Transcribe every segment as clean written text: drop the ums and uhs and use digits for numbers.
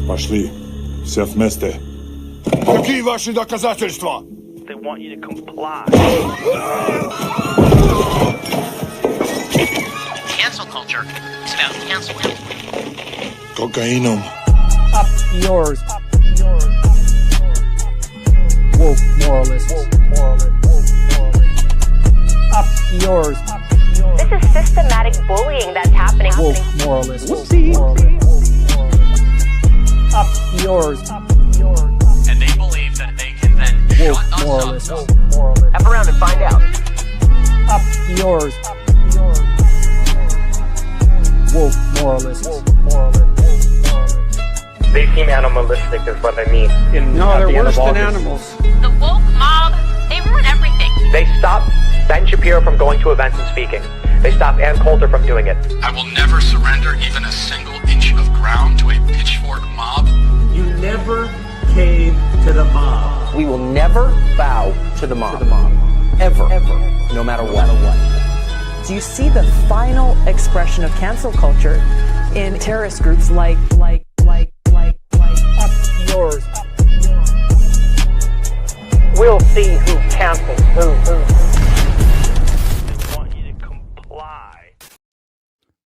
Пошли. Все вместе. Какие ваши доказательства? They want you to comply. Cancel culture. It's about canceling. Кокаином. Up yours. Woke moralists. Up yours. This is systematic bullying that's happening. Woke moralists. Up yours. And they believe that they can then Woke shut us moralists. up. F around and find out. Up yours. Woke moralists. They seem animalistic is what I mean. No, they're worse than animals. The woke mob, they ruin everything. They stop Ben Shapiro from going to events and speaking. They stop Ann Coulter from doing it. I will never surrender even a single inch of ground to a pitchfork mob. You never cave to the mob. We will never bow to the mob. Ever. No matter what. Do you see the final expression of cancel culture in terrorist groups like Up yours. We'll see who cancels who. They want you to comply.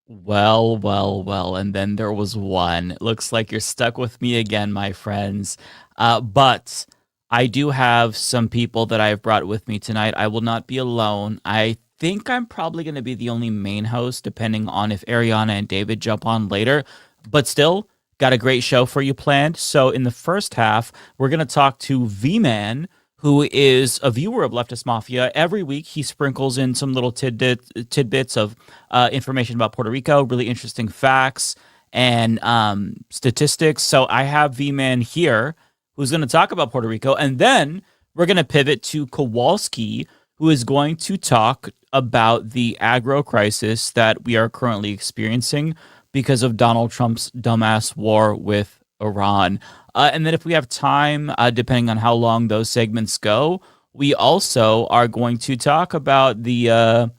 Well, and then there was one. It looks like you're stuck with me again, my friends. But I do have some people that I've brought with me tonight. I will not be alone. I think I'm probably going to be the only main host, depending on if Ariana and David jump on later. But still, got a great show for you planned. So in the first half, we're going to talk to VMan, who is a viewer of Leftist Mafia. Every week, he sprinkles in some little tidbits of information about Puerto Rico, really interesting facts and statistics. So I have VMan here, who's going to talk about Puerto Rico. And then we're going to pivot to Kowalski, who is going to talk about the Agro-Crisis that we are currently experiencing because of Donald Trump's dumbass war with Iran. And then if we have time, depending on how long those segments go, we also are going to talk about the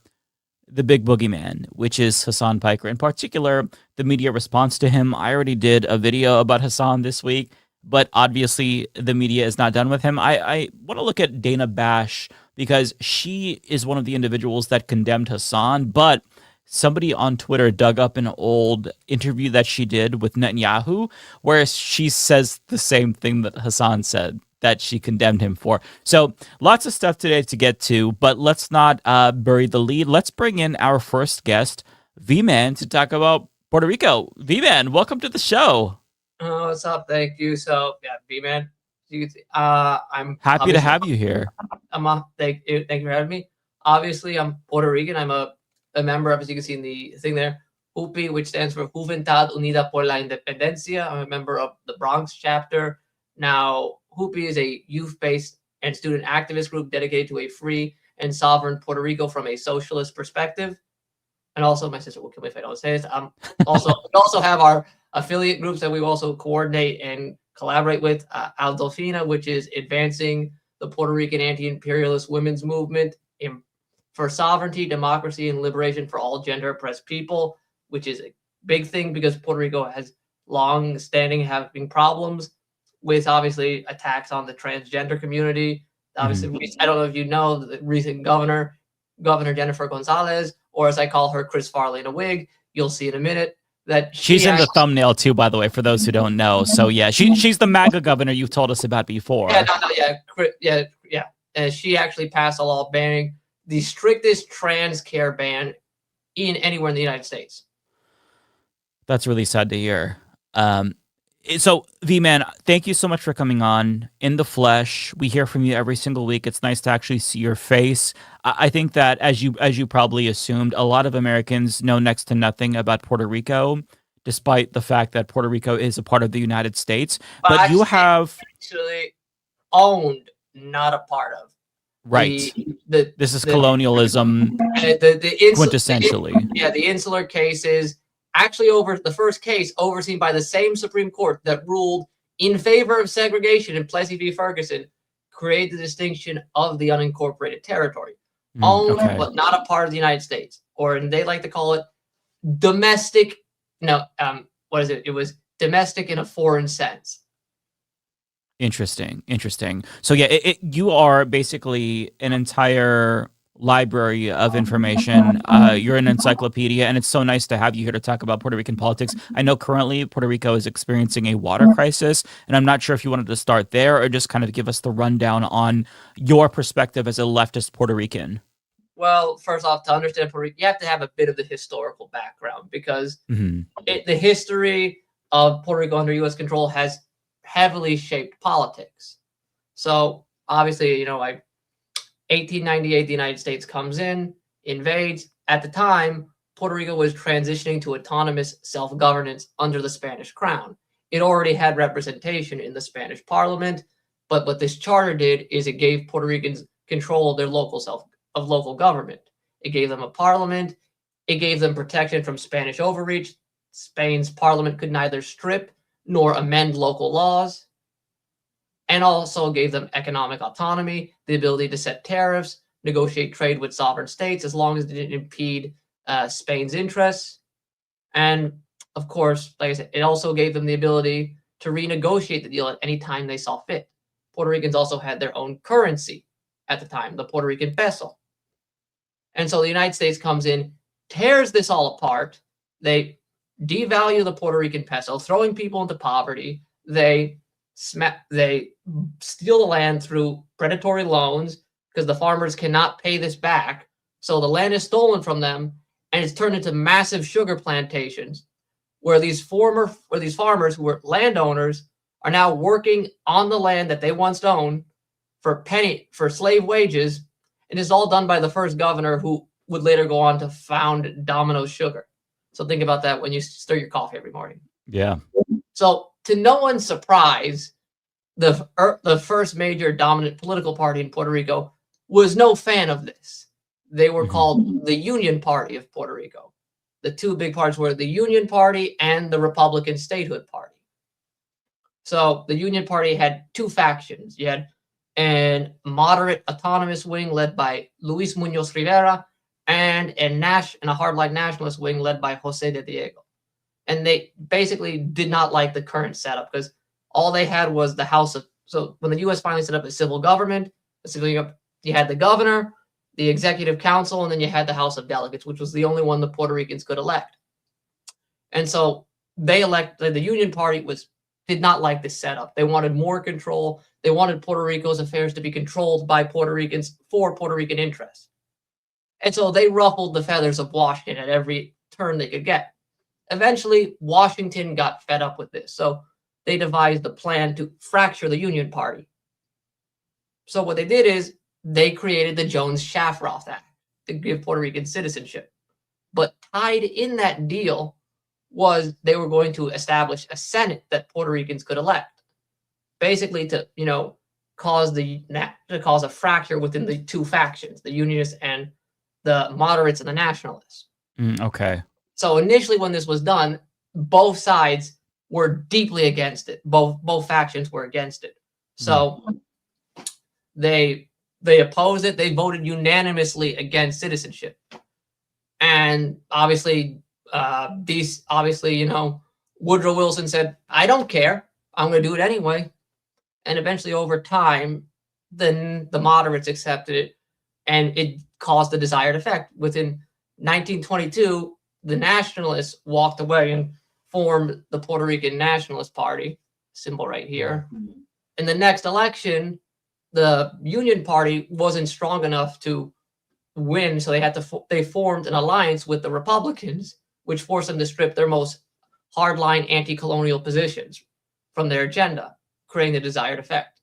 big boogeyman, which is Hassan Piker. In particular, the media response to him. I already did a video about Hassan this week, but obviously the media is not done with him. I want to look at Dana Bash because she is one of the individuals that condemned Hassan, but somebody on Twitter dug up an old interview that she did with Netanyahu, where she says the same thing that Hassan said, that she condemned him for. So lots of stuff today to get to, but let's not bury the lead. Let's bring in our first guest, VMan, to talk about Puerto Rico. VMan, welcome to the show. Oh, what's up? Thank you. So, yeah, VMan. I'm happy to have you here. Thank you for having me. Obviously, I'm Puerto Rican. I'm a member of, as you can see in the thing there, HUPI, which stands for Juventud Unida por la Independencia. I'm a member of the Bronx chapter. Now, HUPI is a youth-based and student activist group dedicated to a free and sovereign Puerto Rico from a socialist perspective. And also, my sister will kill me if I don't say this. We also have our affiliate groups that we also coordinate and collaborate with. Aldolfina, which is advancing the Puerto Rican anti-imperialist women's movement for sovereignty, democracy, and liberation for all gender-oppressed people, which is a big thing because Puerto Rico has long-standing having problems with, obviously, attacks on the transgender community. Obviously, I don't know if you know the recent Governor Jennifer Gonzalez, or as I call her, Chris Farley in a wig. You'll see in a minute that she's in the thumbnail too, by the way, for those who don't know. So yeah, she's the MAGA governor you've told us about before. Yeah. And she actually passed a law banning the strictest trans care ban in anywhere in the United States. That's really sad to hear. So VMan, thank you so much for coming on in the flesh. We hear from you every single week. It's nice to actually see your face. I think that as you probably assumed, a lot of Americans know next to nothing about Puerto Rico, despite the fact that Puerto Rico is a part of the United States. But you have actually owned, not a part of. Right. This is colonialism, quintessentially. The insular cases. Actually, over the first case overseen by the same Supreme Court that ruled in favor of segregation in Plessy v. Ferguson, created the distinction of the unincorporated territory, owned but not a part of the United States, or and they like to call it domestic. No, what is it? It was domestic in a foreign sense. Interesting. So yeah, you are basically an entire library of information. You're an encyclopedia, and it's so nice to have you here to talk about Puerto Rican politics. I know currently Puerto Rico is experiencing a water crisis, and I'm not sure if you wanted to start there or just kind of give us the rundown on your perspective as a leftist Puerto Rican. Well, first off, to understand Puerto Rico, you have to have a bit of the historical background, because the history of Puerto Rico under U.S. control has heavily shaped politics. So obviously, 1898, the United States comes in, invades. At the time, Puerto Rico was transitioning to autonomous self-governance under the Spanish crown. It already had representation in the Spanish parliament, but what this charter did is it gave Puerto Ricans control of their local government. It gave them a parliament. It gave them protection from Spanish overreach. Spain's parliament could neither strip nor amend local laws, and also gave them economic autonomy, the ability to set tariffs, negotiate trade with sovereign states as long as it didn't impede Spain's interests. And of course, like I said, it also gave them the ability to renegotiate the deal at any time they saw fit. Puerto Ricans also had their own currency at the time, the Puerto Rican peso. And so the United States comes in, tears this all apart. They devalue the Puerto Rican peso, throwing people into poverty. They steal the land through predatory loans because the farmers cannot pay this back. So the land is stolen from them, and it's turned into massive sugar plantations where these farmers who were landowners are now working on the land that they once owned for slave wages. And it's all done by the first governor, who would later go on to found Domino's Sugar. So think about that when you stir your coffee every morning. Yeah. So to no one's surprise, the first major dominant political party in Puerto Rico was no fan of this. They were called the Union Party of Puerto Rico. The two big parties were the Union Party and the Republican Statehood Party. So the Union Party had two factions. You had a moderate autonomous wing led by Luis Muñoz Rivera, and a hardline nationalist wing led by Jose de Diego. And they basically did not like the current setup, because all they had was the House of... So when the U.S. finally set up a civil government, you had the governor, the executive council, and then you had the House of Delegates, which was the only one the Puerto Ricans could elect. And so the Union Party did not like this setup. They wanted more control. They wanted Puerto Rico's affairs to be controlled by Puerto Ricans for Puerto Rican interests. And so they ruffled the feathers of Washington at every turn they could get. Eventually, Washington got fed up with this. So they devised a plan to fracture the Union Party. So what they did is they created the Jones-Shafroth Act to give Puerto Rican citizenship. But tied in that deal was they were going to establish a Senate that Puerto Ricans could elect, basically to cause a fracture within the two factions, the Unionists and the moderates and the nationalists. Okay. So initially, when this was done, both sides were deeply against it. Both factions were against it. So they opposed it. They voted unanimously against citizenship. And obviously, Woodrow Wilson said, "I don't care. I'm going to do it anyway." And eventually, over time, then the moderates accepted it, and it caused the desired effect. Within 1922, the nationalists walked away and formed the Puerto Rican Nationalist Party, symbol right here. In the next election, the Union Party wasn't strong enough to win, so they formed an alliance with the Republicans, which forced them to strip their most hardline anti-colonial positions from their agenda, creating the desired effect.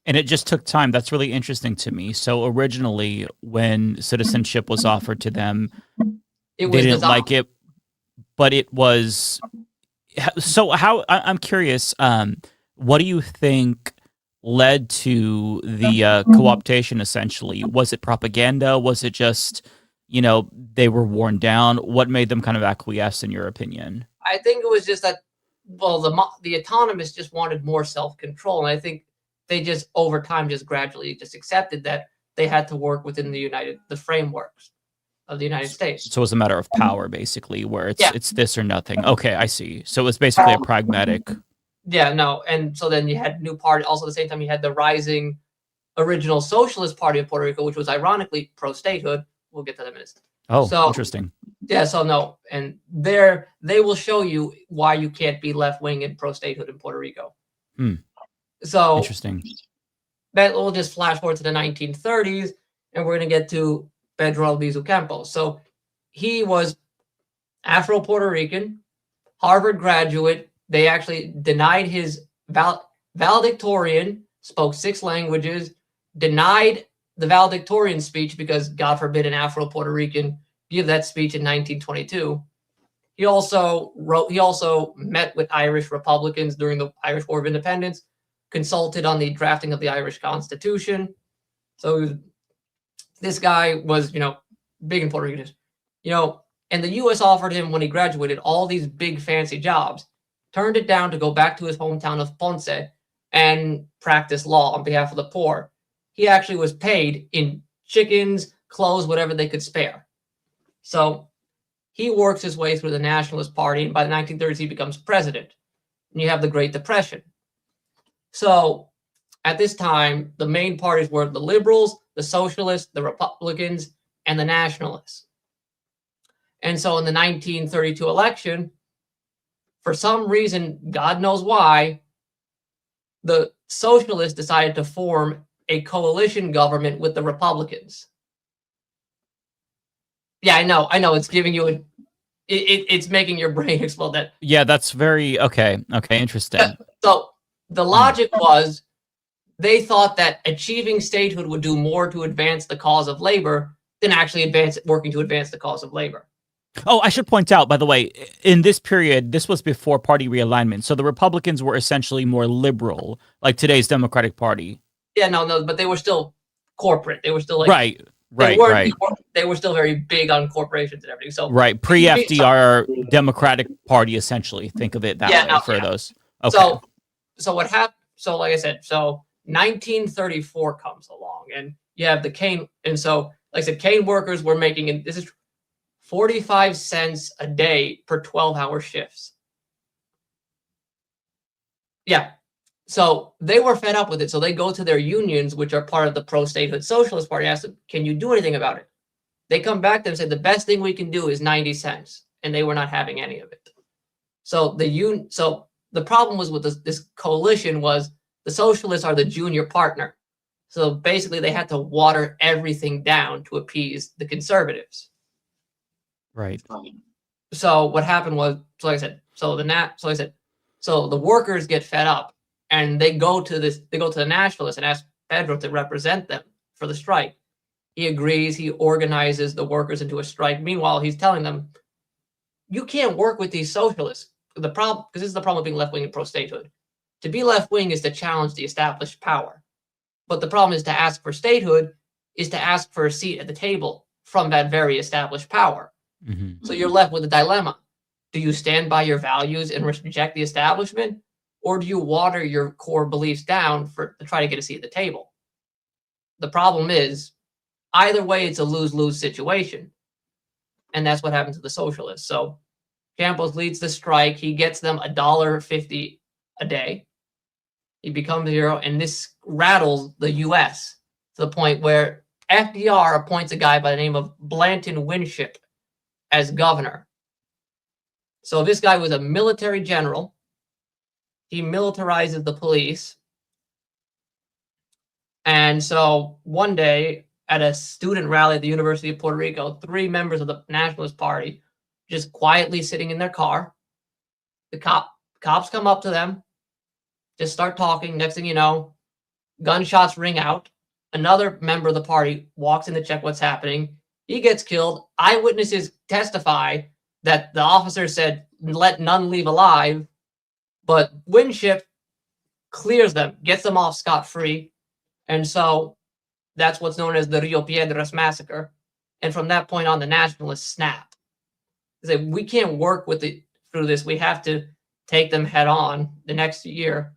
And it just took time. That's really interesting to me. So originally, when citizenship was offered to them, they didn't like it, but it was... So I'm curious, what do you think led to the co-optation, essentially? Was it propaganda? Was it just, they were worn down? What made them kind of acquiesce, in your opinion? I think it was just that, the autonomists just wanted more self-control. And I think they just, over time, just gradually just accepted that they had to work within the frameworks. of the United States. So it's a matter of power, basically, where Yeah. it's this or nothing. Okay, I see. So it's basically a pragmatic. Yeah, no, and so then you had new party. Also, at the same time, you had the rising original Socialist Party of Puerto Rico, which was ironically pro-statehood. We'll get to that in a minute. Oh, So- interesting. Yeah, so no, and they will show you why you can't be left-wing and pro-statehood in Puerto Rico. Hmm. So Interesting. that we'll just flash forward to the 1930s, and we're going to get to Pedro Albizu Campos. So he was Afro-Puerto Rican, Harvard graduate. They actually denied his valedictorian, spoke 6 languages, denied the valedictorian speech because, God forbid, an Afro-Puerto Rican give that speech in 1922. He also met with Irish Republicans during the Irish War of Independence, consulted on the drafting of the Irish Constitution. So this guy was, big in Puerto Rican, and the U.S. offered him, when he graduated, all these big fancy jobs, turned it down to go back to his hometown of Ponce and practice law on behalf of the poor. He actually was paid in chickens, clothes, whatever they could spare. So he works his way through the Nationalist Party, and by the 1930s, he becomes president. And you have the Great Depression. So at this time, the main parties were the Liberals, the Socialists, the Republicans, and the Nationalists. And so in the 1932 election, for some reason, God knows why, the Socialists decided to form a coalition government with the Republicans. Yeah, I know. It's giving you it's making your brain explode. That Yeah, that's very okay. Okay, interesting. So the logic was they thought that achieving statehood would do more to advance the cause of labor than actually working to advance the cause of labor. Oh, I should point out, by the way, in this period, this was before party realignment. So the Republicans were essentially more liberal, like today's Democratic Party. Yeah, no, but they were still corporate. They were still like Right. They were still very big on corporations and everything. So right, pre-FDR Democratic Party, essentially. Think of it that way for those. Okay. So what happened? So like I said, so 1934 comes along, and you have the cane, and so like I said, cane workers were making, and this is 45 cents a day per 12-hour shifts. Yeah. So they were fed up with it. So they go to their unions, which are part of the pro-statehood Socialist Party, ask them, can you do anything about it? They come back to them and say, the best thing we can do is 90 cents. And they were not having any of it. So the problem was with this coalition was the Socialists are the junior partner. So basically they had to water everything down to appease the conservatives. Right. So what happened was, so the workers get fed up. And they go to the Nationalists and ask Pedro to represent them for the strike. He agrees. He organizes the workers into a strike. Meanwhile, he's telling them, you can't work with these socialists. The problem, because this is the problem of being left-wing and pro-statehood. To be left-wing is to challenge the established power. But the problem is to ask for statehood is to ask for a seat at the table from that very established power. Mm-hmm. So you're left with a dilemma. Do you stand by your values and reject the establishment? Or do you water your core beliefs down to try to get a seat at the table? The problem is, either way, it's a lose-lose situation. And that's what happened to the socialists. So Campos leads the strike. He gets them $1.50 a day. He becomes a hero, and this rattles the U.S. to the point where FDR appoints a guy by the name of Blanton Winship as governor. So this guy was a military general. He militarizes the police. And so one day at a student rally at the University of Puerto Rico, 3 members of the Nationalist Party just quietly sitting in their car. The cops come up to them, just start talking. Next thing you know, gunshots ring out. Another member of the party walks in to check what's happening. He gets killed. Eyewitnesses testify that the officer said, "Let none leave alive." But Winship clears them, gets them off scot-free. And so that's what's known as the Rio Piedras massacre. And from that point on, the Nationalists snap. They say, we can't work through this. We have to take them head on. The next year,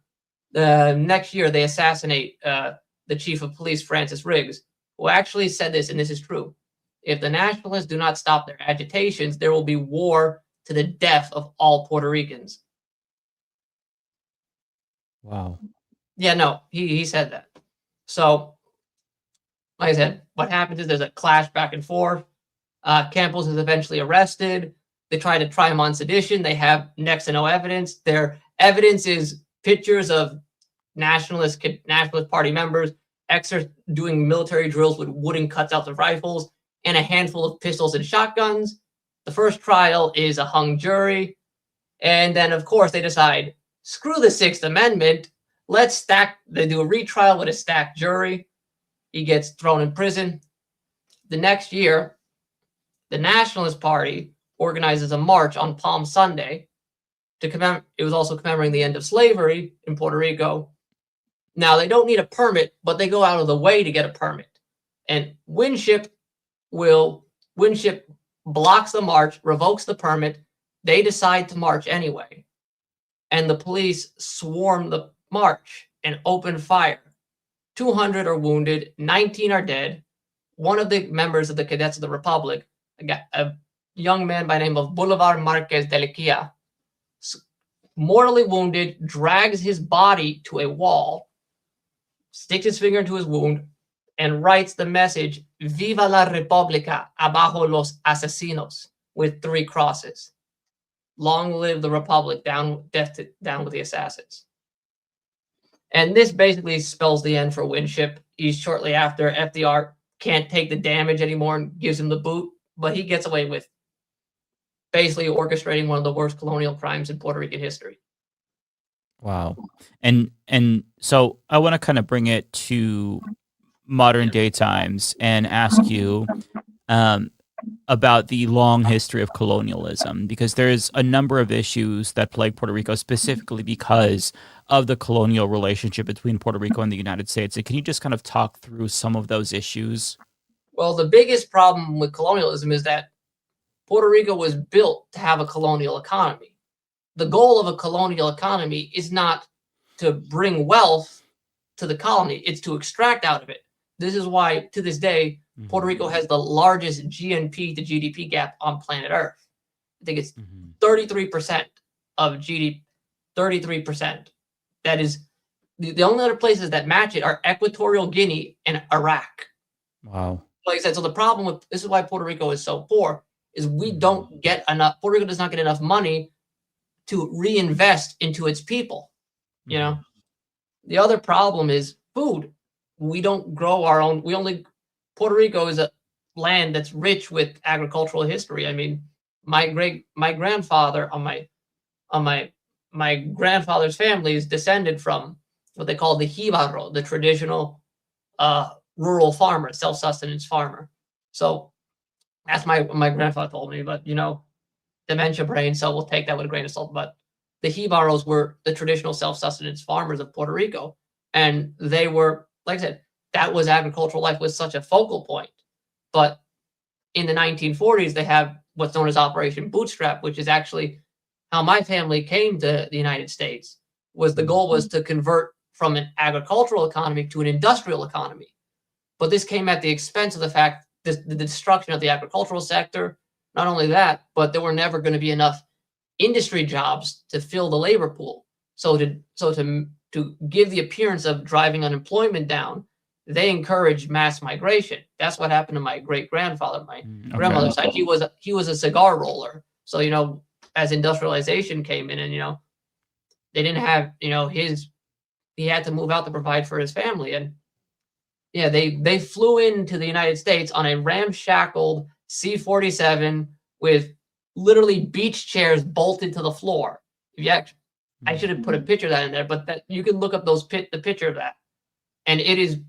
they assassinate the chief of police, Francis Riggs, who actually said this, and this is true. if the nationalists do not stop their agitations, there will be war to the death of all Puerto Ricans. Wow. Yeah, no, he said that. So, like I said, what happens is there's a clash back and forth. Campos is eventually arrested. They try to try him on sedition. They have next to no evidence. Their evidence is pictures of nationalist party members doing military drills with wooden cutouts of rifles and a handful of pistols and shotguns. The first trial is a hung jury. And then, of course, they decide, screw the Sixth Amendment. They do a retrial with a stacked jury. He gets thrown in prison. The next year, the Nationalist Party organizes a march on Palm Sunday to commemorate. It was also commemorating the end of slavery in Puerto Rico. Now, they don't need a permit, but they go out of the way to get a permit. And Winship blocks the march, revokes the permit. They decide to march anyway. And the police swarm the march and open fire. 200 are wounded, 19 are dead. One of the members of the Cadets of the Republic, a young man by the name of Bolivar Marquez de Lequia, mortally wounded, drags his body to a wall, sticks his finger into his wound, and writes the message, Viva la República, abajo los asesinos, with 3 crosses. Long live the Republic, down with the assassins. And this basically spells the end for Winship. He's shortly after FDR can't take the damage anymore and gives him the boot, but he gets away with basically orchestrating one of the worst colonial crimes in Puerto Rican history. Wow. And so I want to kind of bring it to modern day times and ask you about the long history of colonialism, because there's a number of issues that plague Puerto Rico specifically because of the colonial relationship between Puerto Rico and the United States. And can you just kind of talk through some of those issues? Well, the biggest problem with colonialism is that Puerto Rico was built to have a colonial economy. The goal of a colonial economy is not to bring wealth to the colony, it's to extract out of it. This is why, to this day, Puerto Rico has the largest GNP to GDP gap on planet Earth. I think it's 33% of GDP, 33%. That is, the only other places that match it are Equatorial Guinea and Iraq. Wow. Like I said, so the problem with, this is why Puerto Rico is so poor, is we don't get enough, Puerto Rico does not get enough money to reinvest into its people. You know, the other problem is food. We don't grow our own, Puerto Rico is a land that's rich with agricultural history. I mean, my grandfather on my grandfather's family is descended from what they call the Jíbaro, the traditional rural farmer, self-sustenance farmer. So that's my grandfather told me, but dementia brain, so we'll take that with a grain of salt. But the Jíbaros were the traditional self-sustenance farmers of Puerto Rico, and they were, like I said, that was agricultural life was such a focal point. But in the 1940s, they have what's known as Operation Bootstrap, which is actually how my family came to the United States. The goal was to convert from an agricultural economy to an industrial economy. But this came at the expense of the fact that the destruction of the agricultural sector. Not only that, but there were never going to be enough industry jobs to fill the labor pool. So to give the appearance of driving unemployment down, they encouraged mass migration. That's what happened to my great-grandfather, my grandmother's side. He was a cigar roller. So, as industrialization came in and, they didn't have, he had to move out to provide for his family. And yeah, they flew into the United States on a ramshackled C-47 with literally beach chairs bolted to the floor. I should have put a picture of that in there, but that you can look up the picture of that. And it is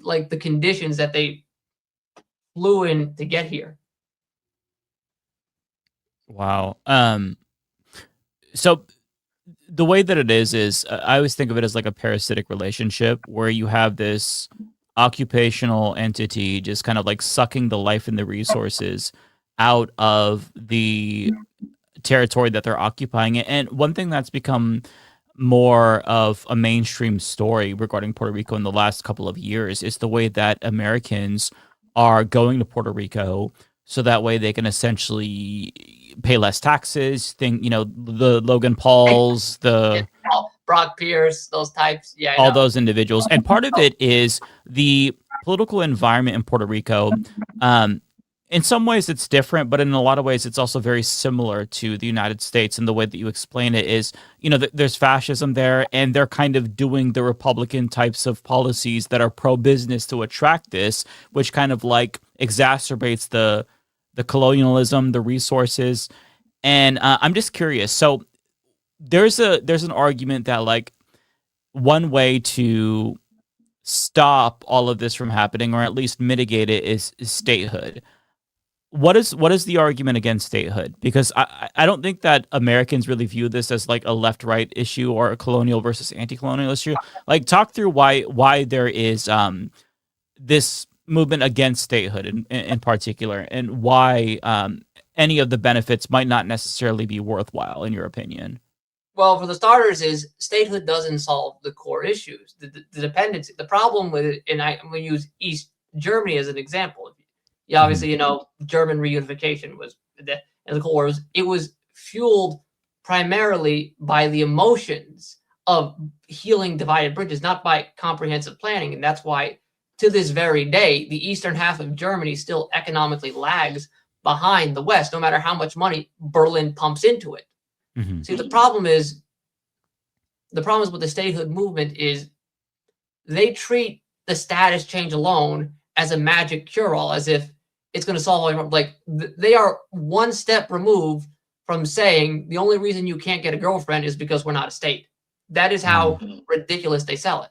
like the conditions that they flew in to get here. Wow. So the way that it is I always think of it as like a parasitic relationship where you have this occupational entity just kind of like sucking the life and the resources out of the territory that they're occupying. And one thing that's become more of a mainstream story regarding Puerto Rico in the last couple of years is the way that Americans are going to Puerto Rico so that way they can essentially pay less taxes. The Logan Pauls, the Brock Pierce, those types. Yeah, all those individuals. And part of it is the political environment in Puerto Rico. In some ways it's different, but in a lot of ways it's also very similar to the United States. And the way that you explain it is, there's fascism there, and they're kind of doing the Republican types of policies that are pro-business to attract this, which kind of like exacerbates the colonialism, the resources. And I'm just curious. So there's an argument that like one way to stop all of this from happening, or at least mitigate it, is statehood. What is the argument against statehood? Because I don't think that Americans really view this as like a left-right issue or a colonial versus anti-colonial issue. Like, talk through why there is this movement against statehood in particular, and why any of the benefits might not necessarily be worthwhile in your opinion. Well, for the starters, is statehood doesn't solve the core issues. The dependency. The problem with it, and I'm going to use East Germany as an example. Yeah, obviously, German reunification was the Cold War. It was fueled primarily by the emotions of healing divided bridges, not by comprehensive planning. And that's why, to this very day, the eastern half of Germany still economically lags behind the West, no matter how much money Berlin pumps into it. Mm-hmm. See, the problem is with the statehood movement is they treat the status change alone as a magic cure-all, as if it's going to solve all your problems. Like, they are one step removed from saying the only reason you can't get a girlfriend is because we're not a state. That is how ridiculous they sell it.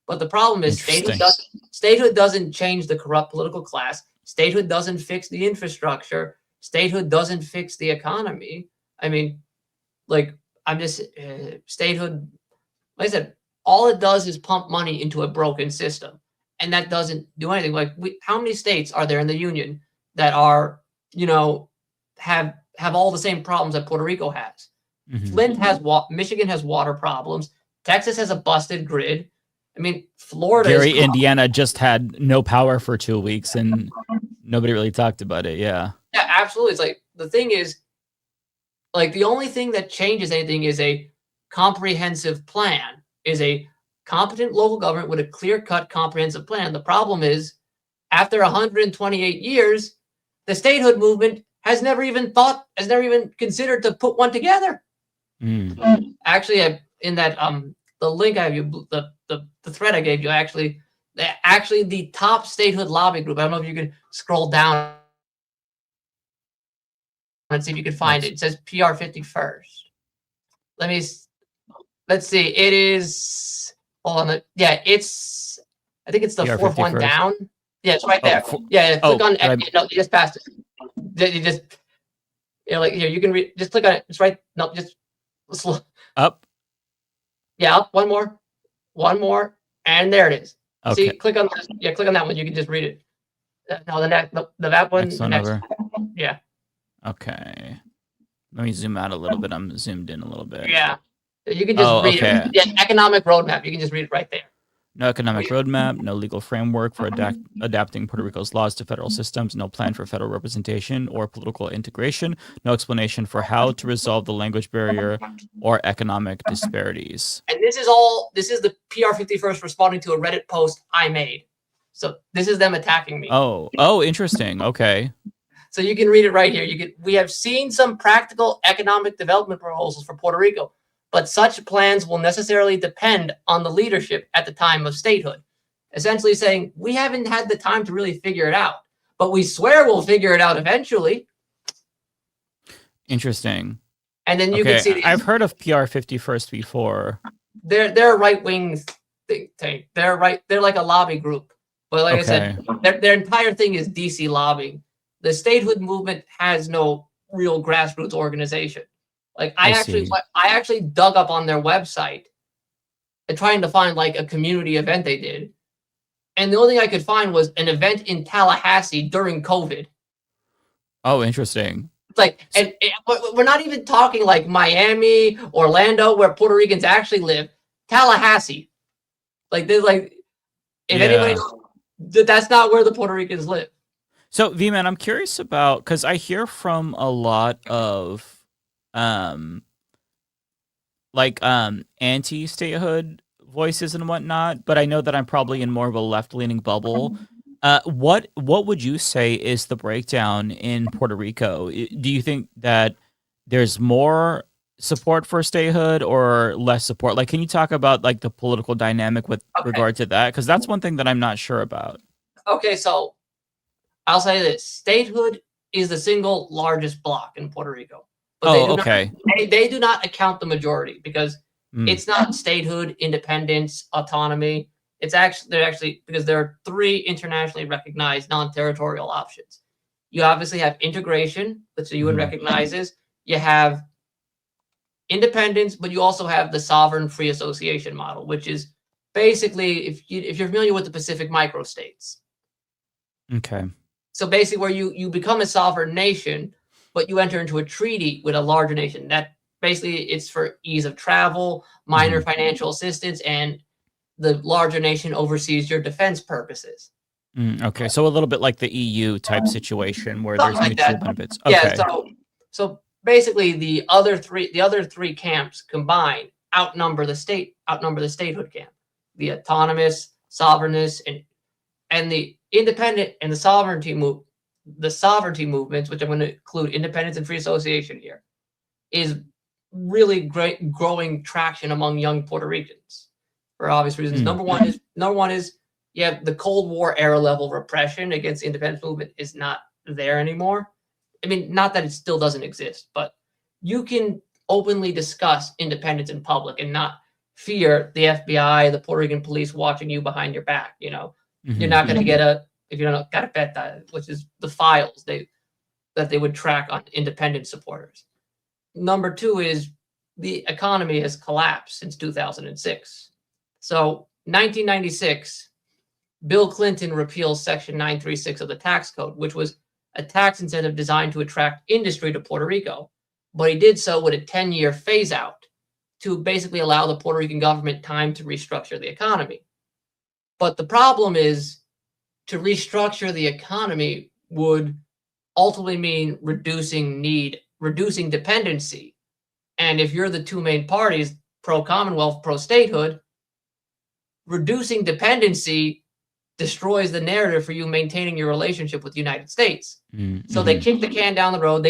But the problem is statehood doesn't change the corrupt political class. Statehood doesn't fix the infrastructure. Statehood doesn't fix the economy. I mean, statehood, like I said, all it does is pump money into a broken system. And that doesn't do anything. Like, how many states are there in the Union that are, have all the same problems that Puerto Rico has? Mm-hmm. Flint has Michigan has water problems. Texas has a busted grid. I mean, Florida. Indiana just had no power for 2 weeks, and nobody really talked about it. Yeah. Yeah, absolutely. It's like, the thing is, like, the only thing that changes anything is a comprehensive plan, is a competent local government with a clear-cut, comprehensive plan. The problem is, after 128 years, the statehood movement has never even considered to put one together. Actually, in that the link I gave you, the thread I gave you, actually the top statehood lobby group. I don't know if you can scroll down and see if you can find it. It says PR 51st. Let's see. It is. Hold on. Yeah, I think it's the PR fourth 51st. one down. Yeah, it's right there. Click on. No, you just passed it. You just. Like here, you can read. Just click on it. It's right. No, just up. Yeah, up. One more, and there it is. Okay. See, click on. Yeah, click on that one. You can just read it. No, that one. Next one over. Yeah. Okay. Let me zoom out a little bit. I'm zoomed in a little bit. Yeah. You can just read it. Yeah, economic roadmap. You can just read it right there. No economic roadmap, no legal framework for adapting Puerto Rico's laws to federal systems, no plan for federal representation or political integration, no explanation for how to resolve the language barrier or economic disparities. And this is the PR 51st responding to a Reddit post I made. So this is them attacking me. Oh, interesting. Okay. So you can read it right here. We have seen some practical economic development proposals for Puerto Rico, but such plans will necessarily depend on the leadership at the time of statehood. Essentially saying, we haven't had the time to really figure it out, but we swear we'll figure it out eventually. Interesting. And then you can see... I've heard of PR 51st before. They're a right-wing think tank. They're like a lobby group. But like I said, their entire thing is DC lobbying. The statehood movement has no real grassroots organization. Like I actually dug up on their website and trying to find like a community event they did. And the only thing I could find was an event in Tallahassee during COVID. Oh, interesting. Like, and we're not even talking like Miami, Orlando, where Puerto Ricans actually live. Tallahassee. Like, there's like, if anybody knows, that's not where the Puerto Ricans live. So, VMan, I'm curious about, because I hear from a lot of anti-statehood voices and whatnot, but I know that I'm probably in more of a left-leaning bubble. What would you say is the breakdown in Puerto Rico? Do you think that there's more support for statehood or less support? Like, can you talk about like the political dynamic with regard to that? Because that's one thing that I'm not sure about. Okay, so I'll say this: statehood is the single largest bloc in Puerto Rico. But they do not account the majority because it's not statehood, independence, autonomy. They're actually because there are 3 internationally recognized non-territorial options. You obviously have integration, which the UN recognizes. You have independence, but you also have the sovereign free association model, which is basically if you're familiar with the Pacific microstates. Okay. So basically, where you become a sovereign nation, but you enter into a treaty with a larger nation. That basically it's for ease of travel, minor financial assistance, and the larger nation oversees your defense purposes. Okay, so a little bit like the EU type situation where Something there's like mutual that. benefits. Okay. Yeah. So basically, the other three camps combined outnumber the statehood camp, the autonomous, sovereignist, and the independent and the sovereignty movements, which I'm going to include independence and free association here, is really great growing traction among young Puerto Ricans for obvious reasons. Number one is you have the Cold War era level repression against the independence movement is not there anymore. I mean, not that it still doesn't exist, but you can openly discuss independence in public and not fear the FBI, the Puerto Rican police watching you behind your back. You know, you're not going to get if you don't got a carpeta, which is the files that they would track on independent supporters. Number 2 is the economy has collapsed since 2006. So 1996, Bill Clinton repeals Section 936 of the tax code, which was a tax incentive designed to attract industry to Puerto Rico. But he did so with a 10-year phase out to basically allow the Puerto Rican government time to restructure the economy. But the problem is to restructure the economy would ultimately mean reducing dependency. And if you're the 2 main parties, pro-Commonwealth, pro-statehood, reducing dependency destroys the narrative for you maintaining your relationship with the United States. So they kicked the can down the road.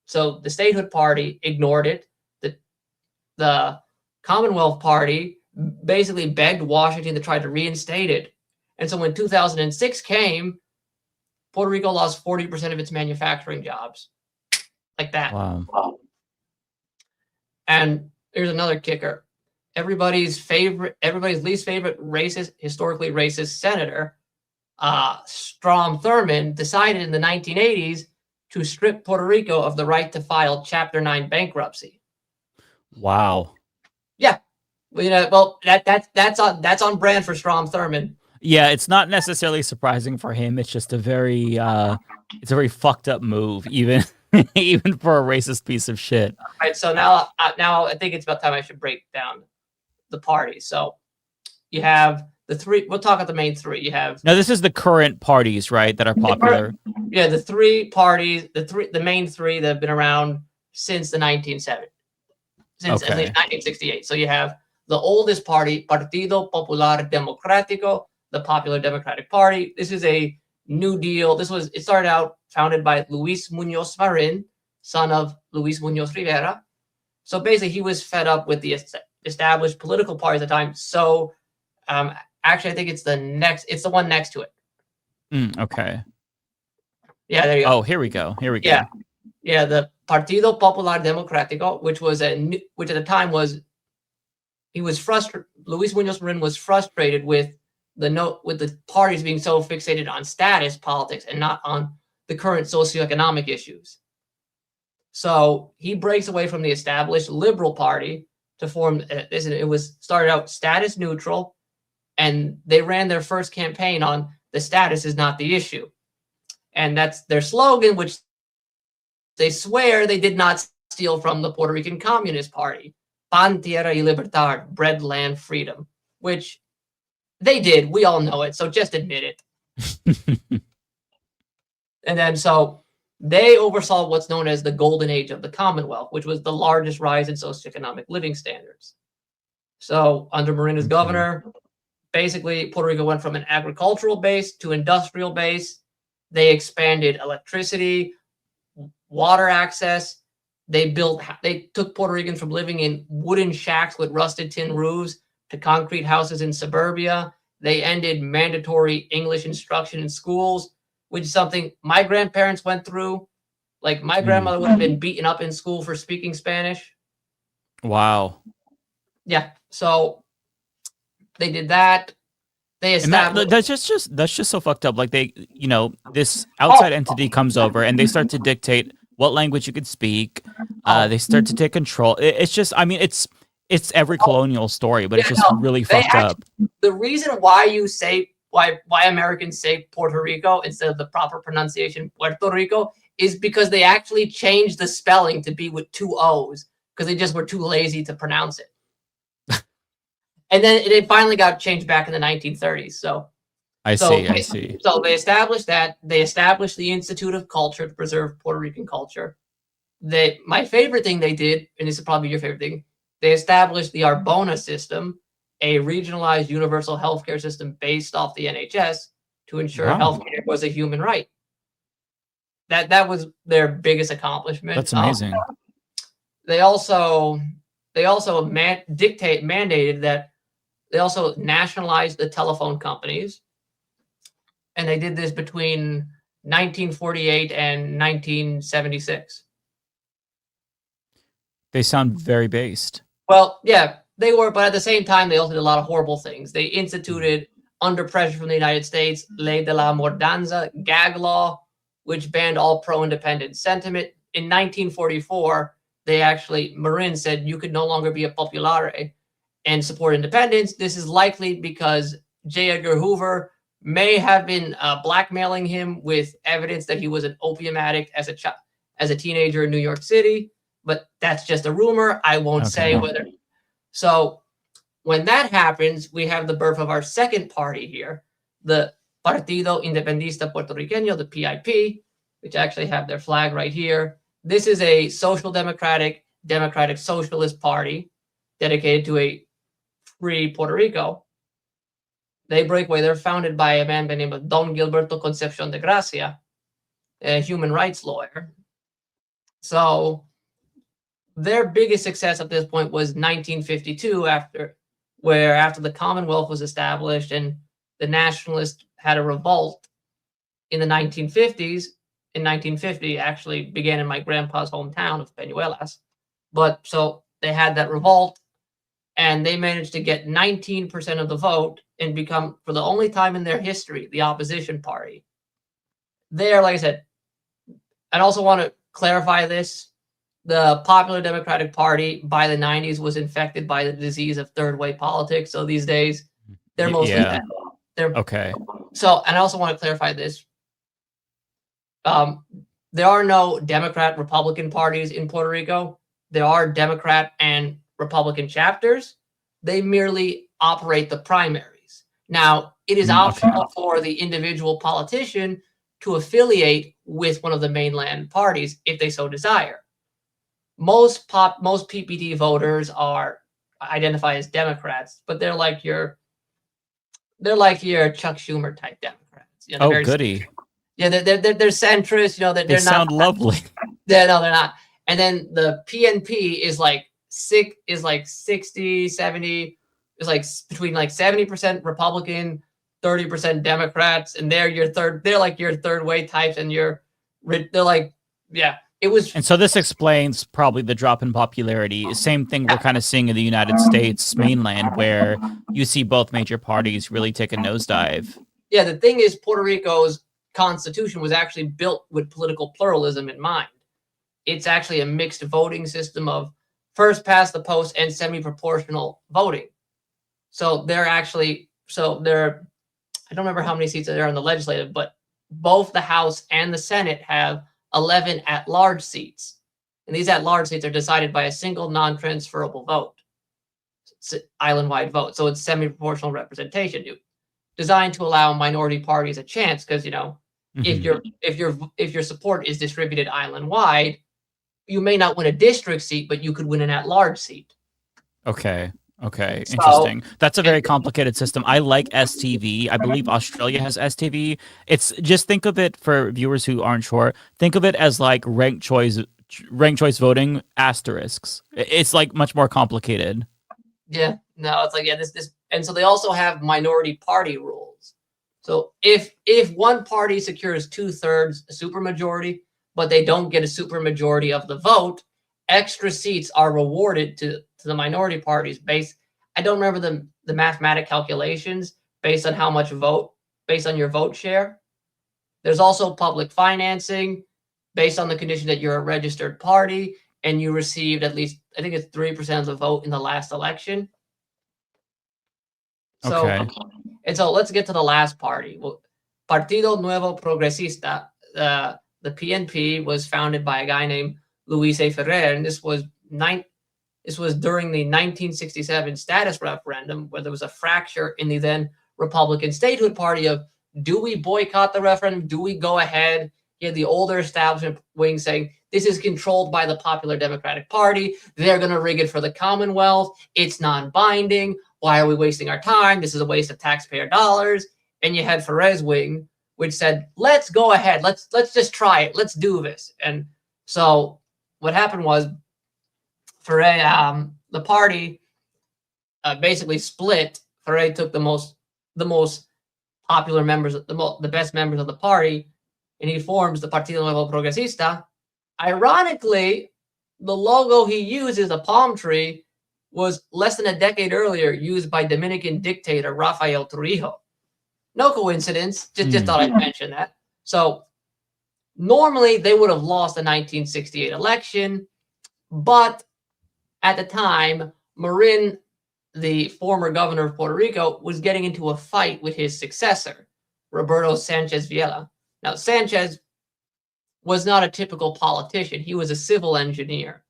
So the statehood party ignored it. The Commonwealth Party basically begged Washington to try to reinstate it. And so when 2006 came, Puerto Rico lost 40% of its manufacturing jobs. Like that. Wow. And here's another kicker. Everybody's least favorite historically racist senator, Strom Thurmond, decided in the 1980s to strip Puerto Rico of the right to file Chapter 9 bankruptcy. Wow. Yeah. Well, that's on brand for Strom Thurmond. Yeah, it's not necessarily surprising for him. It's just a very fucked up move, even even for a racist piece of shit. All right, so now I think it's about time I should break down the parties. So you have the 3. We'll talk about the main 3. You have now. This is the current parties, right, that are popular. The 3 parties, the main 3 that have been around since the 1970s, since at least 1968. So you have the oldest party, Partido Popular Democrático, the Popular Democratic Party. This is a New Deal. It started out founded by Luis Muñoz Marin, son of Luis Muñoz Rivera. So basically, he was fed up with the established political party at the time. So actually, I think it's the one next to it. Okay. Yeah, there you go. Oh, here we go. Yeah, the Partido Popular Democrático, which at the time he was frustrated. Luis Muñoz Marin was frustrated with the parties being so fixated on status politics and not on the current socioeconomic issues. So he breaks away from the established Liberal Party to form. It was started out status neutral, and they ran their first campaign on the status is not the issue, and that's their slogan, which they swear they did not steal from the Puerto Rican Communist Party, Pan, Tierra y Libertad, bread, land, freedom, which they did. We all know it, so just admit it. And then so they oversaw what's known as the golden age of the Commonwealth, which was the largest rise in socioeconomic living standards. So under Marin as governor, basically Puerto Rico went from an agricultural base to industrial base. They expanded electricity, water access. They took Puerto Ricans from living in wooden shacks with rusted tin roofs to concrete houses in suburbia. They ended mandatory English instruction in schools, which is something my grandparents went through. Like my grandmother would have been beaten up in school for speaking Spanish. Wow. Yeah. So they did that. They established. That's just so fucked up. Like this outside entity comes over and they start to dictate what language you could speak. They start to take control. It's just, I mean, it's every colonial story, but it's just really fucked up. The reason why you say why Americans say Puerto Rico instead of the proper pronunciation Puerto Rico is because they actually changed the spelling to be with 2 O's because they just were too lazy to pronounce it. And then it finally got changed back in the 1930s. So I see. So they established that. They established the Institute of Culture to preserve Puerto Rican culture. My favorite thing they did, and this is probably your favorite thing, they established the Arbona system, a regionalized universal healthcare system based off the NHS to ensure healthcare was a human right. That was their biggest accomplishment. That's amazing. They also mandated that they also nationalized the telephone companies, and they did this between 1948 and 1976. They sound very based. Well, yeah, they were, but at the same time, they also did a lot of horrible things. They instituted, under pressure from the United States, Ley de la Mordanza, gag law, which banned all pro-independence sentiment. In 1944, Marin said you could no longer be a populare and support independence. This is likely because J. Edgar Hoover may have been blackmailing him with evidence that he was an opium addict as a teenager in New York City, but that's just a rumor. I won't say whether. So when that happens, we have the birth of our second party here, the Partido Independentista Puertorriqueño, the PIP, which actually have their flag right here. This is a social democratic socialist party dedicated to a free Puerto Rico. They break away. They're founded by a man by the name of Don Gilberto Concepcion de Gracia, a human rights lawyer. So their biggest success at this point was 1952, after the Commonwealth was established and the nationalists had a revolt in the 1950s. In 1950, actually began in my grandpa's hometown of Peñuelas. But so they had that revolt, and they managed to get 19% of the vote and become, for the only time in their history, the opposition party. There, like I said, I also want to clarify this. The Popular Democratic Party by the 90s was infected by the disease of third way politics. So these days, they're mostly okay. So, and I also want to clarify this. There are no Democrat-Republican parties in Puerto Rico. There are Democrat and Republican chapters. They merely operate the primaries. Now, it is optional for the individual politician to affiliate with one of the mainland parties if they so desire. Most PPD voters identify as Democrats, but they're like your Chuck Schumer type Democrats. You know, goody. Yeah, they're centrist. You know, they're they not. Sound lovely. Yeah, no, they're not. And then the PNP is like 60, 70. It's like between like 70% Republican, 30% Democrats, and they're like your third way types, and they're like, yeah. It was, and so this explains probably the drop in popularity. Same thing we're kind of seeing in the United States mainland, where you see both major parties really take a nosedive. Yeah, the thing is, Puerto Rico's constitution was actually built with political pluralism in mind. It's actually a mixed voting system of first past the post and semi-proportional voting. So I don't remember how many seats there are in the legislative, but both the House and the Senate have 11 at-large seats. And these at-large seats are decided by a single non-transferable vote. It's an island-wide vote. So it's semi-proportional representation, designed to allow minority parties a chance because, you know, if your support is distributed island wide, you may not win a district seat, but you could win an at-large seat. Okay. Interesting. That's a very complicated system. I like STV. I believe Australia has STV. It's just, think of it, for viewers who aren't sure, think of it as like ranked choice voting asterisks. It's like much more complicated. Yeah. No, it's like, this, and so they also have minority party rules. So if one party secures 2/3 supermajority, but they don't get a supermajority of the vote, extra seats are rewarded to the minority parties based, I don't remember the mathematic calculations, based on how much vote, based on your vote share. There's also public financing based on the condition that you're a registered party and you received at least, I think it's 3% of the vote in the last election. So, and so let's get to the last party. Well, Partido Nuevo Progresista, the PNP, was founded by a guy named Luis A. Ferrer, and this was during the 1967 status referendum, where there was a fracture in the then Republican statehood party of, do we boycott the referendum? Do we go ahead? You had the older establishment wing saying, this is controlled by the Popular Democratic Party. They're going to rig it for the Commonwealth. It's non-binding. Why are we wasting our time? This is a waste of taxpayer dollars. And you had Ferrer's wing, which said, let's go ahead. Let's just try it. Let's do this. And so what happened was, Ferrer, the party basically split. Ferrer took the most popular members, the best members of the party, and he forms the Partido Nuevo Progresista. Ironically, the logo he uses, a palm tree, was less than a decade earlier used by Dominican dictator Rafael Trujillo. No coincidence. Just thought I'd mention that. So normally they would have lost the 1968 election, but at the time, Marin, the former governor of Puerto Rico, was getting into a fight with his successor, Roberto Sanchez Villela. Now, Sanchez was not a typical politician. He was a civil engineer.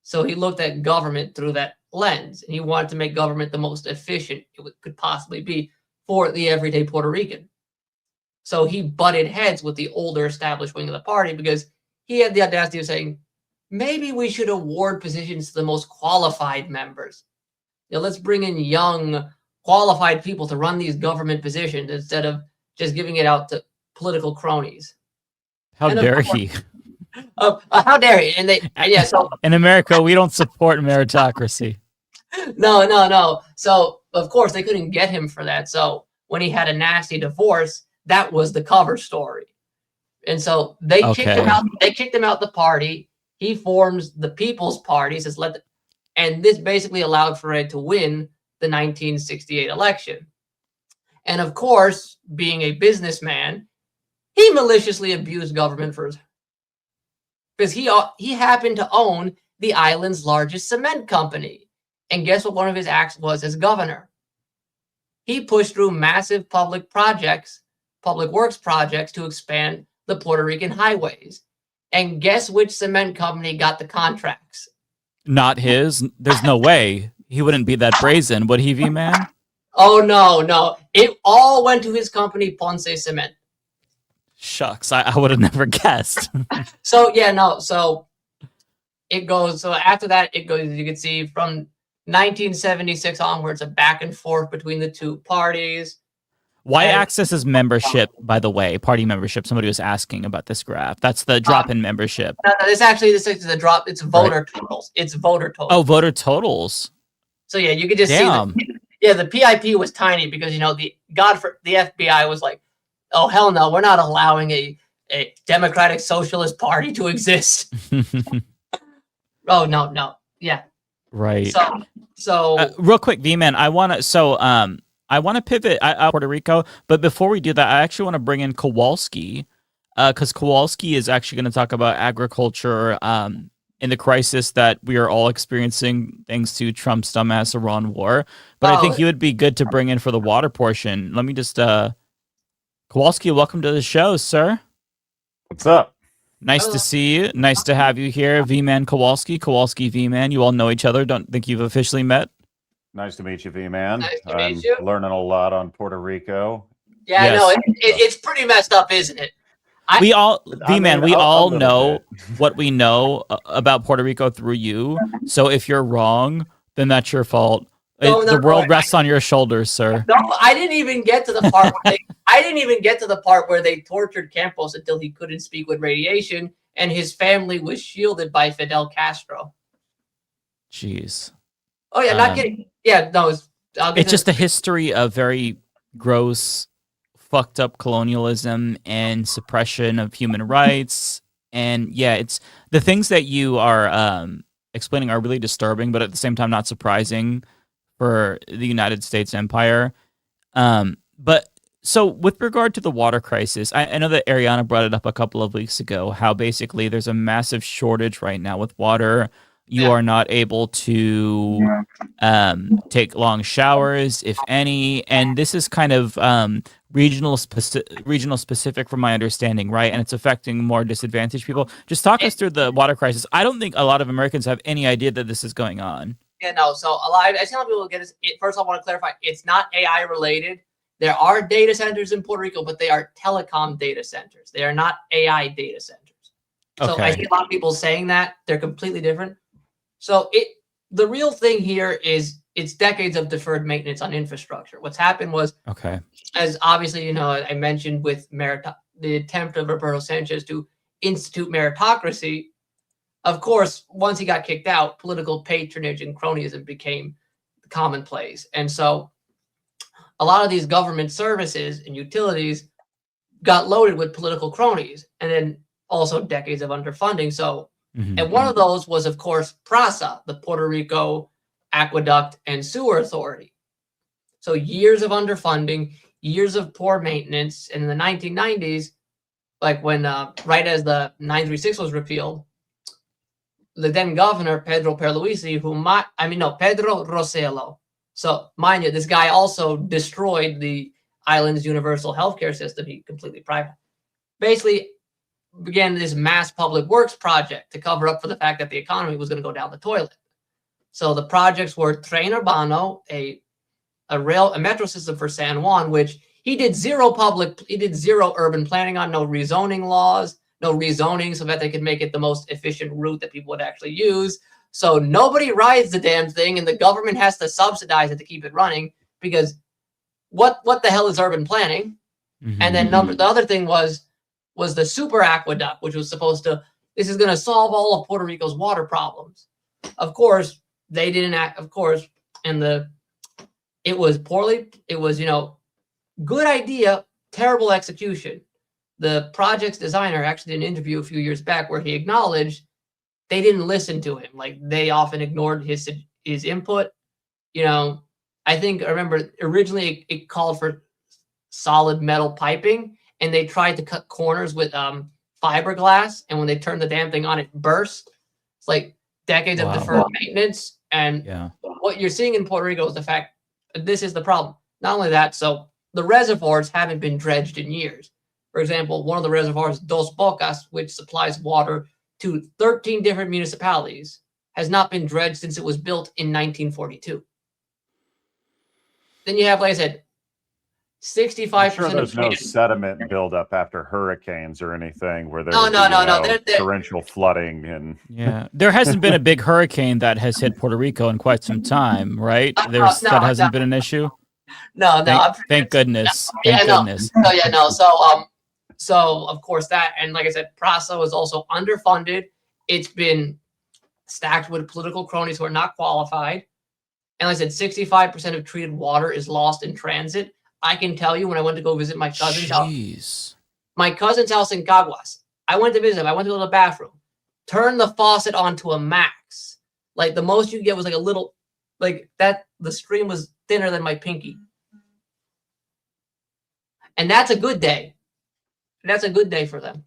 So he looked at government through that lens, and he wanted to make government the most efficient it could possibly be for the everyday Puerto Rican. So he butted heads with the older established wing of the party because he had the audacity of saying, maybe we should award positions to the most qualified members. Let's bring in young, qualified people to run these government positions instead of just giving it out to political cronies. How dare he? How dare he? And so in America, we don't support meritocracy. No. So of course they couldn't get him for that. So when he had a nasty divorce, that was the cover story. And so they kicked him out. They kicked him out the party. He forms the People's Party, and this basically allowed Ferrer to win the 1968 election. And of course, being a businessman, he maliciously abused government because he happened to own the island's largest cement company. And guess what one of his acts was as governor? He pushed through massive public works projects to expand the Puerto Rican highways. And guess which cement company got the contracts? Not his. There's no way. He wouldn't be that brazen, would he, VMan? Oh, no. It all went to his company, Ponce Cement. Shucks, I would have never guessed. So it goes, so after that, it goes, you can see from 1976 onwards, a back and forth between the two parties. Y-axis is membership, by the way, party membership. Somebody was asking about this graph. That's the drop-in membership. No, this is the drop. It's voter totals. It's voter totals. Oh, voter totals. So yeah, you could just see. The PIP was tiny because the FBI was like, oh hell no, we're not allowing a democratic socialist party to exist. Oh no, yeah. Right. So real quick, VMan, I want to pivot out of Puerto Rico, but before we do that, I actually want to bring in Kowalski, because Kowalski is actually going to talk about agriculture in the crisis that we are all experiencing thanks to Trump's dumbass Iran war. But I think he would be good to bring in for the water portion. Let me just, Kowalski, welcome to the show, sir. What's up? Nice to see you. Nice to have you here, VMan Kowalski, VMan. You all know each other. Don't think you've officially met. Nice to meet you, VMan. Nice to meet you. Learning a lot on Puerto Rico. Yeah, yes. No, it's pretty messed up, isn't it? We all, I VMan, mean, we a all little know bit. what we know about Puerto Rico through you. So if you're wrong, then that's your fault. The world rests on your shoulders, sir. No, I didn't even get to the part where they tortured Campos until he couldn't speak with radiation, and his family was shielded by Fidel Castro. Jeez. Oh yeah, not kidding. Yeah, no, It's just a history of very gross, fucked up colonialism and suppression of human rights. And yeah, it's the things that you are explaining are really disturbing, but at the same time not surprising for the United States empire. But so with regard to the water crisis, I know that Ariana brought it up a couple of weeks ago, how basically there's a massive shortage right now with water. You are not able to take long showers, if any, and this is kind of regional specific from my understanding, right? And it's affecting more disadvantaged people. Just talk us through the water crisis. I don't think a lot of Americans have any idea that this is going on. Yeah, no. So I tell people get this. First, I want to clarify: it's not AI related. There are data centers in Puerto Rico, but they are telecom data centers. They are not AI data centers. So I see a lot of people saying that they're completely different. So the real thing here is it's decades of deferred maintenance on infrastructure. What's happened was, as obviously you know, I mentioned with the attempt of Roberto Sanchez to institute meritocracy. Of course, once he got kicked out, political patronage and cronyism became commonplace. And so a lot of these government services and utilities got loaded with political cronies, and then also decades of underfunding. So, and one of those was, of course, PRASA, the Puerto Rico Aqueduct and Sewer Authority. So years of underfunding, years of poor maintenance. And in the 1990s, like when, right as the 936 was repealed, the then governor, Pedro Pierluisi, Pedro Rosello. So mind you, this guy also destroyed the island's universal healthcare system. He completely private. Basically began this mass public works project to cover up for the fact that the economy was going to go down the toilet. So the projects were Tren Urbano, a metro system for San Juan, which he did zero urban planning on, no rezoning laws, no rezoning so that they could make it the most efficient route that people would actually use. So nobody rides the damn thing, and the government has to subsidize it to keep it running, because what the hell is urban planning? And then the other thing was the super aqueduct, which was supposed to, this is going to solve all of Puerto Rico's water problems. Of course, they didn't act, of course, and it was good idea, terrible execution. The project's designer actually did an interview a few years back where he acknowledged they didn't listen to him. Like, they often ignored his input. I remember originally it called for solid metal piping, and they tried to cut corners with fiberglass, and when they turned the damn thing on, it burst. It's like decades of deferred maintenance. And what you're seeing in Puerto Rico is the fact that this is the problem. Not only that, so the reservoirs haven't been dredged in years. For example, one of the reservoirs, Dos Bocas, which supplies water to 13 different municipalities, has not been dredged since it was built in 1942. Then you have, like I said, 65%. I'm sure there's no sediment buildup after hurricanes or anything where there's torrential flooding and there hasn't been a big hurricane that has hit Puerto Rico in quite some time, right? That hasn't been an issue. Thank goodness. Thank goodness. So of course that, and like I said, PRASA was also underfunded. It's been stacked with political cronies who are not qualified. And like I said, 65% of treated water is lost in transit. I can tell you, when I went to go visit my cousin's house, in Caguas, I went to visit him. I went to go to the bathroom, turned the faucet onto a max. Like, the most you get was like a little, like that. The stream was thinner than my pinky. And that's a good day. That's a good day for them.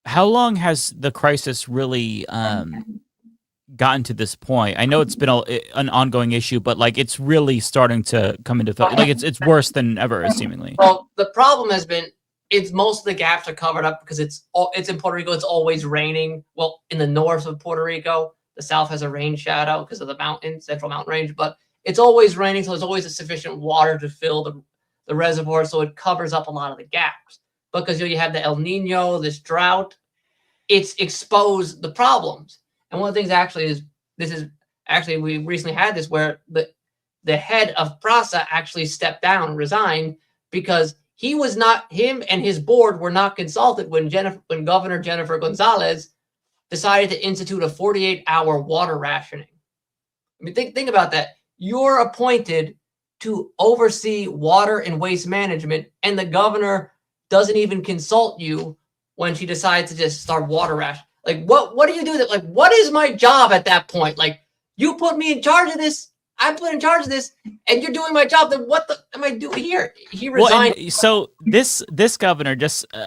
How long has the crisis really gotten to this point? I know it's been an ongoing issue, but like, it's really starting to come into effect. Like, it's worse than ever, seemingly. Well, the problem has been, most of the gaps are covered up because it's in Puerto Rico. It's always raining. Well, in the north of Puerto Rico, the south has a rain shadow because of the central mountain range, but it's always raining. So there's always sufficient water to fill the reservoir. So it covers up a lot of the gaps. because you have the El Nino, this drought. It's exposed the problems. And one of the things we recently had this where the head of PRASA actually stepped down, resigned, because him and his board were not consulted when Governor Jennifer Gonzalez decided to institute a 48-hour water rationing. I mean, think about that. You're appointed to oversee water and waste management, and the governor doesn't even consult you when she decides to just start water ration. Like, what do you do? Like, what is my job at that point? Like, you put me in charge of this, I'm put in charge of this, and you're doing my job. Then what am I doing here? He resigned. Well, so this governor,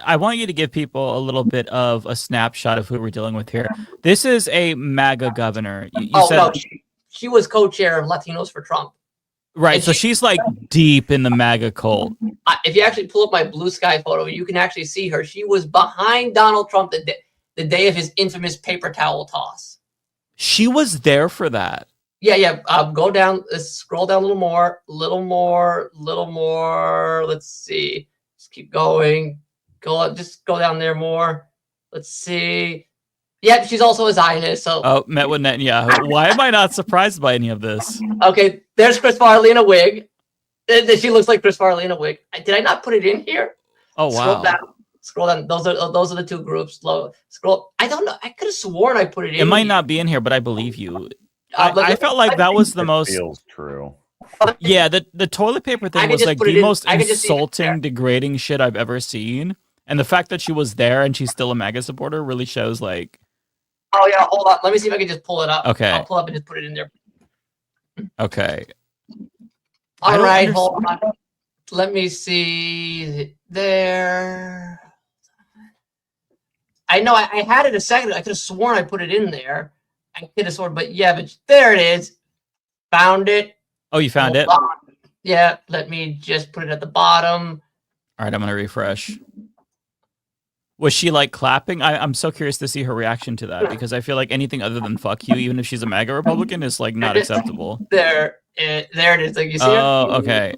I want you to give people a little bit of a snapshot of who we're dealing with here. This is a MAGA governor. You said no, she was co-chair of Latinos for Trump. Right, and so she's like deep in the MAGA cult. If you actually pull up my blue sky photo, you can actually see her. She was behind Donald Trump the day of his infamous paper towel toss. She was there for that. Yeah. Go down, scroll down a little more. Let's see. Just keep going. Just go down there more. Let's see. Yeah, she's also a Zionist. So met with Netanyahu. Why am I not surprised by any of this? Okay, there's Chris Farley in a wig. She looks like Chris Farley in a wig. Did I not put it in here? Oh wow. Scroll down. Those are the two groups. Scroll. I don't know. I could have sworn I put it in. It might not be in here, but I believe you. I felt like that was the most. Feels true. Yeah, the toilet paper thing was like the most insulting, degrading shit I've ever seen. And the fact that she was there and she's still a MAGA supporter really shows like. Oh yeah, hold on. Let me see if I can just pull it up. Okay. I'll pull up and just put it in there. Okay. All right, hold on. Let me see there. I know I had it a second. I could have sworn I put it in there. I could have sworn, but there it is. Found it. Oh, you found it? Yeah. Let me just put it at the bottom. All right, I'm gonna refresh. Was she like clapping? I'm so curious to see her reaction to that because I feel like anything other than "fuck you," even if she's a MAGA Republican, is like not acceptable. There it is. Like you see. Oh, okay.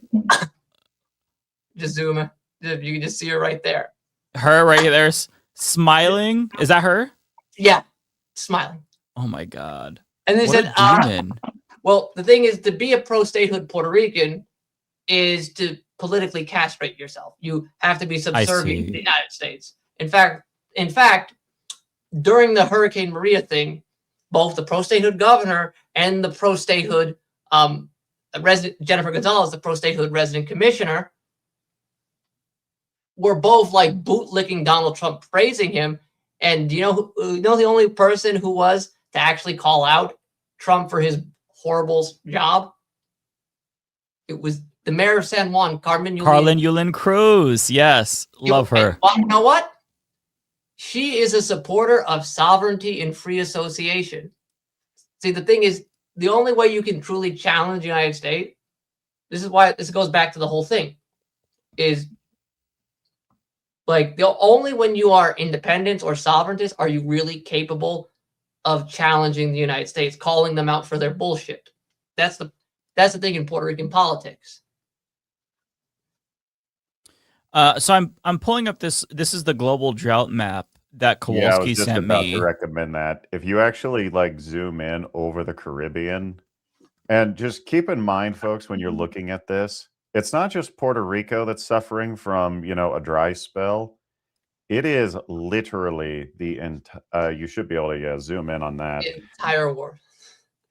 Just zoom in. You can just see her right there. Her right there, smiling. Is that her? Yeah, smiling. Oh my god. And they said, well, the thing is, to be a pro-statehood Puerto Rican is to politically castrate yourself. You have to be subservient to the United States. In fact, during the Hurricane Maria thing, both the pro-statehood governor and the pro-statehood resident Jennifer Gonzalez, the pro-statehood resident commissioner, were both like bootlicking Donald Trump, praising him. And do you know the only person who was to actually call out Trump for his horrible job? It was the mayor of San Juan, Carmen Yulín Cruz. Yes, love her. You know what? She is a supporter of sovereignty and free association. See, the thing is, the only way you can truly challenge the United States, this is why this goes back to the whole thing, is like only when you are independent or sovereigntist are you really capable of challenging the United States, calling them out for their bullshit. That's the thing in Puerto Rican politics. So I'm pulling up this. This is the global drought map that Kowalski sent me. I was just about to recommend that. If you actually like zoom in over the Caribbean, and just keep in mind, folks, when you're looking at this, it's not just Puerto Rico that's suffering from a dry spell. It is literally the entire. You should be able to zoom in on that. The entire war.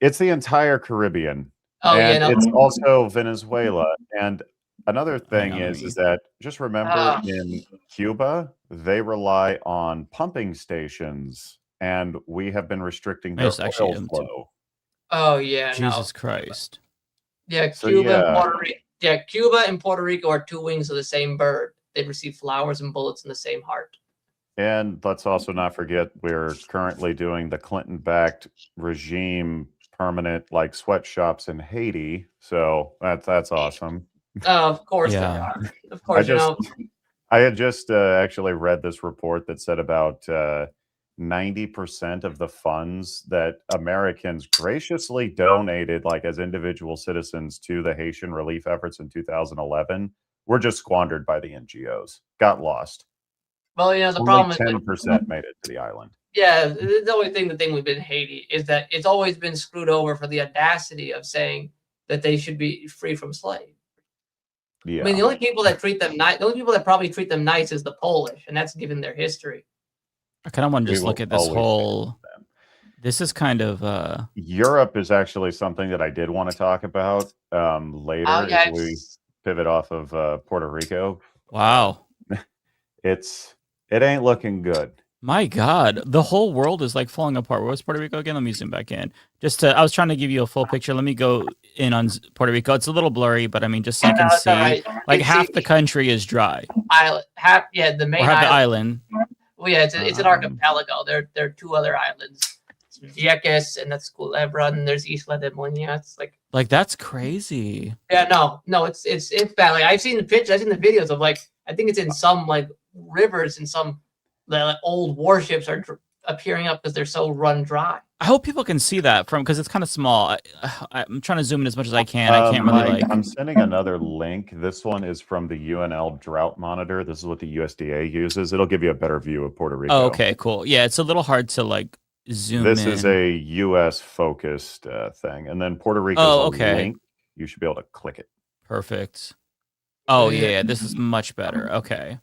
It's the entire Caribbean. Oh and yeah, no. It's also Venezuela. And another thing is that just remember in Cuba, they rely on pumping stations, and we have been restricting their oil flow. Oh yeah, Jesus Christ. Yeah, Cuba and Puerto Rico. Yeah, Cuba and Puerto Rico are two wings of the same bird. They receive flowers and bullets in the same heart. And let's also not forget we're currently doing the Clinton-backed regime permanent like sweatshops in Haiti. So that's awesome. Of course they are. Of course, I had just actually read this report that said about 90% of the funds that Americans graciously donated, like as individual citizens, to the Haitian relief efforts in 2011 were just squandered by the NGOs, got lost. Well, the Only problem is 10% made it to the island. Yeah, the only thing, the thing with Haiti is that it's always been screwed over for the audacity of saying that they should be free from slaves. Yeah. I mean, the only people that treat them nice, the only people that probably treat them nice is the Polish, and that's given their history. I kind of want to just look at this whole. This is kind of. Europe is actually something that I did want to talk about later as we pivot off of Puerto Rico. Wow. It ain't looking good. My God, the whole world is like falling apart. Where's Puerto Rico again? Let me zoom back in. I was trying to give you a full picture. Let me go in on Puerto Rico. It's a little blurry, but I mean, just so you can see, right. like half the country is dry. Island, the main the island. Well, yeah, it's an archipelago. There are two other islands, Vieques, and that's Culebra, and there's Isla de Moña. It's like that's crazy. Yeah, no, it's bad. Like I've seen the pictures, I've seen the videos of I think it's in some rivers and some. The old warships are appearing up because they're so run dry. I hope people can see that because it's kind of small. I'm trying to zoom in as much as I can. I can't really I'm sending another link. This one is from the UNL Drought Monitor. This is what the USDA uses. It'll give you a better view of Puerto Rico. Oh, okay, cool. Yeah, it's a little hard to zoom in. This is a U.S. focused thing, and then Puerto Rico's a link. You should be able to click it. Perfect. Oh yeah, this is much better. Okay.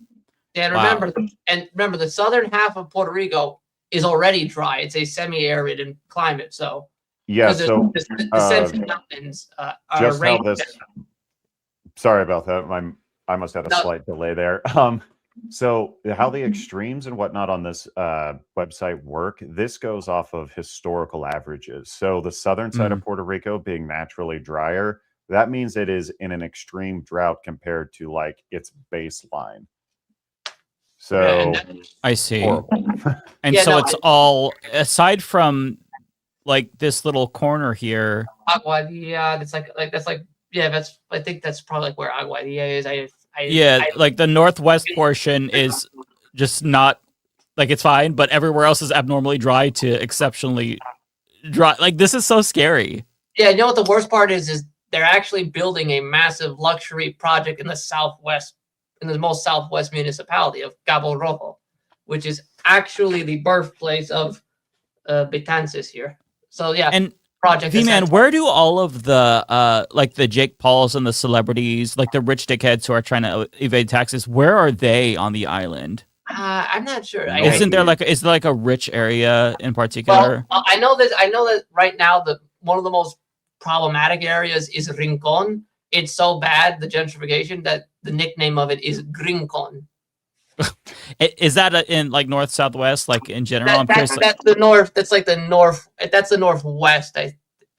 And remember, the southern half of Puerto Rico is already dry. It's a semi-arid climate, so yeah. So the Central Mountains are just how this. Sorry about that. I must have a slight delay there. So how the extremes and whatnot on this website work? This goes off of historical averages. So the southern side of Puerto Rico being naturally drier, that means it is in an extreme drought compared to its baseline. So I see. And it's all aside from this little corner here. Aguadilla, I think that's probably where Aguadilla is. The northwest portion is just not it's fine, but everywhere else is abnormally dry to exceptionally dry. This is so scary. Yeah, you know what the worst part is they're actually building a massive luxury project in the southwest. In the most southwest municipality of Cabo Rojo, which is actually the birthplace of Betances here. So yeah, and Project VMan, where do all of the the Jake Pauls and the celebrities, the rich dickheads who are trying to evade taxes, where are they on the island? I'm not sure. Isn't there is there a rich area in particular? Well, I know that right now one of the most problematic areas is Rincon. It's so bad, the gentrification, that the nickname of it is Grincon. Is that in north southwest, in general? That's the north. That's the north. That's the northwest.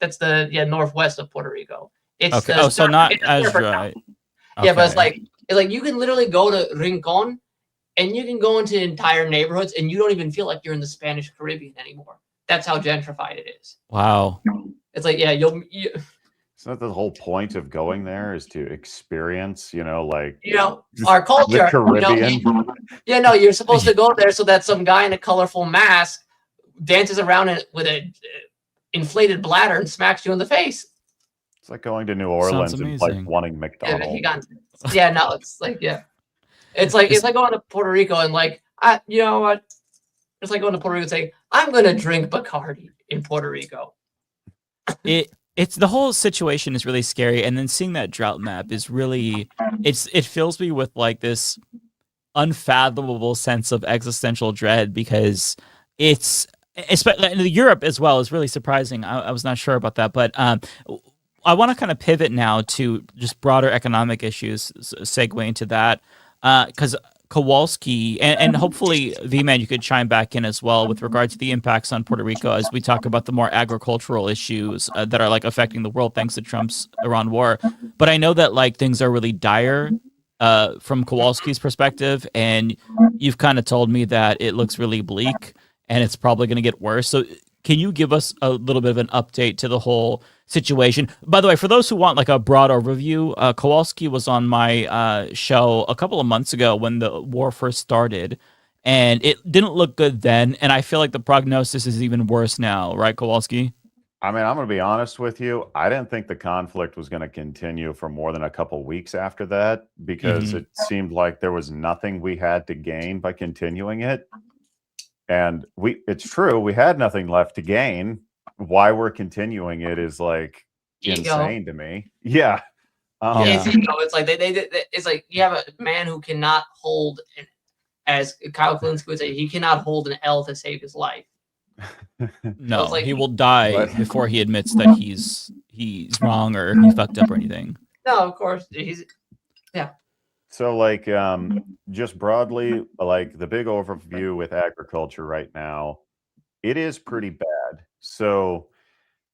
That's the northwest of Puerto Rico. It's okay. So not as dry. Okay. Yeah, but it's you can literally go to Rincon, and you can go into entire neighborhoods, and you don't even feel like you're in the Spanish Caribbean anymore. That's how gentrified it is. Wow. It's you. Isn't that the whole point of going there is to experience, our culture, the Caribbean? You're supposed to go there so that some guy in a colorful mask dances around with a inflated bladder and smacks you in the face. It's like going to New Orleans and wanting McDonald's. It's like going to Puerto Rico and you know what? It's like going to Puerto Rico and saying, I'm going to drink Bacardi in Puerto Rico. It's the whole situation is really scary, and then seeing that drought map is really it fills me with this unfathomable sense of existential dread, because it's especially in Europe as well is really surprising. I was not sure about that, but I want to kind of pivot now to just broader economic issues, segue into that, because Kowalski, and hopefully, VMan, you could chime back in as well with regard to the impacts on Puerto Rico as we talk about the more agricultural issues that are affecting the world thanks to Trump's Iran war. But I know that things are really dire from Kowalski's perspective, and you've kind of told me that it looks really bleak and it's probably going to get worse. So can you give us a little bit of an update to the whole situation? By the way, for those who want a broad overview, Kowalski was on my show a couple of months ago when the war first started, and it didn't look good then, and I feel like the prognosis is even worse now, right, Kowalski? I mean, I'm going to be honest with you. I didn't think the conflict was going to continue for more than a couple weeks after that because it seemed like there was nothing we had to gain by continuing it. And it's true, we had nothing left to gain. Why we're continuing it is like insane to me. Yeah. It's like it's like you have a man who cannot hold, as Kyle Kalinske would say, he cannot hold an L to save his life. No, like, he will die before he admits that he's wrong or he fucked up or anything. No, of course So like just broadly, like the big overview with agriculture right now, it is pretty bad. So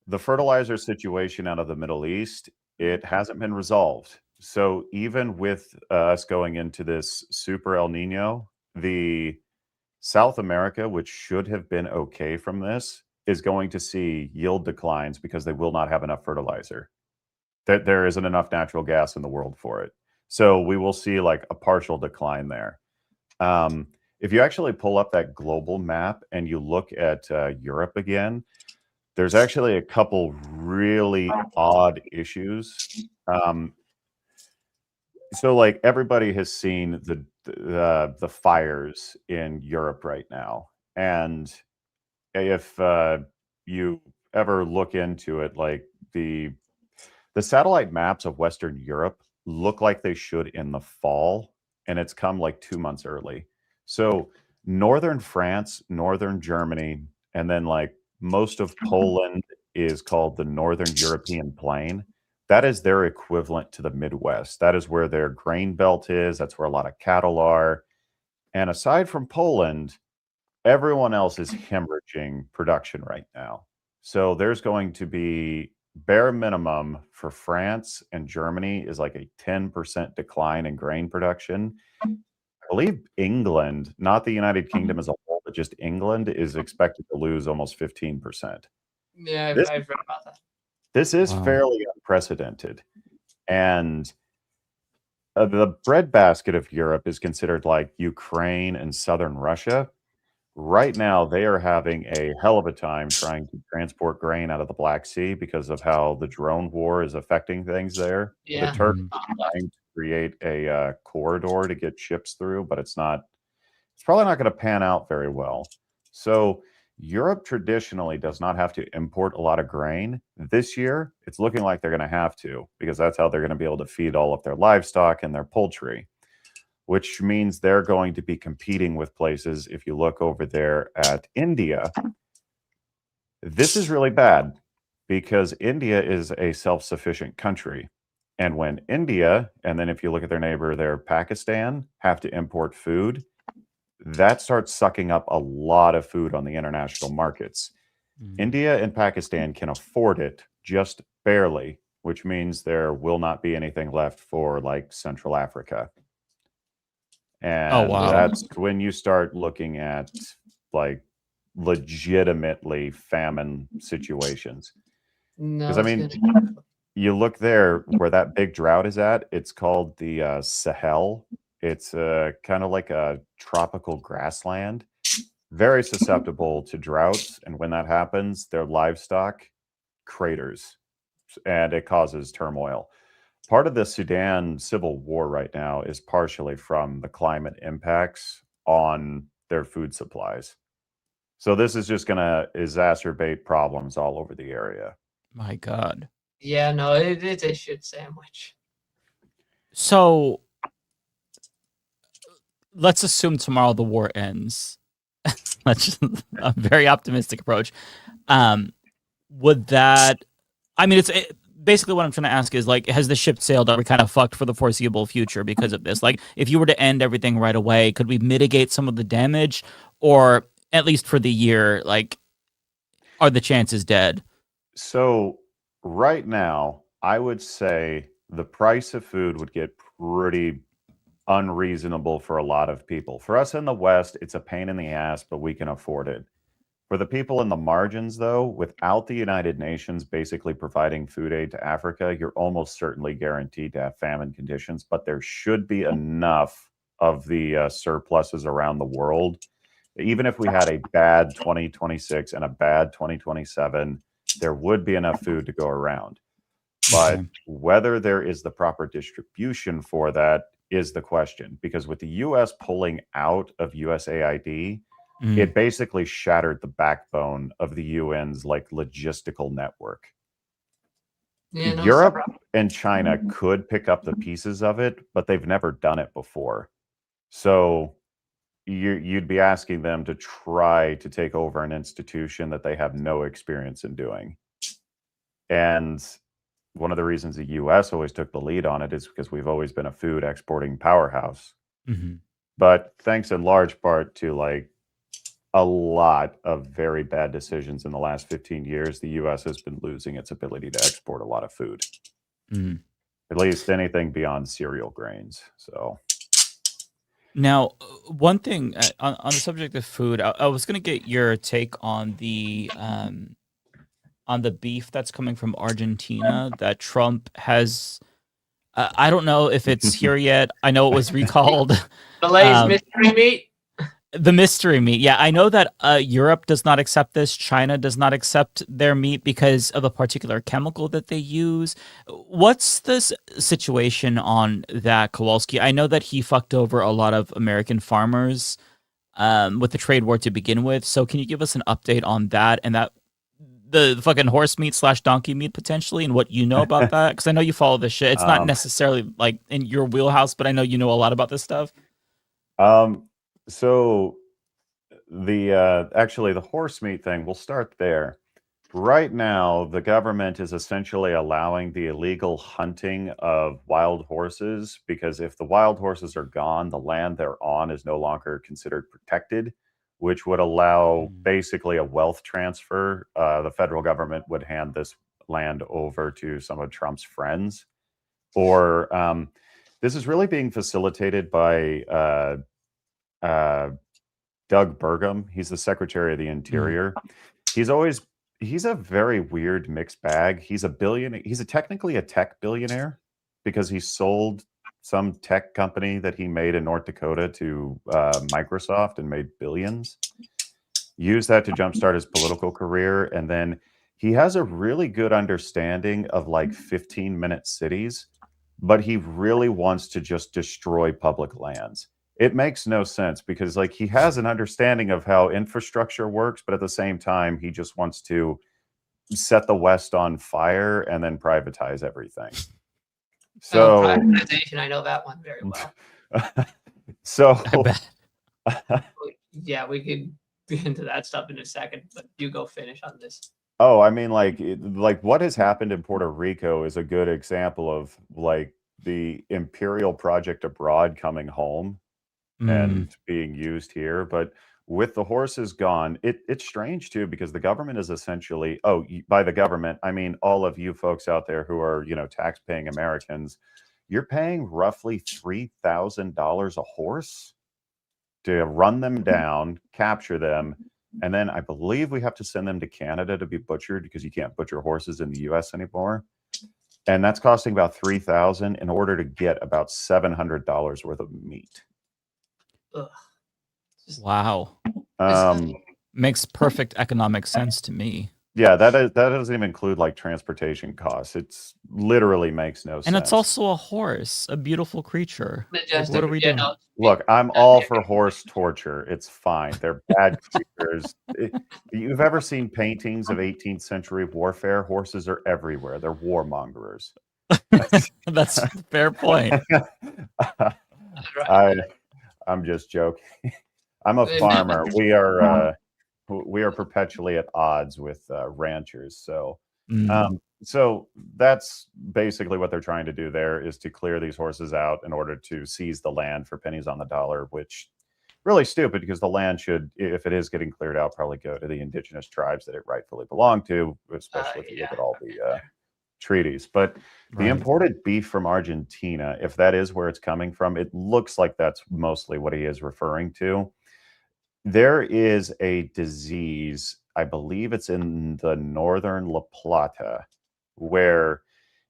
the fertilizer situation out of the Middle East, it hasn't been resolved. So even with us going into this super El Nino, the South America, which should have been okay from this, is going to see yield declines because they will not have enough fertilizer. There isn't enough natural gas in the world for it. So we will see like a partial decline there. If you actually pull up that global map and you look at Europe again, there's actually a couple really odd issues. So like everybody has seen the fires in Europe right now. And if you ever look into it, like the satellite maps of Western Europe look like they should in the fall, and it's come like 2 months early. So northern France, northern Germany, and then like most of Poland is called the Northern European Plain. That is their equivalent to the Midwest. That is where their grain belt is. That's where a lot of cattle are. And aside from Poland, everyone else is hemorrhaging production right now. So there's going to be bare minimum for France and Germany is like a 10% decline in grain production. I believe England, not the United Kingdom as a whole, but just England is expected to lose almost 15%. Yeah, I've read about that. This is fairly unprecedented. And the breadbasket of Europe is considered like Ukraine and southern Russia. Right now, they are having a hell of a time trying to transport grain out of the Black Sea because of how the drone war is affecting things there. Yeah. The Turks are trying to create a corridor to get ships through, but it's probably not going to pan out very well. So Europe traditionally does not have to import a lot of grain. This year, it's looking like they're going to have to, because that's how they're going to be able to feed all of their livestock and their poultry, which means they're going to be competing with places. If you look over there at India, this is really bad because India is a self-sufficient country. And when India, and then if you look at their neighbor there, Pakistan, have to import food, that starts sucking up a lot of food on the international markets. India and Pakistan can afford it just barely, which means there will not be anything left for like Central Africa. And that's when you start looking at like legitimately famine situations. Because I mean, you look there where that big drought is at, it's called the Sahel. It's kind of like a tropical grassland, very susceptible to droughts. And when that happens, their livestock craters and it causes turmoil. Part of the Sudan civil war right now is partially from the climate impacts on their food supplies. So this is just going to exacerbate problems all over the area. My God. Yeah, no, it's a shit sandwich. So let's assume tomorrow the war ends. That's just a very optimistic approach. Would that, I mean, basically what I'm trying to ask is, like, has the ship sailed? Are we kind of fucked for the foreseeable future because of this? Like, if you were to end everything right away, could we mitigate some of the damage? Or at least for the year, like, are the chances dead? So right now, I would say the price of food would get pretty unreasonable for a lot of people. For us in the West, it's a pain in the ass, but we can afford it. For the people in the margins, though, without the United Nations basically providing food aid to Africa, you're almost certainly guaranteed to have famine conditions, but there should be enough of the surpluses around the world. Even if we had a bad 2026 and a bad 2027, there would be enough food to go around. But whether there is the proper distribution for that is the question. Because with the U.S. pulling out of USAID, it basically shattered the backbone of the UN's like logistical network. Yeah, no, Europe and China could pick up the pieces of it, but they've never done it before. So you'd be asking them to try to take over an institution that they have no experience in doing. And one of the reasons the U.S. always took the lead on it is because we've always been a food exporting powerhouse. But thanks in large part to like a lot of very bad decisions in the last 15 years, the U.S. has been losing its ability to export a lot of food. At least anything beyond cereal grains. So now, one thing on the subject of food, I was going to get your take on the beef that's coming from Argentina that Trump has. I don't know if it's here yet. I know it was recalled. Malay's mystery meat. The mystery meat. Yeah, I know that Europe does not accept this. China does not accept their meat because of a particular chemical that they use. What's the situation on that, Kowalski? I know that he fucked over a lot of American farmers with the trade war to begin with. So can you give us an update on that and that the fucking horse meat / donkey meat potentially and what you know about that? Because I know you follow this shit. It's not necessarily like in your wheelhouse, but I know you know a lot about this stuff. So the actually the horse meat thing, we'll start there. Right now, the government is essentially allowing the illegal hunting of wild horses because if the wild horses are gone, the land they're on is no longer considered protected, which would allow basically a wealth transfer. The federal government would hand this land over to some of Trump's friends. Or this is really being facilitated by Doug Burgum. He's the Secretary of the Interior. He's a very weird mixed bag. He's a billionaire. He's technically a tech billionaire because he sold some tech company that he made in North Dakota to Microsoft and made billions. Used that to jumpstart his political career. And then he has a really good understanding of like 15-minute cities, but he really wants to just destroy public lands. It makes no sense because like he has an understanding of how infrastructure works, but at the same time, he just wants to set the West on fire and then privatize everything. So privatization, I know that one very well. So yeah, we could get into that stuff in a second, but you go finish on this. Oh, I mean, like what has happened in Puerto Rico is a good example of like the imperial project abroad coming home and being used here. But with the horses gone, it's strange too, because the government is essentially, by the government, I mean, all of you folks out there who are, tax-paying Americans, you're paying roughly $3,000 a horse to run them down, capture them, and then I believe we have to send them to Canada to be butchered because you can't butcher horses in the US anymore. And that's costing about $3,000 in order to get about $700 worth of meat. Ugh. Wow. Makes perfect economic sense to me. Yeah, that doesn't even include like transportation costs. It's literally makes no sense. And it's also a horse, a beautiful creature. Like, what are we doing? Look, I'm all for horse torture. It's fine. They're bad creatures. You've ever seen paintings of 18th century warfare? Horses are everywhere. They're warmongers. That's a fair point. I'm just joking. I'm a farmer. We are perpetually at odds with ranchers. So, so that's basically what they're trying to do there, is to clear these horses out in order to seize the land for pennies on the dollar, which really stupid because the land should, if it is getting cleared out, probably go to the indigenous tribes that it rightfully belonged to, especially if you look at all the treaties. But the imported beef from Argentina, if that is where it's coming from, it looks like that's mostly what he is referring to. There is a disease, I believe it's in the northern La Plata, where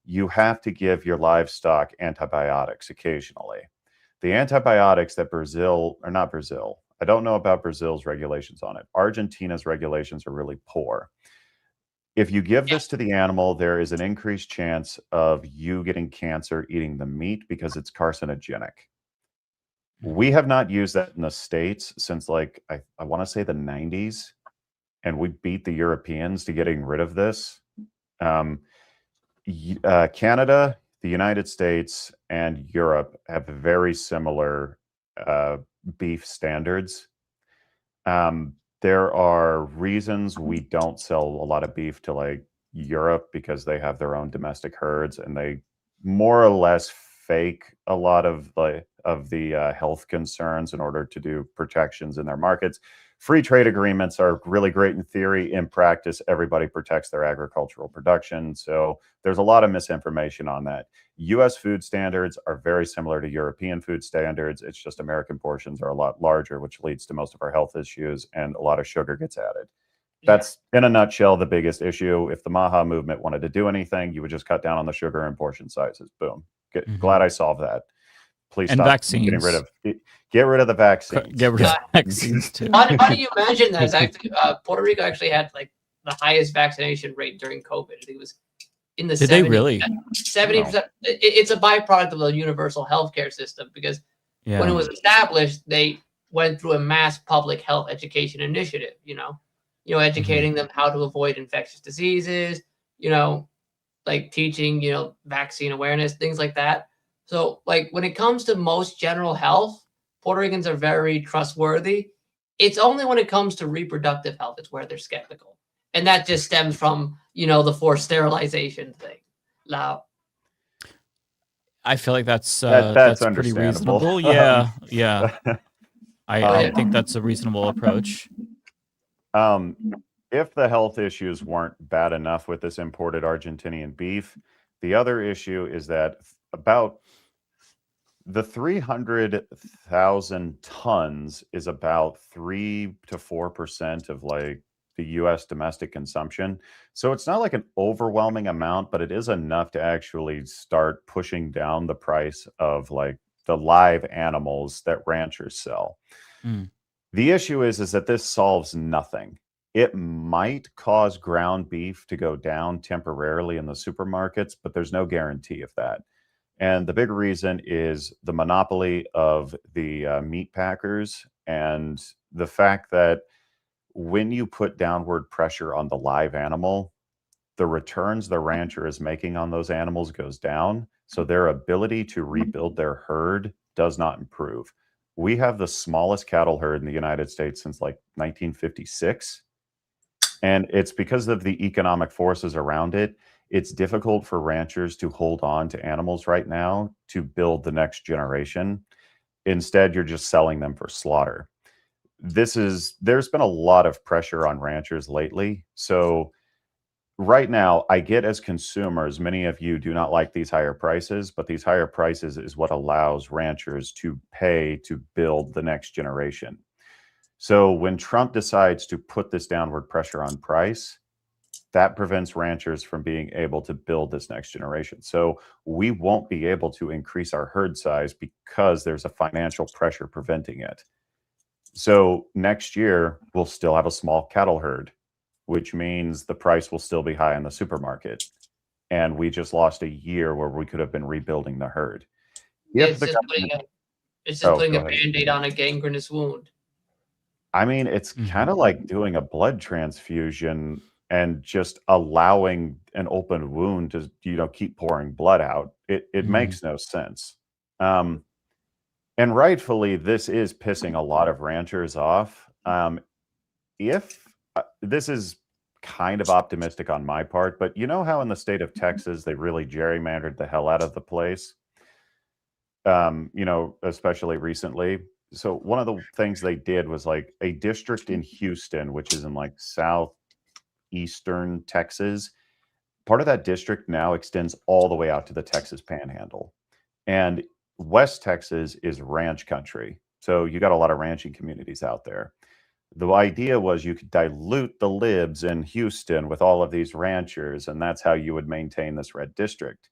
you have to give your livestock antibiotics occasionally. The antibiotics that I don't know about Brazil's regulations on it. Argentina's regulations are really poor. if you give this to the animal, there is an increased chance of you getting cancer eating the meat because it's carcinogenic. We have not used that in the States since like, I want to say the 90s, and we beat the Europeans to getting rid of this. Canada, the United States, and Europe have very similar beef standards. There are reasons we don't sell a lot of beef to like Europe because they have their own domestic herds and they more or less fake a lot of the health concerns in order to do protections in their markets. Free trade agreements are really great in theory. In practice, everybody protects their agricultural production. So there's a lot of misinformation on that. US food standards are very similar to European food standards. It's just American portions are a lot larger, which leads to most of our health issues, and a lot of sugar gets added. That's, in a nutshell, the biggest issue. If the Maha movement wanted to do anything, you would just cut down on the sugar and portion sizes. Boom. Glad I solved that. Please and stop vaccines. Get rid of the vaccines. Get rid of vaccines too. How do you imagine that? Actually, Puerto Rico actually had like the highest vaccination rate during COVID. I think it was in the 70%. They really? 70%. It's a byproduct of the universal healthcare system because when it was established, they went through a mass public health education initiative. Educating them how to avoid infectious diseases. Like teaching, vaccine awareness, things like that. So, like, when it comes to most general health, Puerto Ricans are very trustworthy. It's only when it comes to reproductive health, it's where they're skeptical. And that just stems from, the forced sterilization thing. Now, I feel like that's pretty understandable. reasonable. Yeah. I think that's a reasonable approach. If the health issues weren't bad enough with this imported Argentinian beef, the other issue is that about the 300,000 tons is about 3 to 4% of like the US domestic consumption. So it's not like an overwhelming amount, but it is enough to actually start pushing down the price of like the live animals that ranchers sell. The issue is that this solves nothing. It might cause ground beef to go down temporarily in the supermarkets, but there's no guarantee of that. And the big reason is the monopoly of the meat packers and the fact that when you put downward pressure on the live animal, the returns the rancher is making on those animals goes down. So their ability to rebuild their herd does not improve. We have the smallest cattle herd in the United States since like 1956. And it's because of the economic forces around it. It's difficult for ranchers to hold on to animals right now to build the next generation. Instead, you're just selling them for slaughter. There's been a lot of pressure on ranchers lately. So right now, I get as consumers, many of you do not like these higher prices, but these higher prices is what allows ranchers to pay to build the next generation. So when Trump decides to put this downward pressure on price, that prevents ranchers from being able to build this next generation. So we won't be able to increase our herd size because there's a financial pressure preventing it. So next year, we'll still have a small cattle herd, which means the price will still be high in the supermarket. And we just lost a year where we could have been rebuilding the herd. It's just putting a Band-Aid on a gangrenous wound. I mean, it's kind of like doing a blood transfusion and just allowing an open wound to, keep pouring blood out. It makes no sense. And rightfully, this is pissing a lot of ranchers off. If this is kind of optimistic on my part, but you know how in the state of Texas, they really gerrymandered the hell out of the place, especially recently. So one of the things they did was like a district in Houston, which is in like southeastern Texas. Part of that district now extends all the way out to the Texas Panhandle. And West Texas is ranch country. So you got a lot of ranching communities out there. The idea was you could dilute the libs in Houston with all of these ranchers, and that's how you would maintain this red district.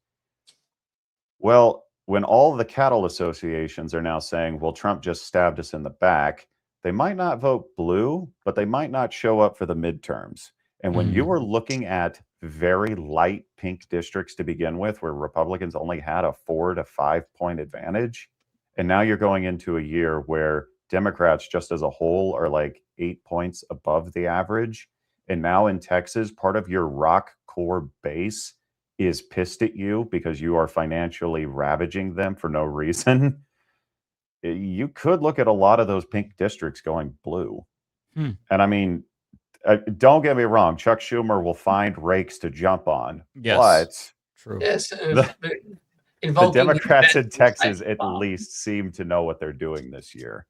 Well, when all the cattle associations are now saying, well, Trump just stabbed us in the back, they might not vote blue, but they might not show up for the midterms. And when you were looking at very light pink districts to begin with, where Republicans only had a 4 to 5 point advantage, and now you're going into a year where Democrats just as a whole are like 8 points above the average. And now in Texas, part of your rock core base is pissed at you because you are financially ravaging them for no reason. You could look at a lot of those pink districts going blue. And I mean, don't get me wrong, Chuck Schumer will find rakes to jump on. Yes, but true. Yes, the Democrats in Texas at least seem to know what they're doing this year.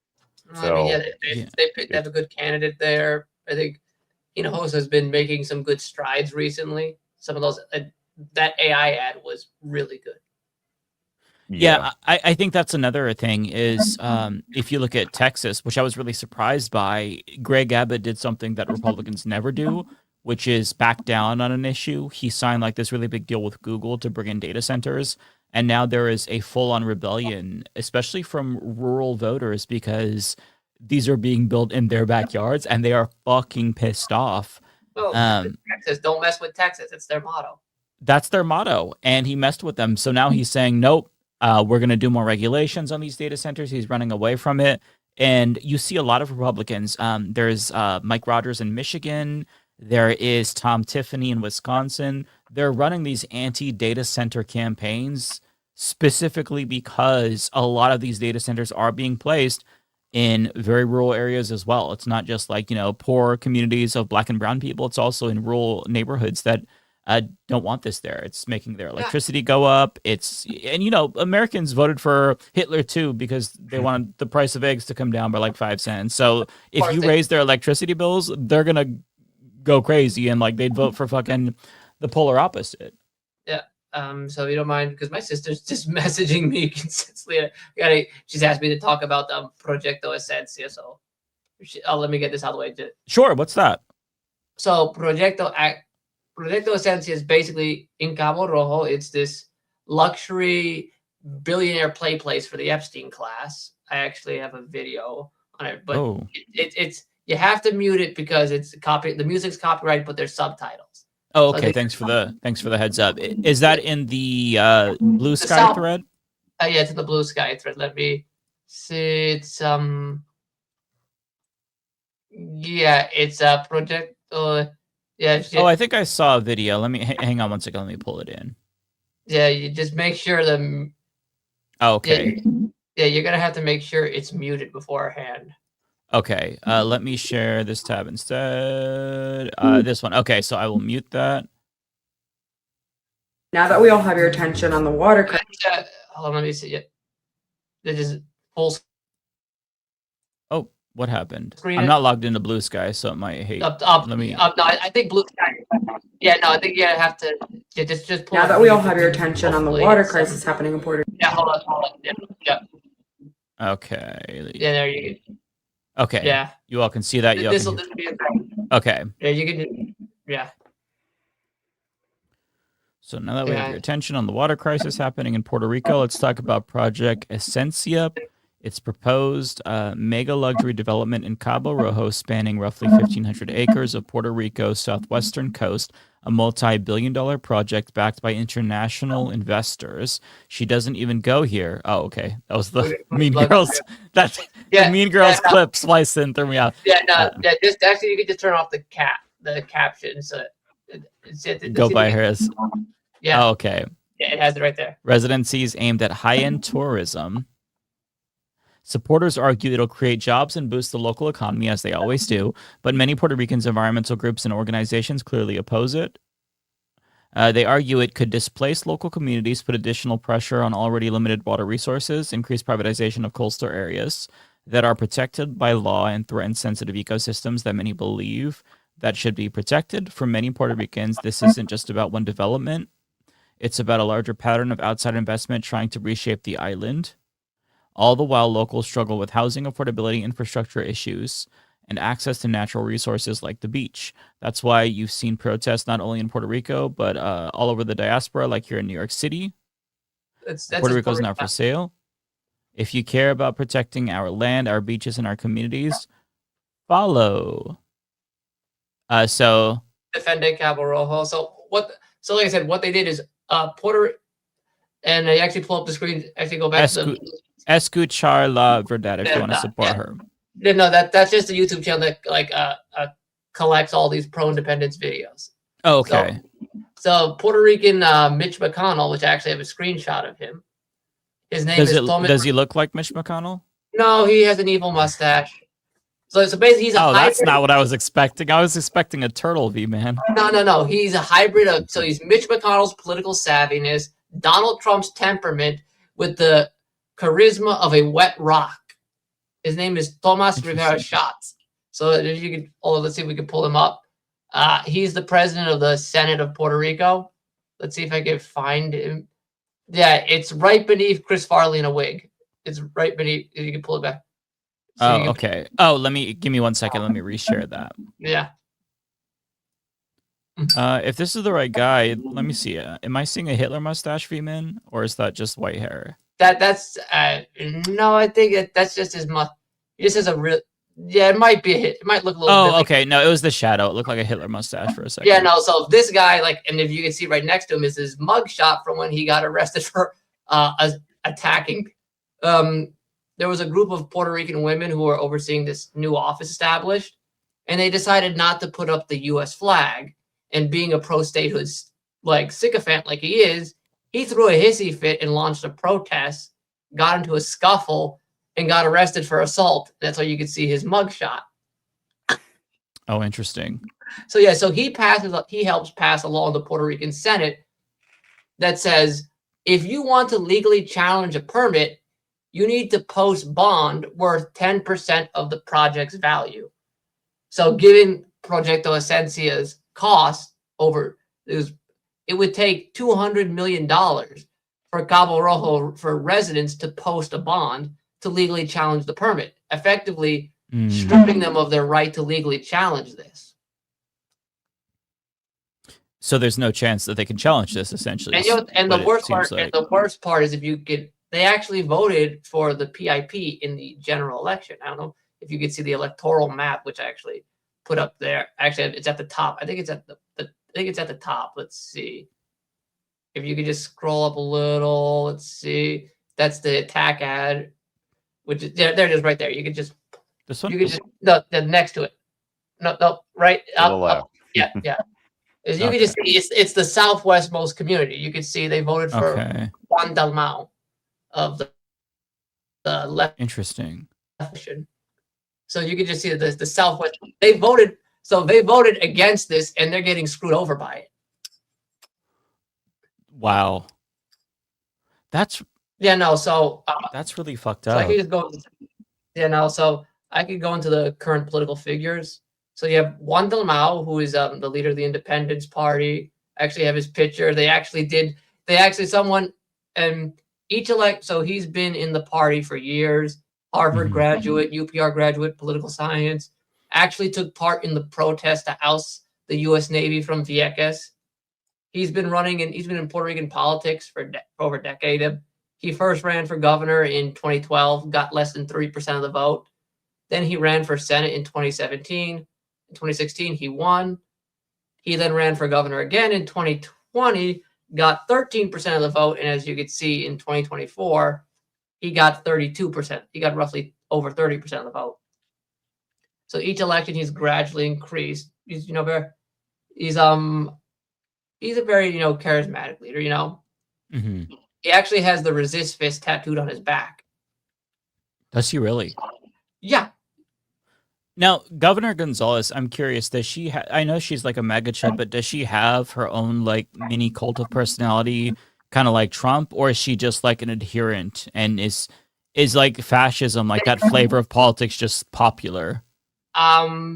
So, I mean, they have a good candidate there. I think Hinojosa has been making some good strides recently. Some of those, that AI ad was really good. Yeah, I think that's another thing is if you look at Texas, which I was really surprised by, Greg Abbott did something that Republicans never do, which is back down on an issue. He signed like this really big deal with Google to bring in data centers. And now there is a full-on rebellion, especially from rural voters, because these are being built in their backyards and they are fucking pissed off. Well, Texas, don't mess with Texas. It's their motto. That's their motto. And he messed with them. So now he's saying, nope. We're going to do more regulations on these data centers. He's running away from it. And you see a lot of Republicans. There's Mike Rogers in Michigan. There is Tom Tiffany in Wisconsin. They're running these anti-data center campaigns specifically because a lot of these data centers are being placed in very rural areas as well. It's not just like, poor communities of Black and brown people. It's also in rural neighborhoods that don't want this there. It's making their electricity go up. Americans voted for Hitler too because they wanted the price of eggs to come down by like 5 cents. So if you raise their electricity bills, they're gonna go crazy and like they'd vote for fucking the polar opposite. Yeah. So if you don't mind, because my sister's just messaging me consistently. She's asked me to talk about Proyecto Esencia. So let me get this out of the way. Sure. What's that? So Proyecto Esencia is basically in Cabo Rojo. It's this luxury billionaire play place for the Epstein class. I actually have a video on it, but it's you have to mute it because it's the music's copyrighted, but there's subtitles. Oh, okay. Thanks for the heads up. Is that in the Blue Sky thread? Yeah, it's in the Blue Sky thread. Let me see. It's it's a project. Yeah. Oh, I think I saw a video. Let me hang on one second. Let me pull it in. Yeah, you just make sure the. Okay. Yeah, you're gonna have to make sure it's muted beforehand. Okay. Let me share this tab instead. This one. Okay, so I will mute that. Now that we all have your attention on the water crisis. Hold on, let me see it. This is full. Oh, what happened? Screen I'm it. not logged into Blue Sky, so it might hate. Let me. No, I think Blue Sky. Yeah, no, I think you have to. Just pull. Now that we all have your attention on the water crisis happening in Puerto Rico. Yeah, hold on. Yeah. Okay. Yeah, there you go. Okay. Yeah. You all can see that. This will be okay. Yeah, you can. Yeah. So now that we have your attention on the water crisis happening in Puerto Rico, let's talk about Project Esencia. It's proposed mega luxury development in Cabo Rojo spanning roughly 1,500 acres of Puerto Rico's southwestern coast, a multi-billion-dollar project backed by international investors. She doesn't even go here. Oh, okay. That was the Mean Girls. That's the Mean Girls clip spliced in, threw me out. Yeah, no, just actually you could just turn off the caption. So go by hers. Yeah. Oh, okay. Yeah, it has it right there. Residencies aimed at high-end tourism. Supporters argue it'll create jobs and boost the local economy, as they always do, but many Puerto Ricans' environmental groups and organizations clearly oppose it. They argue it could displace local communities, put additional pressure on already limited water resources, increase privatization of coastal areas that are protected by law, and threaten sensitive ecosystems that many believe that should be protected. For many Puerto Ricans, this isn't just about one development. It's about a larger pattern of outside investment trying to reshape the island. All the while, locals struggle with housing affordability, infrastructure issues, and access to natural resources like the beach. That's why you've seen protests not only in Puerto Rico, but all over the diaspora, like here in New York City. Puerto Rico is not for sale. If you care about protecting our land, our beaches, and our communities, follow. So defended Cabo Rojo. So like I said, what they did is and I actually pull up the screen. Actually, go back to the Escuchar la verdad if you want to support her. No, that's just a YouTube channel that collects all these pro-independence videos. Oh, okay. So Puerto Rican Mitch McConnell, which I actually have a screenshot of him. His name is Thomas. Does he look like Mitch McConnell? No, he has an evil mustache. So basically, he's a hybrid. That's not what I was expecting. I was expecting a turtle VMan. No. He's a hybrid of. So he's Mitch McConnell's political savviness, Donald Trump's temperament with the charisma of a wet rock. His name is Tomas Rivera Schatz. So if you could, let's see if we can pull him up. He's the president of the Senate of Puerto Rico. Let's see if I can find him. Yeah, it's right beneath Chris Farley in a wig. It's right beneath. You can pull it back. So okay. Give me 1 second. Let me reshare that. Yeah. If this is the right guy, let me see. Am I seeing a Hitler mustache, VMan, or is that just white hair? That's no. I think that's just his mustache. He just has a real. Yeah, it might be a hit. It might look a little. Oh, okay. No, it was the shadow. It looked like a Hitler mustache for a second. Yeah, no. So this guy, and if you can see right next to him is his mugshot from when he got arrested for attacking. There was a group of Puerto Rican women who were overseeing this new office established, and they decided not to put up the U.S. flag. And being a pro-statehood sycophant like he is, he threw a hissy fit and launched a protest, got into a scuffle, and got arrested for assault. That's how you could see his mugshot. Oh, interesting. So he helps pass a law in the Puerto Rican Senate that says if you want to legally challenge a permit, you need to post bond worth 10% of the project's value. So given Proyecto Esencia's cost it would take $200 million for Cabo Rojo for residents to post a bond to legally challenge the permit, effectively stripping them of their right to legally challenge this. So there's no chance that they can challenge this, essentially. And the worst part is they actually voted for the PIP in the general election. I don't know if you could see the electoral map, which I actually put up there. Actually, it's at the top. I think it's at the top. Let's see. If you could just scroll up a little. Let's see. That's the attack ad, which is there it is right there. You could just this one. You could just the next to it. No, right up. Yeah. As you can just see, it's the southwestmost community. You can see they voted for Juan Dalmau of the left. Interesting. So you can just see the Southwest. They voted against this, and they're getting screwed over by it. Wow. That's really fucked up. up. I could just go. So I could go into the current political figures. So you have Juan Dalmau, who is the leader of the Independence Party. I actually have his picture. So he's been in the party for years. Harvard graduate, UPR graduate, political science, actually took part in the protest to oust the U.S. Navy from Vieques. He's been in Puerto Rican politics for over a decade. He first ran for governor in 2012, got less than 3% of the vote. Then he ran for Senate in 2017. In 2016, he won. He then ran for governor again in 2020, got 13% of the vote. And as you can see in 2024, he got 32%. He got roughly over 30% of the vote. So each election, he's gradually increased. He's a very charismatic leader. He actually has the resist fist tattooed on his back. Does he really? Yeah. Now, Governor Gonzalez, I'm curious, does she I know she's like a mega chud, but does she have her own mini cult of personality, kind of like Trump, or is she just like an adherent and is like fascism, like that flavor of politics, just popular?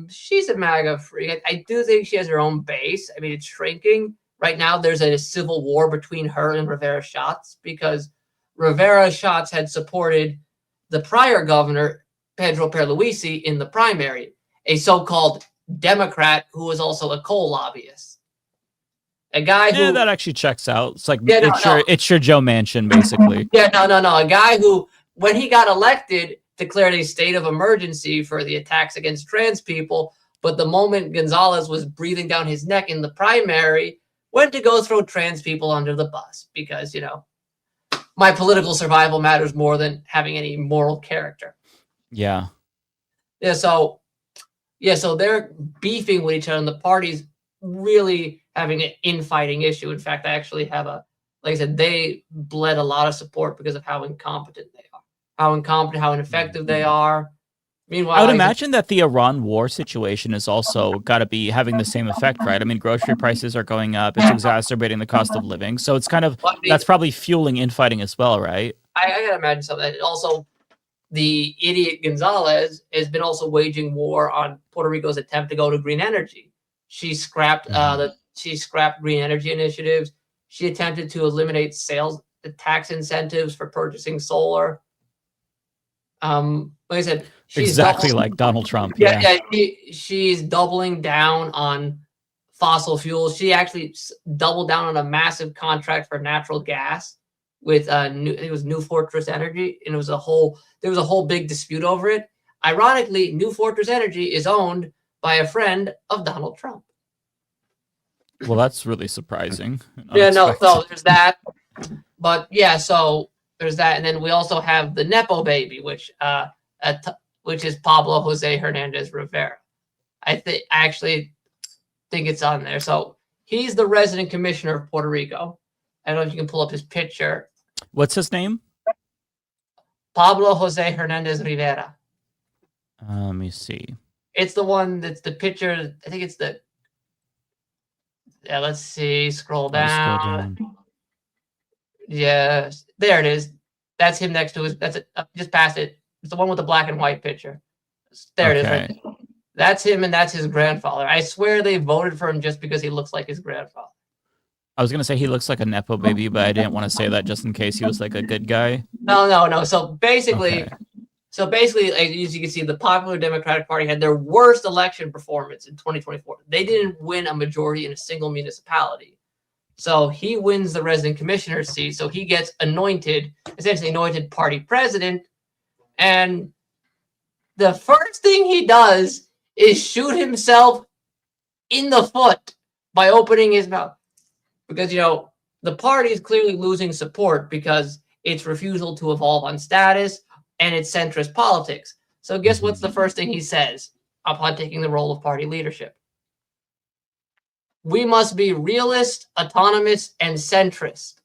She's a MAGA freak. I do think she has her own base. I mean, it's shrinking. Right now, there's a civil war between her and Rivera Schatz because Rivera Schatz had supported the prior governor, Pedro Pierluisi, in the primary, a so-called Democrat who was also a coal lobbyist. A guy who... Yeah, that actually checks out. It's like, it's your Joe Manchin, basically. No. A guy who, when he got elected, declared a state of emergency for the attacks against trans people, But the moment Gonzalez was breathing down his neck in the primary, went to go throw trans people under the bus because, my political survival matters more than having any moral character. Yeah. So they're beefing with each other, and the party's really having an infighting issue. In fact, I actually have like I said, they bled a lot of support because of how incompetent they are, how ineffective they are. Meanwhile, I would imagine that the Iran war situation is also got to be having the same effect, right? I mean, grocery prices are going up. It's exacerbating the cost of living. So it's kind of, that's probably fueling infighting as well, right? I gotta imagine something. Also, the idiot Gonzalez has been also waging war on Puerto Rico's attempt to go to green energy. She scrapped green energy initiatives. She attempted to eliminate sales tax incentives for purchasing solar. Like I said, she's exactly like Donald Trump. She's doubling down on fossil fuels. She actually doubled down on a massive contract for natural gas with New Fortress Energy, and there was a whole big dispute over it. Ironically, New Fortress Energy is owned by a friend of Donald Trump. Well, that's really surprising. So there's that. But so there's that, and then we also have the Nepo baby, which is Pablo Jose Hernandez Rivera. I actually think it's on there. So he's the resident commissioner of Puerto Rico. I don't know if you can pull up his picture. What's his name? Pablo Jose Hernandez Rivera. Let me see. It's the one that's the picture. I think it's the. Yeah, let's see. Scroll down. Yes, there it is. That's him next to his. That's it. Just past it. It's the one with the black and white picture. There it is. Right there. That's him, and that's his grandfather. I swear they voted for him just because he looks like his grandfather. I was gonna say he looks like a Nepo baby, but I didn't want to say that just in case he was like a good guy. No. So basically, as you can see, the Popular Democratic Party had their worst election performance in 2024. They didn't win a majority in a single municipality. So he wins the resident commissioner seat. So he gets essentially anointed party president. And the first thing he does is shoot himself in the foot by opening his mouth. Because, the party is clearly losing support because its refusal to evolve on status and its centrist politics. So guess what's the first thing he says upon taking the role of party leadership? We must be realist, autonomous, and centrist.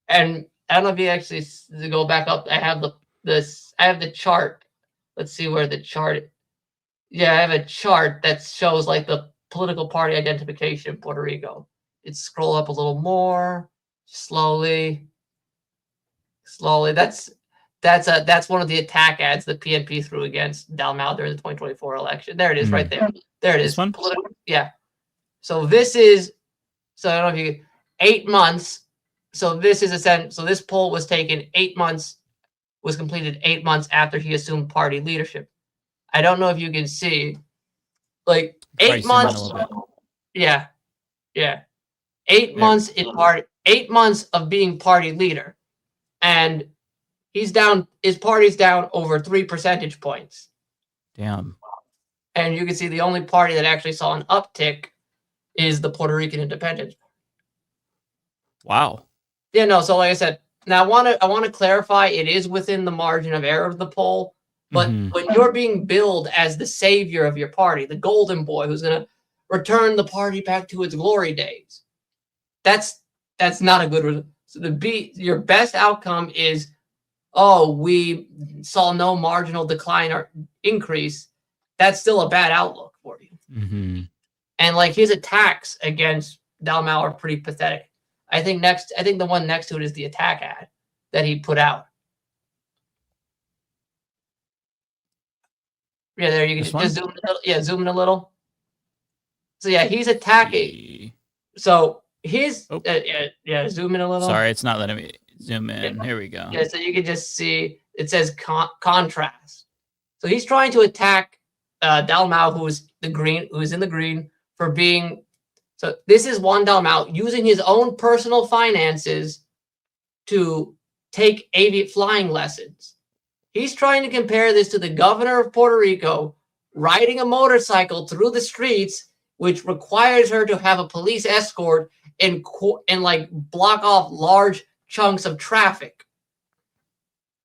And I don't know if you actually go back up. I have the chart. Let's see where the chart. Yeah, I have a chart that shows like the political party identification in Puerto Rico. It's scroll up a little more slowly. That's one of the attack ads that PNP threw against Dalmau during the 2024 election. There it is, right there. There it is. This one? Yeah. So this is. So I don't know if you 8 months. So this is so this poll was taken 8 months. Was completed 8 months after he assumed party leadership. I don't know if you can see, like 8 months. Yeah. 8 months in party. 8 months of being party leader, and he's down. His party's down over 3 percentage points. Damn. And you can see the only party that actually saw an uptick is the Puerto Rican Independence. Wow. Yeah. No. So like I said, now I want to clarify. It is within the margin of error of the poll. But when you're being billed as the savior of your party, the golden boy who's going to return the party back to its glory days, that's not a good result. So your best outcome is, we saw no marginal decline or increase. That's still a bad outlook for you. Mm-hmm. And like his attacks against Dalmau are pretty pathetic. I think the one next to it is the attack ad that he put out. Yeah, there you can just zoom in a little. Yeah, zoom in a little. So yeah, he's attacking. So his zoom in a little. Sorry, it's not letting me zoom in. Yeah. Here we go. Yeah, so you can just see it says contrast. So he's trying to attack Dalmau, who's in the green for being. So this is Juan Dalmau using his own personal finances to take flying lessons. He's trying to compare this to the governor of Puerto Rico riding a motorcycle through the streets, which requires her to have a police escort and like block off large chunks of traffic.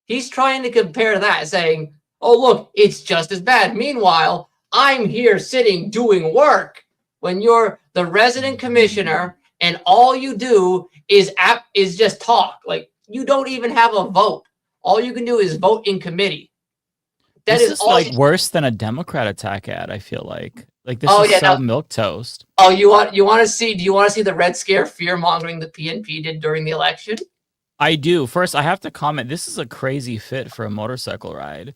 He's trying to compare that, saying, oh, look, it's just as bad. Meanwhile, I'm here sitting doing work when you're the resident commissioner and all you do is just talk. Like, you don't even have a vote. All you can do is vote in committee. This is like worse than a Democrat attack ad, I feel like. Like, this is so milquetoast. Oh, you want to see? Do you want to see the Red Scare fear mongering the PNP did during the election? I do. First, I have to comment. This is a crazy fit for a motorcycle ride.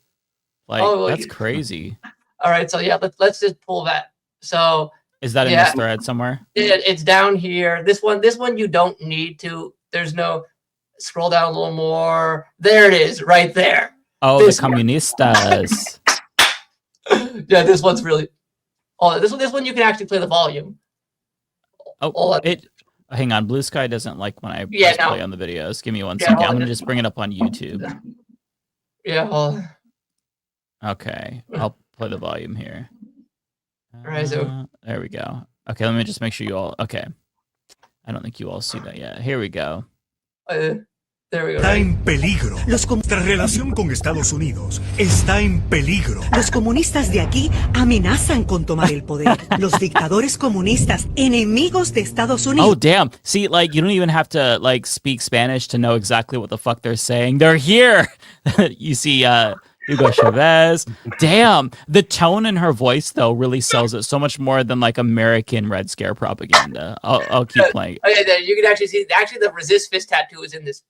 Like, that's crazy. All right, so yeah, let's just pull that. So is that in this thread somewhere? It's down here. This one you don't need to. There's no. Scroll down a little more. There it is, right there. Oh, the comunistas. Yeah, this one's really. Oh, this one you can actually play the volume. Oh, hang on. Blue Sky doesn't like when I press play on the videos. Give me 1 second. I'm gonna just bring it up on YouTube. Yeah. Okay, I'll play the volume here. Right, so there we go. Okay, let me just make sure you all. Okay, I don't think you all see that yet. Here we go. There we go. Está en peligro. Nuestra relación con Estados Unidos está en peligro. Los comunistas de aquí amenazan con tomar el poder. Los dictadores comunistas, enemigos de Estados Unidos. Oh, damn. See, like, you don't even have to, like, speak Spanish to know exactly what the fuck they're saying. They're here. You see, Hugo Chavez. Damn. The tone in her voice, though, really sells it so much more than, like, American Red Scare propaganda. I'll keep playing. Okay, then you can actually see, the resist fist tattoo is in this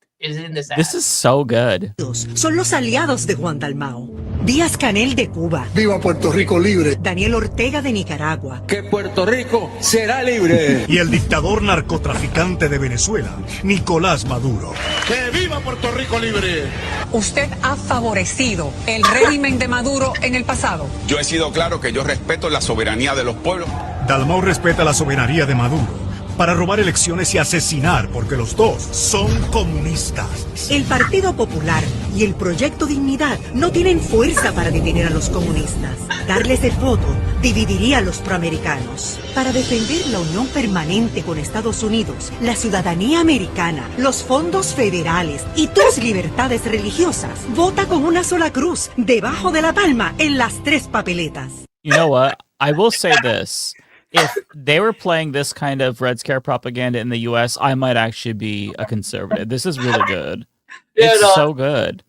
ad. This is so good. Son los aliados de Juan Dalmau. Díaz Canel de Cuba. ¡Viva Puerto Rico libre! Daniel Ortega de Nicaragua. Que Puerto Rico será libre. Y el dictador narcotraficante de Venezuela, Nicolás Maduro. ¡Que viva Puerto Rico libre! ¿Usted ha favorecido el régimen de Maduro en el pasado? Yo he sido claro que yo respeto la soberanía de los pueblos. Dalmau respeta la soberanía de Maduro para robar elecciones y asesinar, porque los dos son comunistas. El Partido Popular y el Proyecto Dignidad no tienen fuerza para detener a los comunistas. Darles el voto dividiría a los proamericanos. Para defender la unión permanente con Estados Unidos, la ciudadanía americana, los fondos federales y tus libertades religiosas, vota con una sola cruz, debajo de la palma, en las 3 papeletas. You know what? I will say this. If they were playing this kind of Red Scare propaganda in the U.S., I might actually be a conservative. This is really good. It's so good.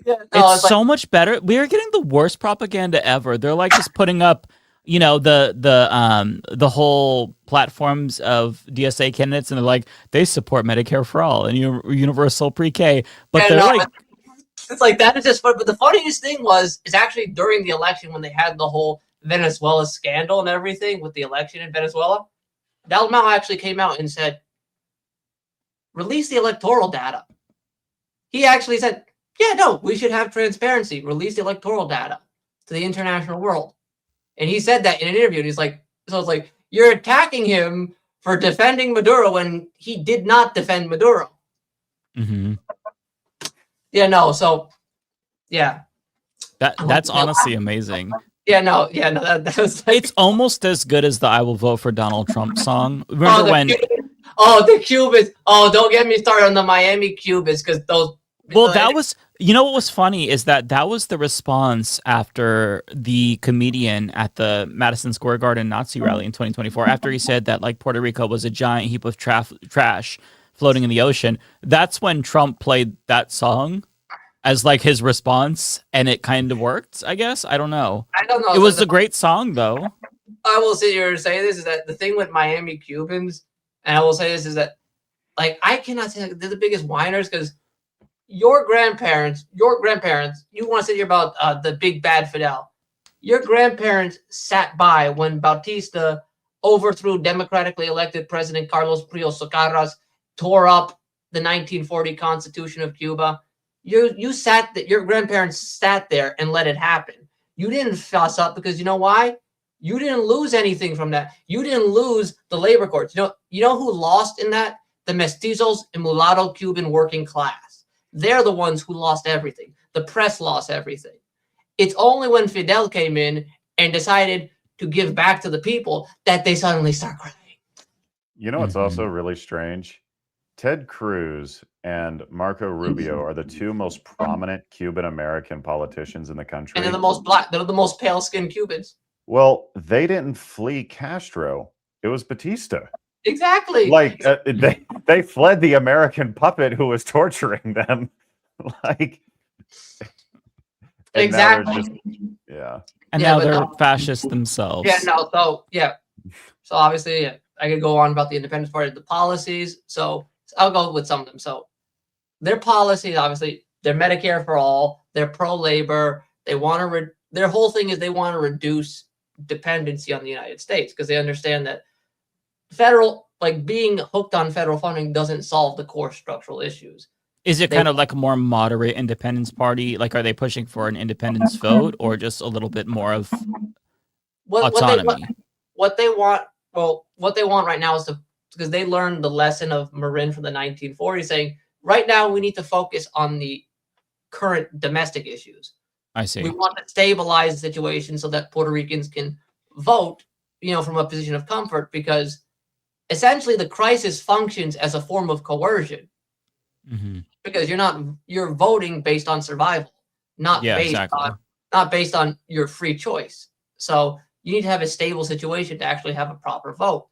Yeah, no, it's so much better. We are getting the worst propaganda ever. They're like just putting up, you know, the whole platforms of DSA candidates, and they're like, they support Medicare for all and universal pre-K, but they're like, it's like that is just fun. But the funniest thing is actually during the election when they had the whole Venezuela scandal and everything with the election in Venezuela, Dalmau actually came out and said, release the electoral data. He actually said, yeah, no, we should have transparency. Release the electoral data to the international world. And he said that in an interview. And he's like, so it's like, you're attacking him for defending Maduro when he did not defend Maduro. Mm-hmm. Yeah, no, so, yeah. That's honestly amazing. Yeah, no, that was like... It's almost as good as the "I Will Vote for Donald Trump" song. Remember when? The Cubans! Oh, don't get me started on the Miami Cubans, because those. Well, that was. You know what was funny is that was the response after the comedian at the Madison Square Garden Nazi rally in 2024. After he said that like Puerto Rico was a giant heap of trash floating in the ocean. That's when Trump played that song as like his response, and it kind of worked, I guess. I don't know. It was a great song, though. I will sit here and say this is that the thing with Miami Cubans, and I will say this is that, like, I cannot say they're the biggest whiners because your grandparents, you want to sit here about the big bad Fidel. Your grandparents sat by when Bautista overthrew democratically elected President Carlos Prios Socarras, tore up the 1940 Constitution of Cuba. You sat that your grandparents sat there and let it happen. You didn't fuss up because you know why? You didn't lose anything from that. You didn't lose the labor courts. You know who lost in that? The mestizos and mulatto Cuban working class. They're the ones who lost everything. the press lost everything. It's only when Fidel came in and decided to give back to the people that they suddenly start crying. You know what's also really strange? Ted Cruz and Marco Rubio are the two most prominent Cuban American politicians in the country. And they're the most black, they're the most pale-skinned Cubans. Well, they didn't flee Castro. It was Batista. Exactly. Like they fled the American puppet who was torturing them. Like exactly. Yeah. And now they're fascists themselves. Yeah, no, so obviously I could go on about the Independence Party, the policies. So I'll go with some of them. So their policies, obviously, they're Medicare for all, they're pro-labor, they want to their whole thing is they want to reduce dependency on the United States because they understand that being hooked on federal funding doesn't solve the core structural issues. Is it kind of like a more moderate independence party? Like, are they pushing for an independence vote or just a little bit more of autonomy? What they want right now is because they learned the lesson of Marin from the 1940s, saying right now we need to focus on the current domestic issues. I see. We want to stabilize the situation so that Puerto Ricans can vote, from a position of comfort, because essentially the crisis functions as a form of coercion. Mm-hmm. Because you're voting based on survival, not based on your free choice. So you need to have a stable situation to actually have a proper vote.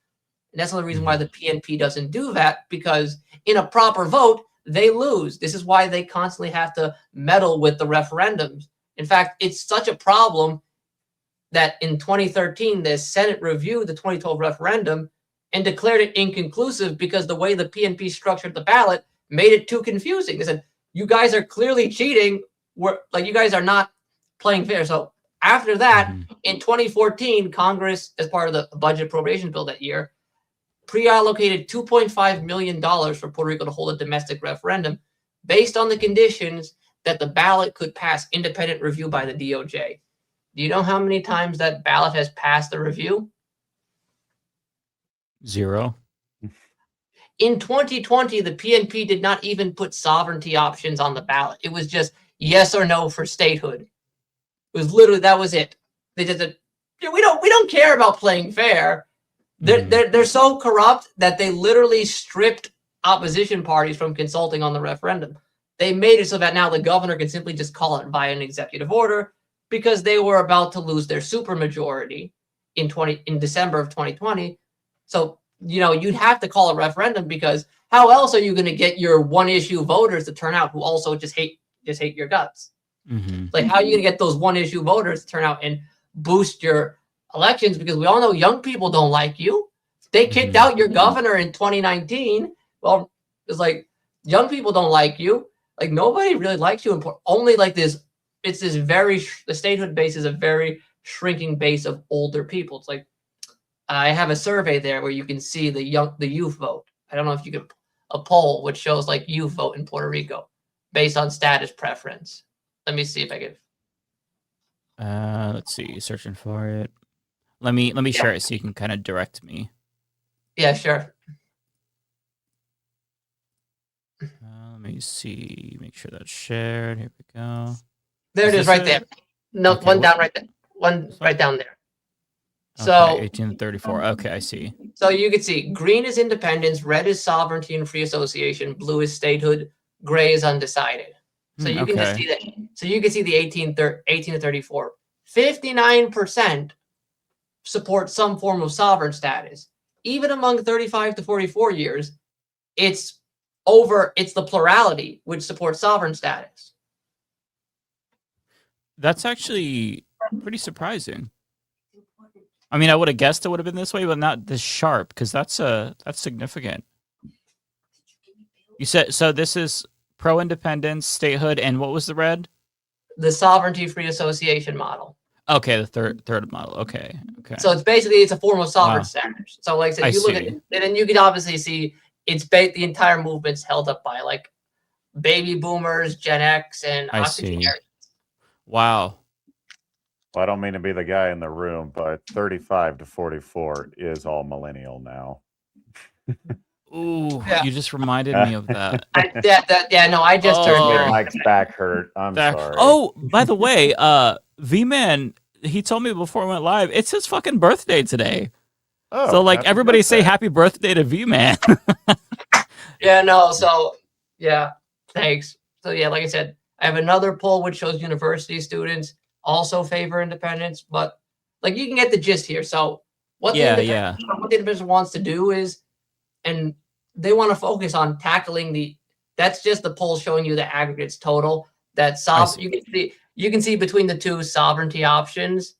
And that's the reason why the PNP doesn't do that, because in a proper vote, they lose. This is why they constantly have to meddle with the referendums. In fact, it's such a problem that in 2013, the Senate reviewed the 2012 referendum and declared it inconclusive because the way the PNP structured the ballot made it too confusing. They said, you guys are clearly cheating. You guys are not playing fair. So after that, in 2014, Congress, as part of the budget appropriations bill that year, pre-allocated $2.5 million for Puerto Rico to hold a domestic referendum based on the conditions that the ballot could pass independent review by the DOJ. Do you know how many times that ballot has passed the review? 0. In 2020, the PNP did not even put sovereignty options on the ballot. It was just yes or no for statehood. It was literally, that was it. They just said, we don't care about playing fair. They're so corrupt that they literally stripped opposition parties from consulting on the referendum. They made it so that now the governor can simply just call it via an executive order because they were about to lose their supermajority in December of 2020. So, you'd have to call a referendum because how else are you going to get your one-issue voters to turn out who also just hate your guts? Mm-hmm. Like, how are you going to get those one-issue voters to turn out and boost your elections? Because we all know young people don't like you. They kicked out your governor in 2019. Well, it's like young people don't like you. Like, nobody really likes you. Only like this. It's this the statehood base is a very shrinking base of older people. It's like, I have a survey there where you can see the youth vote. I don't know if you could, a poll which shows like youth vote in Puerto Rico based on status preference. Let me see if I can. Let's see, searching for it. Let me share it so you can kind of direct me. Yeah, sure. Let me see, make sure that's shared. Here we go. There it is, right there. No, okay, down right there. One right down there. So 18 to 34. Okay, I see. So you can see green is independence, red is sovereignty and free association, blue is statehood, gray is undecided. So you can just see that. So you can see the 18 to 34. 59% support some form of sovereign status. Even among 35 to 44 years, it's the plurality which supports sovereign status. That's actually pretty surprising. I mean, I would have guessed it would have been this way, but not this sharp, because that's significant. You said so. This is pro-independence, statehood, and what was the red? The sovereignty free association model. Okay, the third model. Okay. So it's a form of sovereign status. So like I said, you look at it, and then you can obviously see the entire movement's held up by like baby boomers, Gen X, and octogenarians. Wow. Well, I don't mean to be the guy in the room, but 35 to 44 is all millennial now. Ooh, Yeah. you just reminded me of that. I just turned Made 30. Mike's back hurt. I'm sorry. Oh, by the way, VMan, he told me before we went live, it's his fucking birthday today. Oh, so like happy everybody say birthday. happy birthday to VMan. Thanks. So yeah, like I said, I have another poll which shows university students also favor independence, but like you can get the gist here. So what the independence wants to do is, and they want to focus on tackling that's just the poll showing you the aggregates total. That you can see between the two sovereignty options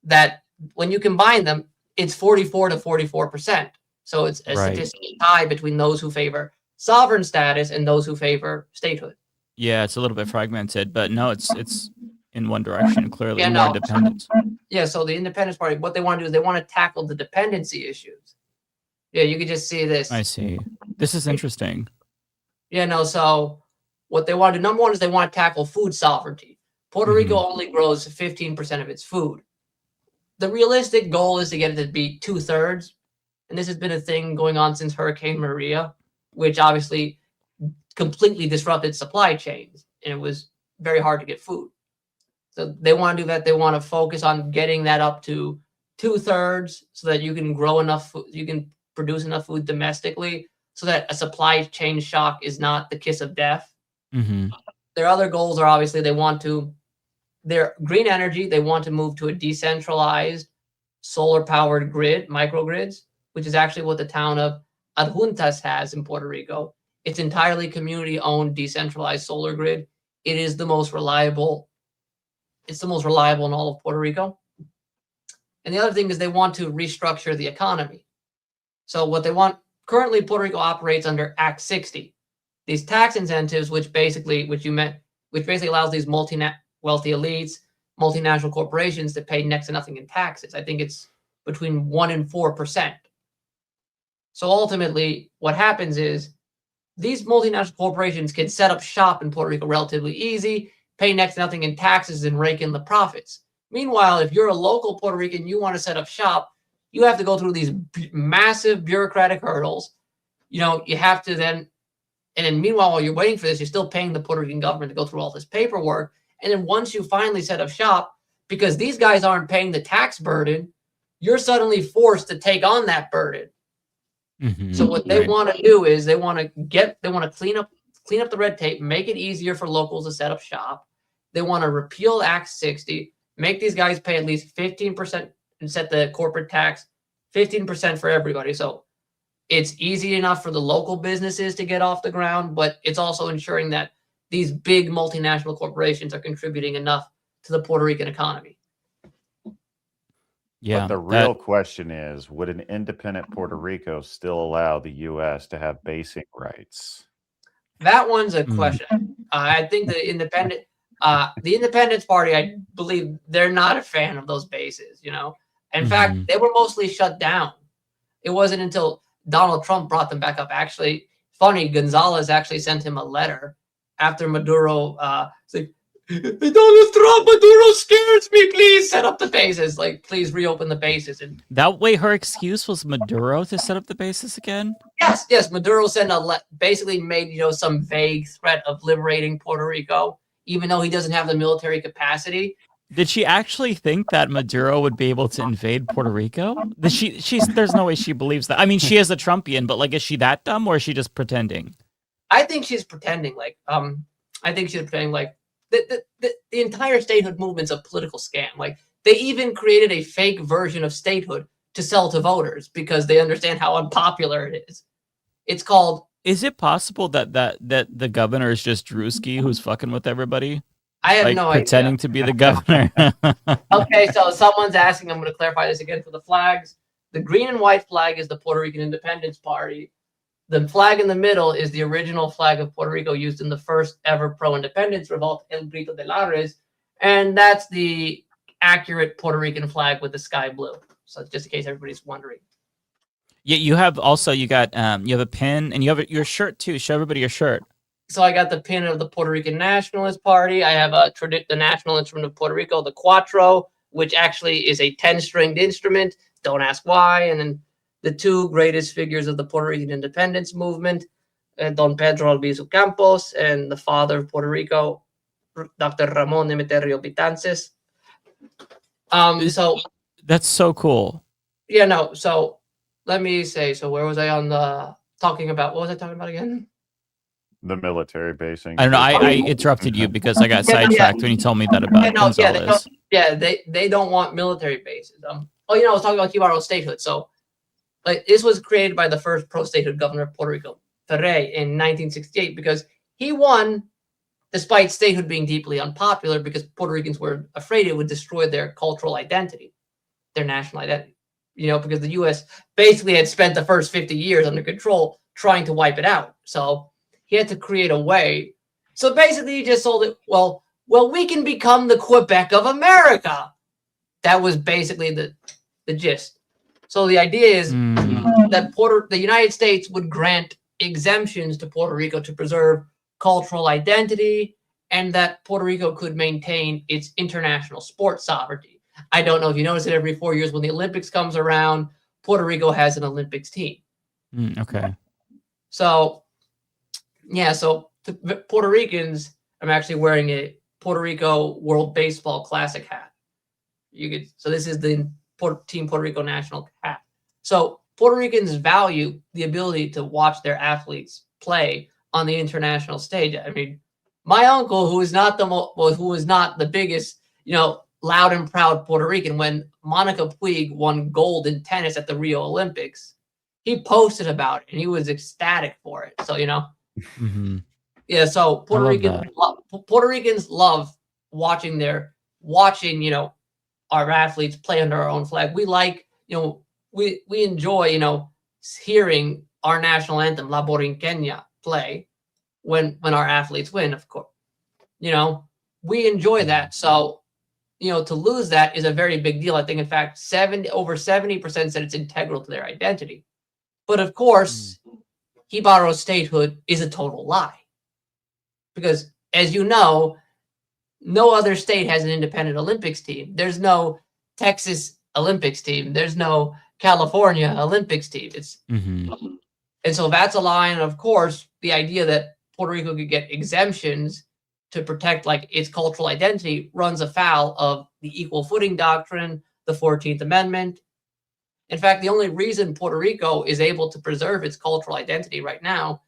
that when you combine them, it's 44 to 44%. So it's a statistical tie between those who favor sovereign status and those who favor statehood. Yeah, it's a little bit fragmented, but no, it's in one direction, clearly more independence. Yeah, so the Independence Party, what they want to do is they want to tackle the dependency issues. Yeah, you can just see this. I see. This is interesting. Yeah, no, so what they want to do, number one, is they want to tackle food sovereignty. Puerto Rico only grows 15% of its food. The realistic goal is to get it to be 2/3. And this has been a thing going on since Hurricane Maria, which obviously completely disrupted supply chains. And it was very hard to get food. So they want to do that. They want to focus on getting that up to 2/3 so that you can grow enough food, you can produce enough food domestically so that a supply chain shock is not the kiss of death. Their other goals are obviously their green energy. They want to move to a decentralized solar powered grid, microgrids, which is actually what the town of Adjuntas has in Puerto Rico. It's entirely community owned, decentralized solar grid. It is the most reliable. It's the most reliable in all of Puerto Rico. And the other thing is they want to restructure the economy. So what they want, currently Puerto Rico operates under Act 60. These tax incentives, which basically allows these wealthy elites, multinational corporations to pay next to nothing in taxes. I think it's between 1% and 4%. So ultimately, what happens is these multinational corporations can set up shop in Puerto Rico relatively easy, pay next to nothing in taxes, and rake in the profits. Meanwhile, if you're a local Puerto Rican, you want to set up shop, you have to go through these massive bureaucratic hurdles. You have to then, and then meanwhile, while you're waiting for this, you're still paying the Puerto Rican government to go through all this paperwork. And then once you finally set up shop, because these guys aren't paying the tax burden, you're suddenly forced to take on that burden. So what they want to do is they want to clean up the red tape, make it easier for locals to set up shop. They want to repeal Act 60, make these guys pay at least 15% and set the corporate tax 15% for everybody. So it's easy enough for the local businesses to get off the ground, but it's also ensuring that these big multinational corporations are contributing enough to the Puerto Rican economy. Yeah. But the real question is, would an independent Puerto Rico still allow the U.S. to have basic rights? That one's a question. I think the Independence Party, I believe they're not a fan of those bases, In fact, they were mostly shut down. It wasn't until Donald Trump brought them back up. Actually, funny, Gonzalez actually sent him a letter after Maduro said, Donald Trump, Maduro scares me. Please set up the bases. Please reopen the bases. And that way, her excuse was Maduro to set up the bases again? Yes. Maduro sent basically made some vague threat of liberating Puerto Rico, even though he doesn't have the military capacity. Did she actually think that Maduro would be able to invade Puerto Rico? There's no way she believes that. I mean, she is a Trumpian, but is she that dumb or is she just pretending? I think she's pretending. The entire statehood movement's a political scam. They even created a fake version of statehood to sell to voters because they understand how unpopular it is. It's called. Is it possible that the governor is just Drewski who's fucking with everybody? I have no idea. Pretending to be the governor. Okay, so someone's asking. I'm going to clarify this again for the flags. The green and white flag is the Puerto Rican Independence Party. The flag in the middle is the original flag of Puerto Rico used in the first ever pro-independence revolt, El Grito de Lares, and that's the accurate Puerto Rican flag with the sky blue. So just in case everybody's wondering. Yeah, you have a pin and you have your shirt too. Show everybody your shirt. So I got the pin of the Puerto Rican Nationalist Party. I have the national instrument of Puerto Rico, the cuatro, which actually is a 10-stringed instrument. Don't ask why. And then the two greatest figures of the Puerto Rican independence movement, Don Pedro Albizu Campos and the father of Puerto Rico, Dr. Ramon Emeterio Betances. So that's so cool. Yeah, no. So let me say. So where was I on the talking about? What was I talking about again? The military basing. I don't know. I interrupted you because I got sidetracked when you told me that about Gonzalez. They don't want military bases. I was talking about Cubano statehood. So, like, this was created by the first pro-statehood governor of Puerto Rico, Ferre, in 1968, because he won, despite statehood being deeply unpopular, because Puerto Ricans were afraid it would destroy their cultural identity, their national identity. Because the U.S. basically had spent the first 50 years under control trying to wipe it out. So he had to create a way. So basically, he just sold it. Well, we can become the Quebec of America. That was basically the gist. So the idea is that the United States would grant exemptions to Puerto Rico to preserve cultural identity, and that Puerto Rico could maintain its international sports sovereignty. I don't know if you notice it, every 4 years when the Olympics comes around, Puerto Rico has an Olympics team. Okay. So, yeah, so Puerto Ricans, I'm actually wearing a Puerto Rico World Baseball Classic hat. So this is the Team Puerto Rico national hat. So Puerto Ricans value the ability to watch their athletes play on the international stage. I mean, my uncle, who is not the biggest, loud and proud Puerto Rican, when Monica Puig won gold in tennis at the Rio Olympics, he posted about it and he was ecstatic for it. So, yeah. So Puerto Ricans love watching our athletes play under our own flag. We like, we enjoy, hearing our national anthem, La Borinqueña, play when our athletes win, of course. We enjoy that. So, to lose that is a very big deal. I think, in fact, over 70% said it's integral to their identity. But of course, Jibaro statehood is a total lie. Because, as you know, no other state has an independent Olympics team. There's no Texas Olympics team. There's no California Olympics team. And so that's a lie. And of course, the idea that Puerto Rico could get exemptions to protect its cultural identity runs afoul of the equal footing doctrine, the 14th Amendment. In fact, the only reason Puerto Rico is able to preserve its cultural identity right now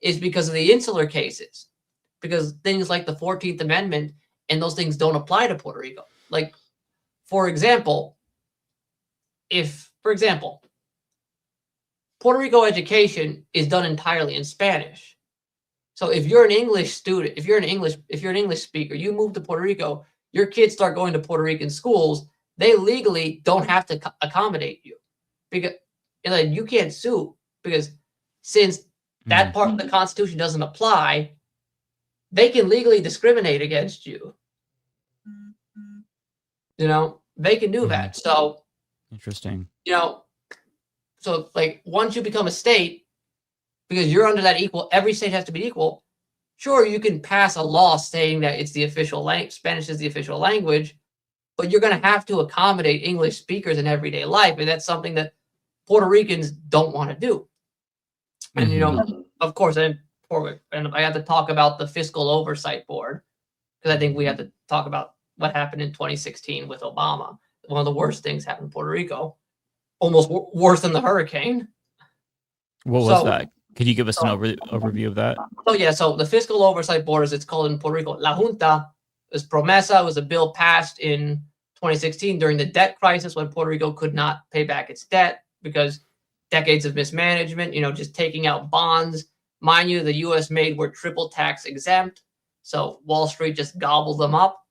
is because of the insular cases, because things like the 14th Amendment and those things don't apply to Puerto Rico. Like, for example, Puerto Rico education is done entirely in Spanish. So if you're an English student, if you're an English speaker, you move to Puerto Rico, your kids start going to Puerto Rican schools, they legally don't have to accommodate you, because you can't sue, because since that part of the Constitution doesn't apply, they can legally discriminate against you. They can do that. So interesting. So once you become a state, because you're under that equal, every state has to be equal. Sure, you can pass a law saying that it's the official language, Spanish is the official language, but you're going to have to accommodate English speakers in everyday life, and that's something that Puerto Ricans don't want to do. And of course, and I have to talk about the Fiscal Oversight Board, because I think we have to talk about what happened in 2016 with Obama. One of the worst things happened in Puerto Rico, almost worse than the hurricane. What was that? Could you give us an overview of that? So the Fiscal Oversight Board, as it's called in Puerto Rico, La Junta, was Promesa. It was a bill passed in 2016 during the debt crisis when Puerto Rico could not pay back its debt because decades of mismanagement, just taking out bonds. Mind you, the U.S. made were triple tax exempt, so Wall Street just gobbled them up.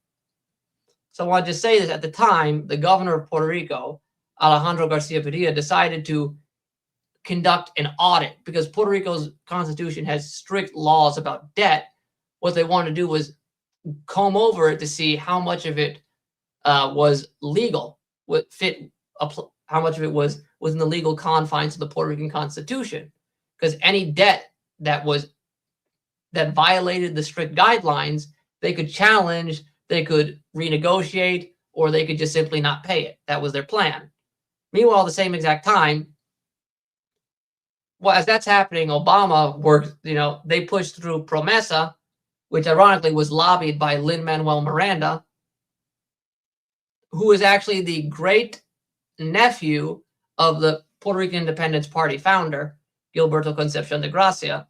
So I wanted to say that at the time, the governor of Puerto Rico, Alejandro Garcia Padilla, decided to conduct an audit because Puerto Rico's constitution has strict laws about debt. What they wanted to do was comb over it to see how much of it was legal, how much of it was within the legal confines of the Puerto Rican Constitution. Because any debt that violated the strict guidelines, they could challenge, they could renegotiate, or they could just simply not pay it. That was their plan. Meanwhile, at the same exact time, well, as that's happening, Obama worked, they pushed through Promesa, which ironically was lobbied by Lin-Manuel Miranda, who is actually the great nephew of the Puerto Rican Independence Party founder, Gilberto Concepcion de Gracia.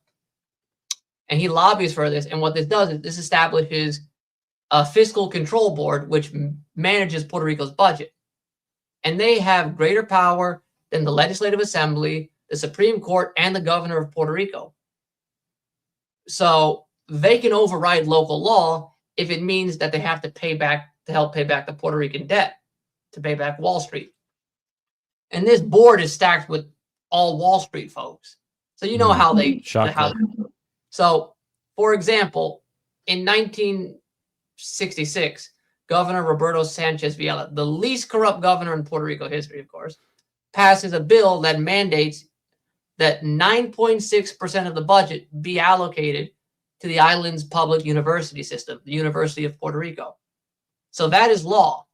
And he lobbies for this. And what this does is this establishes a fiscal control board, which manages Puerto Rico's budget. And they have greater power than the Legislative Assembly, the Supreme Court, and the governor of Puerto Rico. So they can override local law if it means that they have to help pay back the Puerto Rican debt, to pay back Wall Street. And this board is stacked with all Wall Street folks. So you know how they... So, for example, in 1966, Governor Roberto Sanchez Villela, the least corrupt governor in Puerto Rico history, of course, passes a bill that mandates that 9.6% of the budget be allocated to the island's public university system, the University of Puerto Rico. So that is law.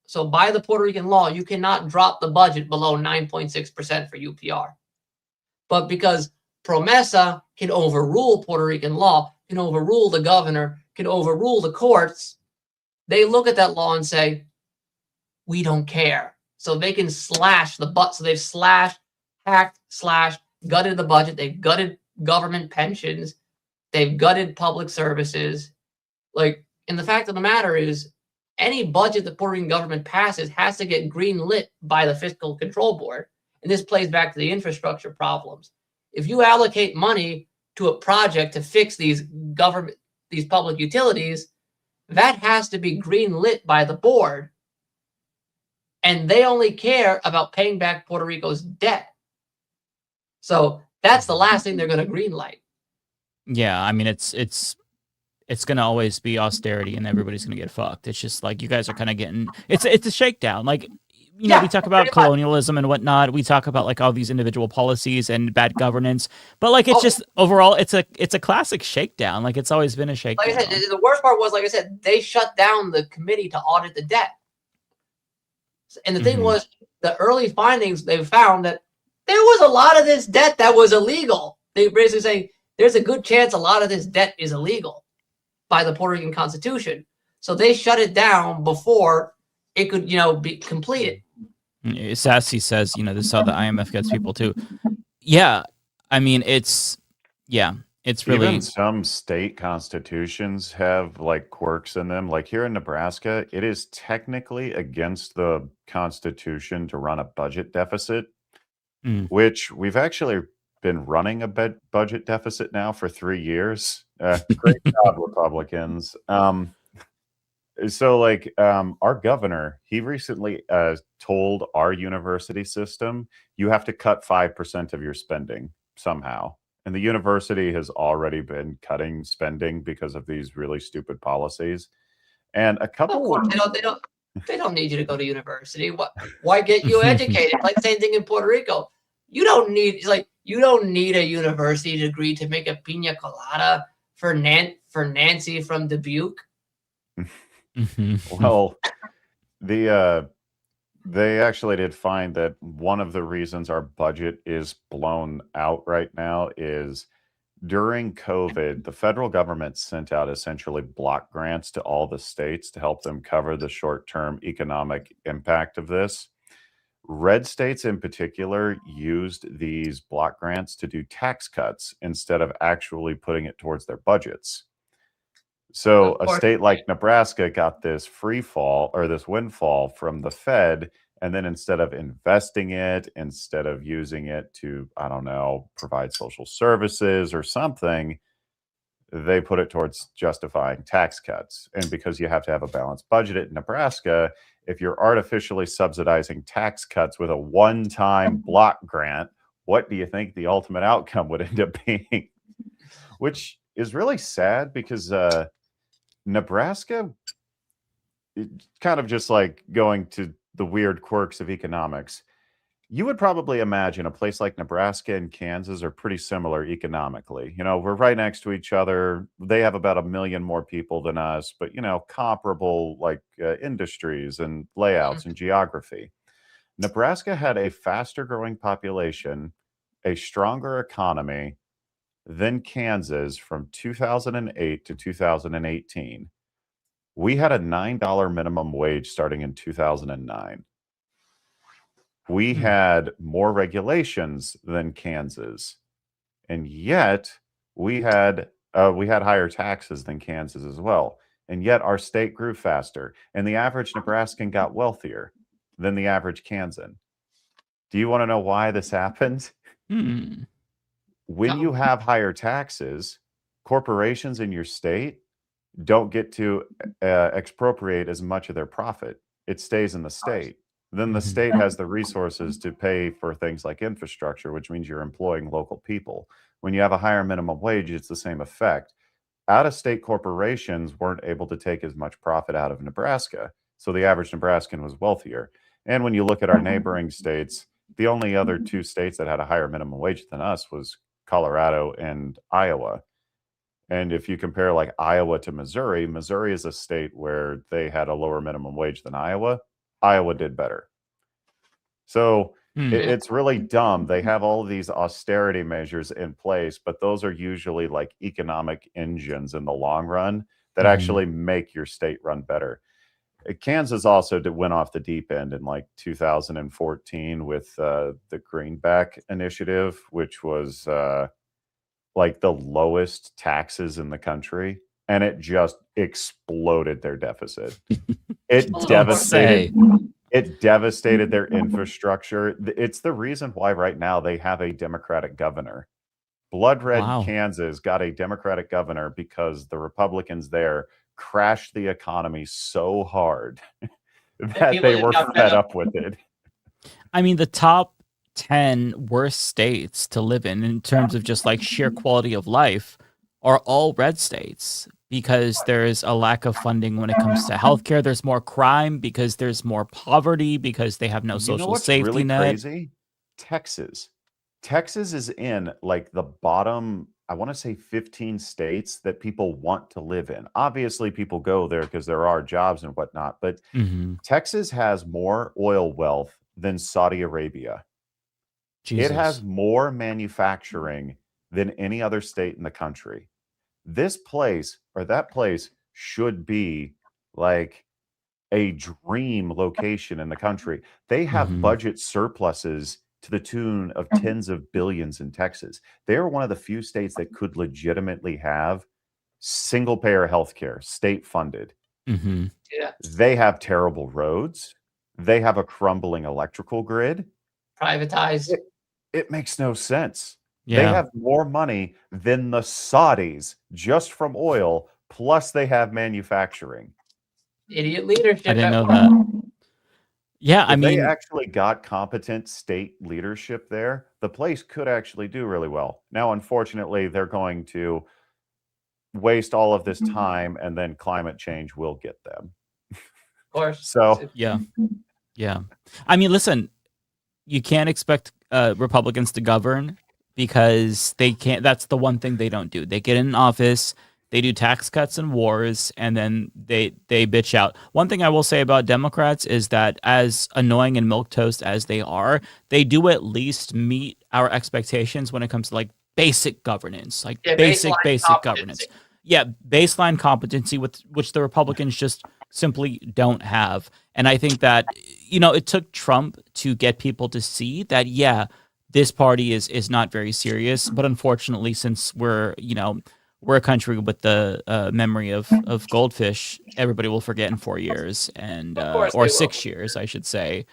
So by the Puerto Rican law, you cannot drop the budget below 9.6% for UPR. But because Promesa can overrule Puerto Rican law, can overrule the governor, can overrule the courts, they look at that law and say, we don't care. So they can slash the butt. So they've hacked, gutted the budget. They've gutted government pensions. They've gutted public services. And the fact of the matter is, any budget the Puerto Rican government passes has to get green lit by the Fiscal Control Board. And this plays back to the infrastructure problems. If you allocate money to a project to fix these public utilities, that has to be green lit by the board. And they only care about paying back Puerto Rico's debt. So that's the last thing they're going to green light. Yeah, I mean, it's going to always be austerity and everybody's going to get fucked. It's just like you guys are kind of getting it's a shakedown. Like, you know, we talk about colonialism and whatnot. We talk about like all these individual policies and bad governance, but like it's just overall it's a classic shakedown. Like it's always been a shakedown. Like I said, the worst part was, like I said, they shut down the committee to audit the debt. And the thing was, the early findings, they found that there was a lot of this debt that was illegal. They basically say there's a good chance a lot of this debt is illegal by the Puerto Rican Constitution. So they shut it down before it could, be completed. Sassy says, this is how the IMF gets people too. Yeah. I mean, it's really... Even some state constitutions have like quirks in them. Like here in Nebraska, it is technically against the Constitution to run a budget deficit, which we've actually been running a budget deficit now for 3 years. Great job, Republicans. So like our governor, he recently told our university system, you have to cut 5% of your spending somehow. And the university has already been cutting spending because of these really stupid policies. And a couple they don't need you to go to university. Why get you educated? Like same thing in Puerto Rico. You don't need a university degree to make a piña colada for Nancy from Dubuque. Well, they actually did find that one of the reasons our budget is blown out right now is during COVID, the federal government sent out essentially block grants to all the states to help them cover the short-term economic impact of this. Red states in particular used these block grants to do tax cuts instead of actually putting it towards their budgets. So a state like Nebraska got this this windfall from the Fed, and then instead of investing it, instead of using it to, I don't know, provide social services or something, they put it towards justifying tax cuts. And because you have to have a balanced budget in Nebraska, if you're artificially subsidizing tax cuts with a one-time block grant, what do you think the ultimate outcome would end up being? Which is really sad because Nebraska, kind of just like going to the weird quirks of economics, you would probably imagine a place like Nebraska and Kansas are pretty similar economically. We're right next to each other. They have about 1 million more people than us, but, comparable like industries and layouts and geography. Nebraska had a faster growing population, a stronger economy than Kansas from 2008 to 2018. We had a $9 minimum wage starting in 2009. We had more regulations than Kansas, and yet we had higher taxes than Kansas as well. And yet our state grew faster, and the average Nebraskan got wealthier than the average Kansan. Do you want to know why this happened? When you have higher taxes, corporations in your state don't get to expropriate as much of their profit. It stays in the state. Then the state has the resources to pay for things like infrastructure, which means you're employing local people. When you have a higher minimum wage, it's the same effect. Out-of-state corporations weren't able to take as much profit out of Nebraska, so the average Nebraskan was wealthier. And when you look at our neighboring states, the only other two states that had a higher minimum wage than us was Colorado and Iowa. And if you compare like Iowa to Missouri, Missouri is a state where they had a lower minimum wage than Iowa. Iowa did better. So it's really dumb. They have all of these austerity measures in place, but those are usually like economic engines in the long run that actually make your state run better. Kansas also went off the deep end in like 2014 with the Greenback Initiative, which was like the lowest taxes in the country, and it just exploded their deficit. It devastated their infrastructure. It's the reason why right now they have a Democratic governor. Blood Red Kansas got a Democratic governor because the Republicans there crashed the economy so hard that they were fed up with it. I mean, the top 10 worst states to live in terms of just like sheer quality of life are all red states, because there's a lack of funding when it comes to healthcare. There's more crime because there's more poverty, because they have no social safety really net. Crazy? Texas is in like the bottom, I want to say 15 states that people want to live in. Obviously, people go there because there are jobs and whatnot, but Texas has more oil wealth than Saudi Arabia. Jesus. It has more manufacturing than any other state in the country. This place or that place should be like a dream location in the country. They have budget surpluses to the tune of tens of billions in Texas. They're one of the few states that could legitimately have single payer healthcare, state funded. Yeah. They have terrible roads. They have a crumbling electrical grid. Privatized. It makes no sense. Yeah. They have more money than the Saudis just from oil, plus they have manufacturing. Idiot leadership. I didn't know that. Yeah, If I mean, they actually got competent state leadership there, the place could actually do really well. Now, unfortunately, they're going to waste all of this time, and then climate change will get them. Of course. So, yeah. I mean, listen, you can't expect Republicans to govern, because they can't. That's the one thing they don't do. They get in office, they do tax cuts and wars, and then they bitch out. One thing I will say about Democrats is that, as annoying and milquetoast as they are, they do at least meet our expectations when it comes to like basic governance, like basic governance. Yeah, baseline competency, which the Republicans just simply don't have. And I think that, it took Trump to get people to see that, yeah, this party is not very serious. But unfortunately, since we're a country with the memory of goldfish, everybody will forget in 4 years or 6 years, I should say.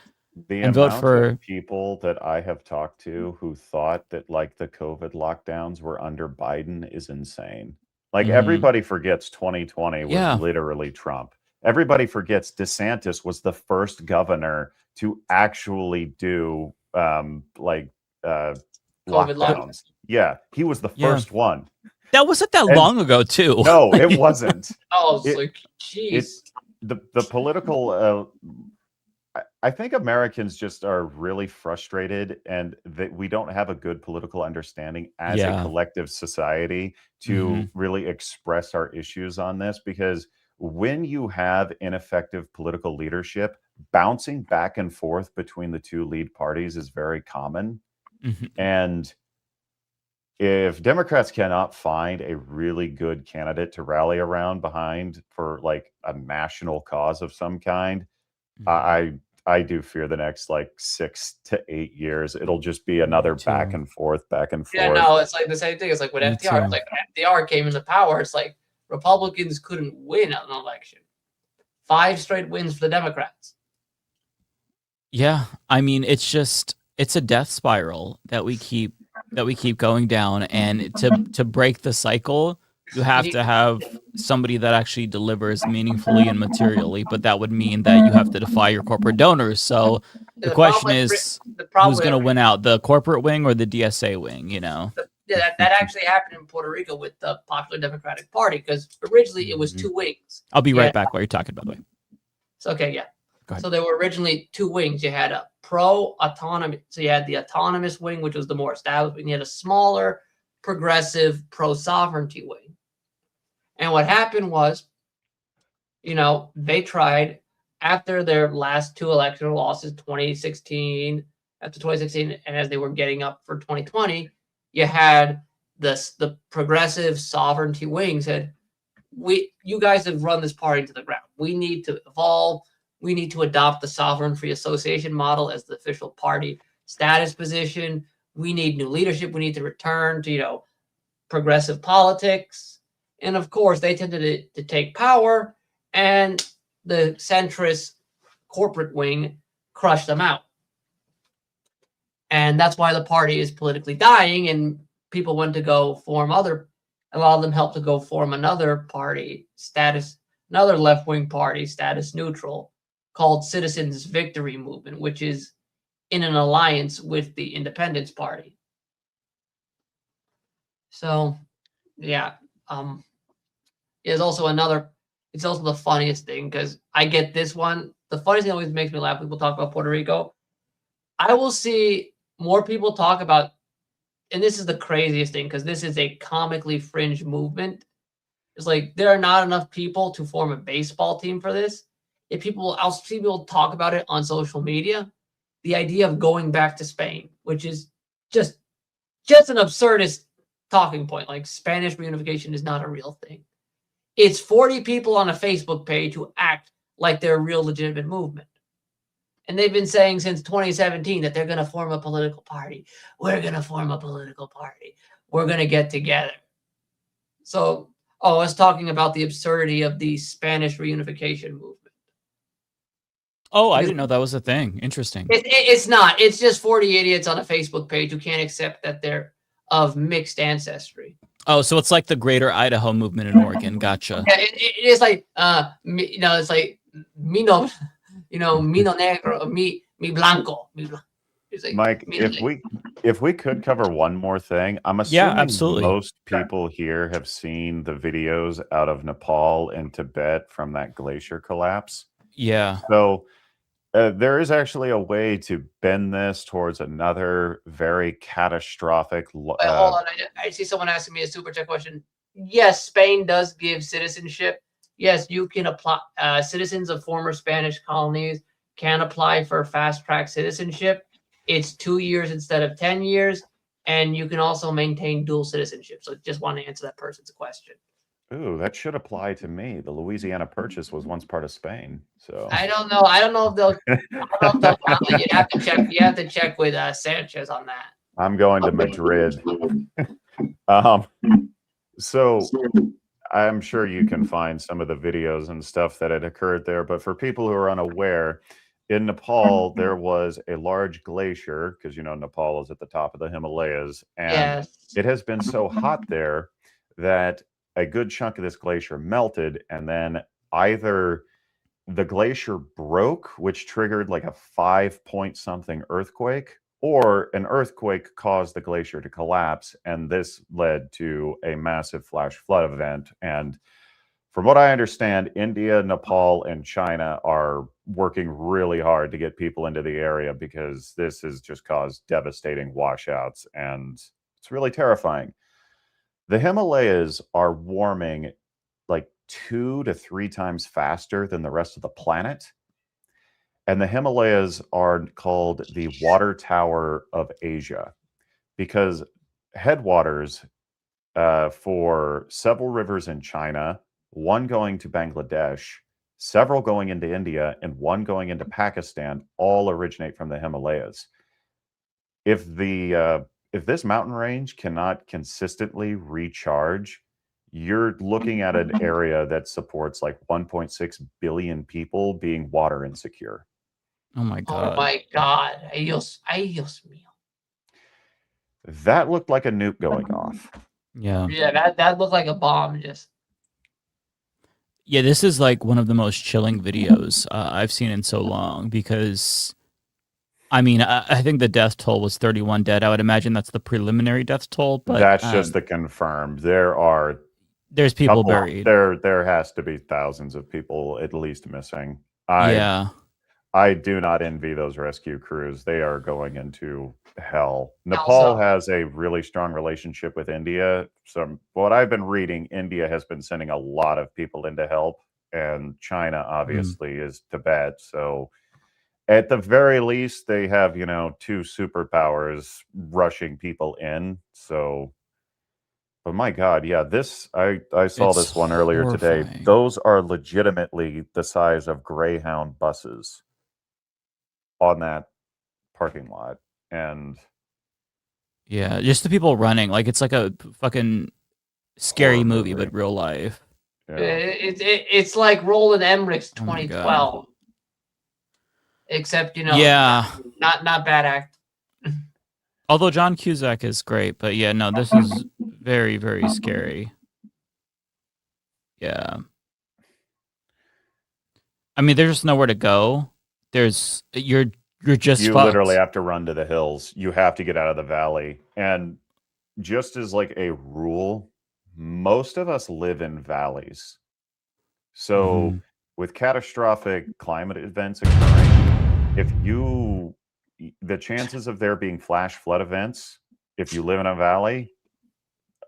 The and amount vote for of people that I have talked to who thought that like the COVID lockdowns were under Biden is insane. Like everybody forgets 2020 was literally Trump. Everybody forgets DeSantis was the first governor to actually do lockdowns. Yeah, he was the first one. That wasn't that long ago, too. No, it wasn't. Jeez. The political. I think Americans just are really frustrated, and that we don't have a good political understanding as a collective society to really express our issues on this. Because when you have ineffective political leadership, bouncing back and forth between the two lead parties is very common. And if Democrats cannot find a really good candidate to rally around behind for like a national cause of some kind, I do fear the next like 6 to 8 years it'll just be another back and forth. Yeah, no, it's like the same thing. It's like with FDR. It's like when FDR came into power, it's like Republicans couldn't win an election. 5 straight wins for the Democrats. Yeah, I mean, it's a death spiral that we keep going down, and to break the cycle, you have to have somebody that actually delivers meaningfully and materially, but that would mean that you have to defy your corporate donors. So the question is, who's going to win out, the corporate wing or the DSA wing, you know? Yeah, that actually happened in Puerto Rico with the Popular Democratic Party, because originally it was 2 wings. I'll be right back while you're talking, by the way. So, okay, yeah. So there were originally 2 wings. You had a pro-autonomy. So you had the autonomous wing, which was the more established, and you had a smaller, progressive, pro-sovereignty wing. And what happened was, you know, they tried after their last 2 electoral losses, 2016, after 2016, and as they were getting up for 2020, you had the progressive sovereignty wing said, you guys have run this party to the ground. We need to evolve. We need to adopt the sovereign free association model as the official party status position. We need new leadership. We need to return to, you know, progressive politics. And of course, they tended to take power, and the centrist corporate wing crushed them out. And that's why the party is politically dying, and people went to go form a lot of them helped to go form another party, another left-wing party, status neutral, called Citizens Victory Movement, which is in an alliance with the Independence Party. So, yeah. It's also the funniest thing, because I get this one. The funniest thing always makes me laugh when people talk about Puerto Rico. I will see more people talk about, and this is the craziest thing, because this is a comically fringe movement. It's like there are not enough people to form a baseball team for this. I'll see people talk about it on social media. The idea of going back to Spain, which is just an absurdist talking point. Like Spanish reunification is not a real thing. It's 40 people on a Facebook page who act like they're a real legitimate movement. And they've been saying since 2017 that they're going to form a political party. We're going to form a political party. We're going to get together. So, I was talking about the absurdity of the Spanish reunification movement. Oh, I didn't know that was a thing. Interesting. It's not. It's just 40 idiots on a Facebook page who can't accept that they're of mixed ancestry. Oh, so it's like the Greater Idaho movement in Oregon. Gotcha. Yeah, it is like, you know, it's like mi no negro, mi blanco. It's like, Mike, if we could cover one more thing, I'm assuming absolutely. Most people here have seen the videos out of Nepal and Tibet from that glacier collapse. Yeah. So there is actually a way to bend this towards another very catastrophic. Hold on, I see someone asking me a super chat question. Yes, Spain does give citizenship. Yes, you can apply. Citizens of former Spanish colonies can apply for fast track citizenship. It's 2 years instead of 10 years, and you can also maintain dual citizenship. So just want to answer that person's question. Ooh, that should apply to me. The Louisiana Purchase was once part of Spain, so I don't know. I don't know if they'll. You have to check. You have to check with Sanchez on that. I'm going to Madrid. So I'm sure you can find some of the videos and stuff that had occurred there. But for people who are unaware, in Nepal there was a large glacier, because you know Nepal is at the top of the Himalayas, and it has been so hot there that a good chunk of this glacier melted, and then either the glacier broke, which triggered like a 5-point-something earthquake, or an earthquake caused the glacier to collapse, and this led to a massive flash flood event. And from what I understand, India, Nepal, and China are working really hard to get people into the area, because this has just caused devastating washouts, and it's really terrifying. The Himalayas are warming like 2 to 3 times faster than the rest of the planet. And the Himalayas are called the water tower of Asia, because headwaters for several rivers in China, one going to Bangladesh, several going into India, and one going into Pakistan, all originate from the Himalayas. If this mountain range cannot consistently recharge, you're looking at an area that supports like 1.6 billion people being water insecure. Oh my god. Oh my god. Ay Dios mío. That looked like a nuke going off. Yeah. Yeah, that looked like a bomb. Just Yeah, this is like one of the most chilling videos I've seen in so long because, I mean, I think the death toll was 31 dead. I would imagine that's the preliminary death toll, but that's just the confirmed. There's people buried. There has to be thousands of people at least missing. I do not envy those rescue crews. They are going into hell. Nepal has a really strong relationship with India. So what I've been reading, India has been sending a lot of people in to help, and China obviously is Tibet. So at the very least, they have, two superpowers rushing people in. So, but my God, yeah, I saw this one earlier today. Those are legitimately the size of Greyhound buses on that parking lot. And yeah, just the people running, like it's like a fucking scary movie, but real life. Yeah. It's like Roland Emmerich's 2012, except not bad act. Although John Cusack is great, but yeah, no, this is very, very scary. Yeah, I mean, there's just nowhere to go. You're just you fucked. Literally have to run to the hills. You have to get out of the valley. And just as like a rule, most of us live in valleys. So with catastrophic climate events occurring, the chances of there being flash flood events, if you live in a valley,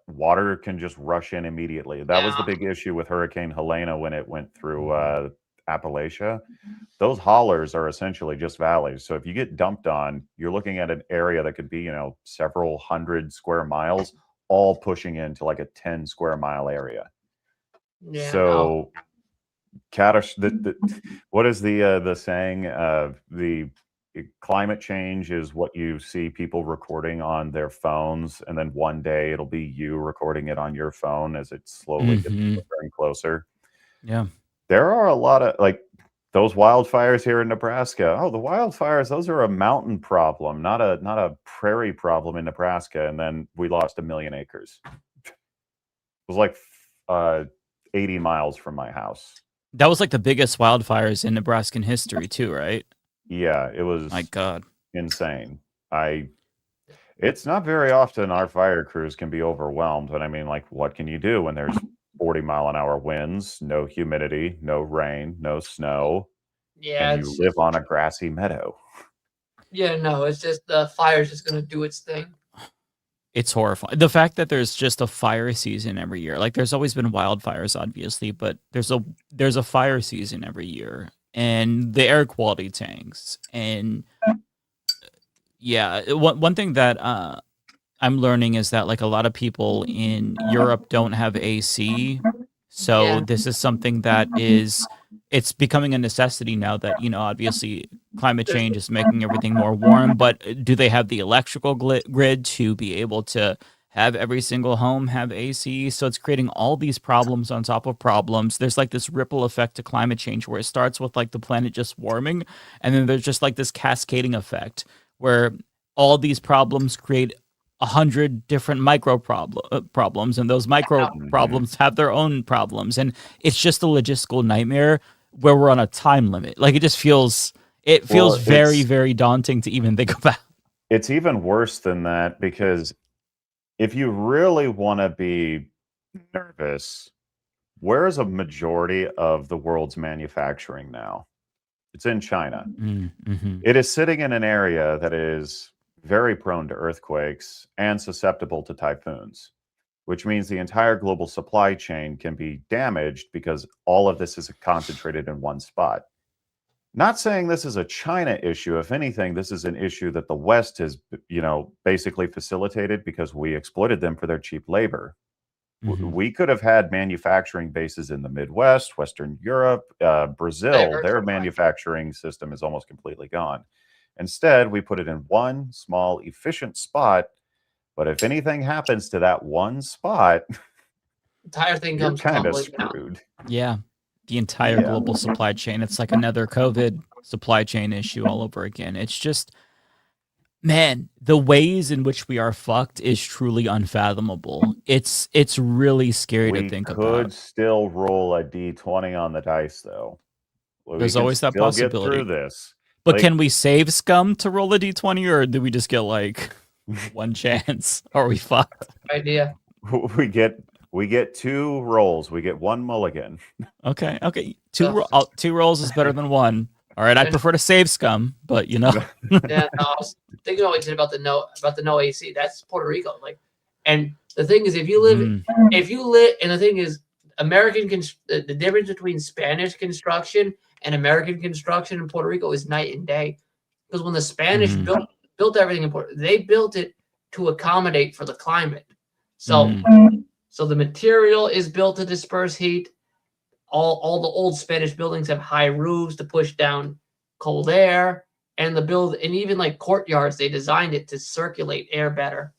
water can just rush in immediately. That was the big issue with Hurricane Helena when it went through Appalachia. Those hollers are essentially just valleys. So if you get dumped on, you're looking at an area that could be, several hundred square miles, all pushing into like a 10 square mile area. Yeah. So what is the saying? The climate change is what you see people recording on their phones, and then one day it'll be you recording it on your phone as it slowly gets closer and closer. Yeah. There are a lot of like those wildfires here in Nebraska. Oh, the wildfires, those are a mountain problem, not a prairie problem in Nebraska. And then we lost 1 million acres. It was like 80 miles from my house. That was like the biggest wildfires in Nebraskan history too, right? Yeah, it was. My God, insane. It's not very often our fire crews can be overwhelmed, but I mean, like, what can you do when there's 40-mile-an-hour winds, no humidity, no rain, no snow, and you live on a grassy meadow? Yeah, no, it's just the fire's just gonna do its thing. It's horrifying. The fact that there's just a fire season every year. Like, there's always been wildfires, obviously, but there's a fire season every year, and the air quality tanks. And yeah, one thing that I'm learning is that like a lot of people in Europe don't have AC. So this is something that it's becoming a necessity now that, obviously climate change is making everything more warm, but do they have the electrical grid to be able to have every single home have AC? So it's creating all these problems on top of problems. There's like this ripple effect to climate change where it starts with like the planet just warming. And then there's just like this cascading effect where all these problems create 100 different micro problems, and those micro problems have their own problems, and it's just a logistical nightmare where we're on a time limit. Like it feels very, very daunting to even think about. It's even worse than that, because if you really want to be nervous, where is a majority of the world's manufacturing now? It's in China. Mm-hmm. It is sitting in an area that is very prone to earthquakes and susceptible to typhoons, which means the entire global supply chain can be damaged because all of this is concentrated in one spot. Not saying this is a China issue. If anything, this is an issue that the West has, basically facilitated because we exploited them for their cheap labor. We could have had manufacturing bases in the Midwest, Western Europe, Brazil. Their manufacturing system is almost completely gone. Instead, we put it in one small, efficient spot. But if anything happens to that one spot, entire thing you're comes kind of tumbling screwed. Yeah. The entire global supply chain. It's like another COVID supply chain issue all over again. It's just, man, the ways in which we are fucked is truly unfathomable. It's really scary to think about. We could still roll a D20 on the dice, though. There's always that possibility. Get through this. But can we save scum to roll a D20, or do we just get like one chance? Or are we fucked? Idea. We get 2 rolls. We get 1 mulligan. Okay. Two rolls is better than 1. All right, I prefer to save scum, but Yeah, no, I was thinking always about the no AC. That's Puerto Rico. And the thing is, if you live, and the thing is, the difference between Spanish construction and American construction in Puerto Rico is night and day. Because when the Spanish built everything in Puerto Rico, they built it to accommodate for the climate. So the material is built to disperse heat. All the old Spanish buildings have high roofs to push down cold air, and even like courtyards, they designed it to circulate air better.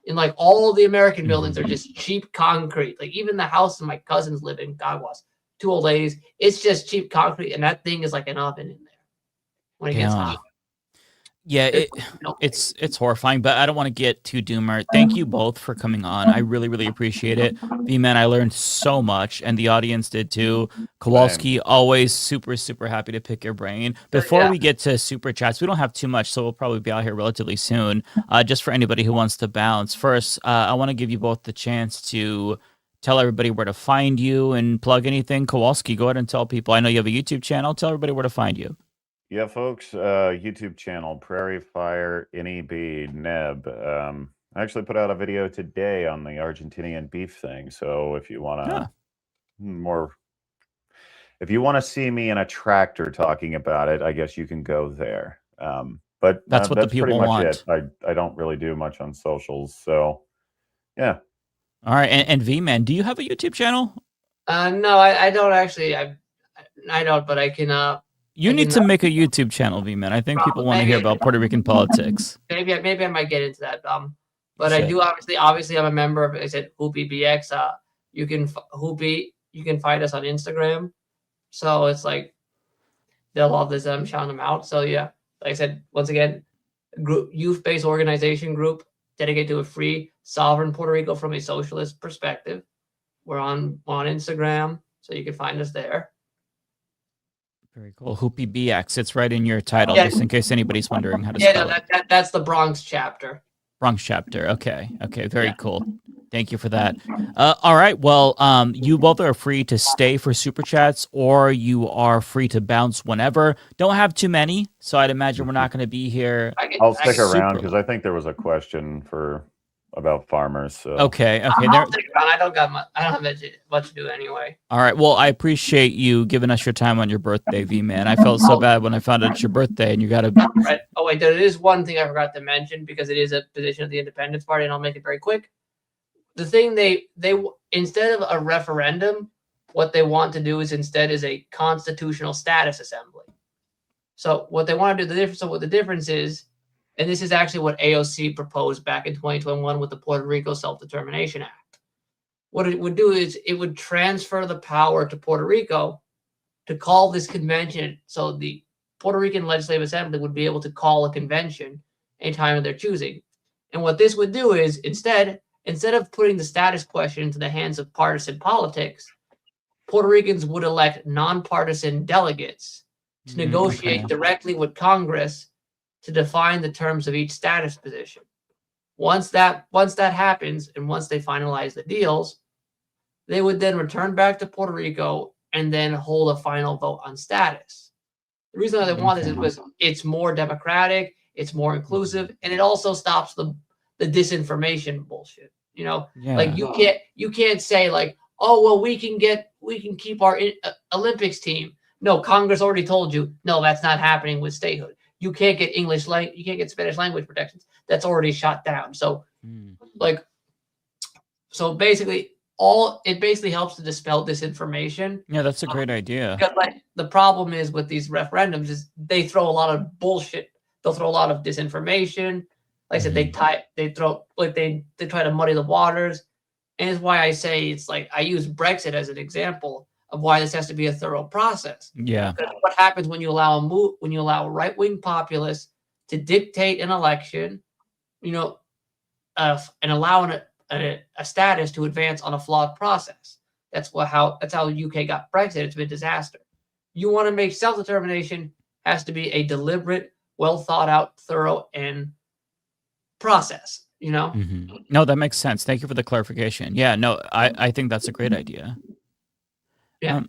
And like all the American buildings are just cheap concrete. Like even the house my cousins live in, Caguas, 2 old ladies, it's just cheap concrete, and that thing is like an oven in there when it gets hot. Yeah, it's horrifying, but I don't want to get too doomer. Thank you both for coming on. I really, really appreciate it. VMan, I learned so much, and the audience did too. Kowalski, always super, super happy to pick your brain. Before we get to Super Chats, we don't have too much, so we'll probably be out here relatively soon. Just for anybody who wants to bounce. First, I want to give you both the chance to tell everybody where to find you and plug anything. Kowalski, go ahead and tell people. I know you have a YouTube channel. Tell everybody where to find you. Yeah, folks, YouTube channel, Prairie Fire NEB Neb. I actually put out a video today on the Argentinian beef thing. So if you want to if you want to see me in a tractor talking about it, I guess you can go there. But that's what the people pretty much want. It. I don't really do much on socials. So yeah. All right. And VMan, do you have a YouTube channel? No, I don't actually. I don't, but I can. You need to make a YouTube channel, VMan. I think people want to hear about Puerto Rican politics. Maybe I might get into that. But I do obviously I'm a member of, I said, Hoopy BX. You can find us on Instagram. So it's like they'll love this. I'm shouting them out. So yeah, like I said, once again, youth-based organization group dedicated to a free, sovereign Puerto Rico from a socialist perspective. We're on Instagram, so you can find us there. Very cool. Hoopy BX. It's right in your title, just in case anybody's wondering how to spell it. That's the Bronx chapter. Bronx chapter. Okay. Very cool. Thank you for that. All right. Well, you both are free to stay for Super Chats, or you are free to bounce whenever. Don't have too many, so I'd imagine we're not going to be here. I'll stick around because I think there was a question about farmers. So. Okay. I don't have much to do anyway. All right. Well, I appreciate you giving us your time on your birthday, VMan. I felt so bad when I found out it's your birthday, and you got to. Right. Oh wait, there is one thing I forgot to mention because it is a position of the Independence Party, and I'll make it very quick. The thing they instead of a referendum, what they want to do is a constitutional status assembly. So what they want to do, the difference is, and this is actually what AOC proposed back in 2021 with the Puerto Rico Self-Determination Act. What it would do is it would transfer the power to Puerto Rico to call this convention. So the Puerto Rican Legislative Assembly would be able to call a convention anytime of their choosing. And what this would do is instead of putting the status question into the hands of partisan politics, Puerto Ricans would elect nonpartisan delegates to negotiate directly with Congress to define the terms of each status position. Once that happens, and once they finalize the deals, they would then return back to Puerto Rico and then hold a final vote on status. The reason why they want this is because it's more democratic, it's more inclusive, and it also stops the disinformation bullshit. Like you can't say like, oh well, we can keep our Olympics team, no, Congress already told you, no, that's not happening with statehood. You can't get you can't get Spanish language protections. That's already shot down. So, so basically, it basically helps to dispel disinformation. Yeah, that's a great idea. Because the problem is with these referendums is they throw a lot of bullshit. They'll throw a lot of disinformation. Like I said, they try to muddy the waters, and it's why I say it's like I use Brexit as an example of why this has to be a thorough process. Yeah. Because what happens when you allow right-wing populists to dictate an election, and allow a status to advance on a flawed process. That's how the UK got Brexit. It's been a disaster. You want to make self-determination has to be a deliberate, well thought out, thorough, and process. No, that makes sense. Thank you for the clarification. Yeah, no, I think that's a great idea. Yeah.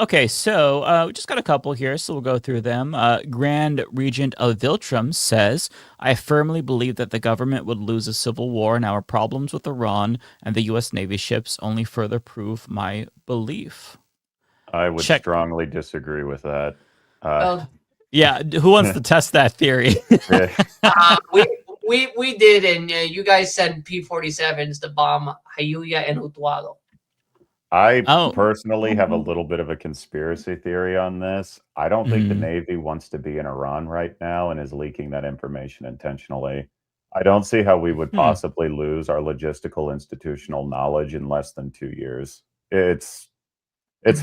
Okay, so we just got a couple here, so we'll go through them. Grand Regent of Viltrum says, I firmly believe that the government would lose a civil war, and our problems with Iran and the U.S. Navy ships only further prove my belief. I would strongly disagree with that. Yeah, who wants to test that theory? We did, and you guys sent P-47s to bomb Jayuya and Utuado. I personally have a little bit of a conspiracy theory on this. I don't think the Navy wants to be in Iran right now and is leaking that information intentionally. I don't see how we would possibly lose our logistical institutional knowledge in less than 2 years. It's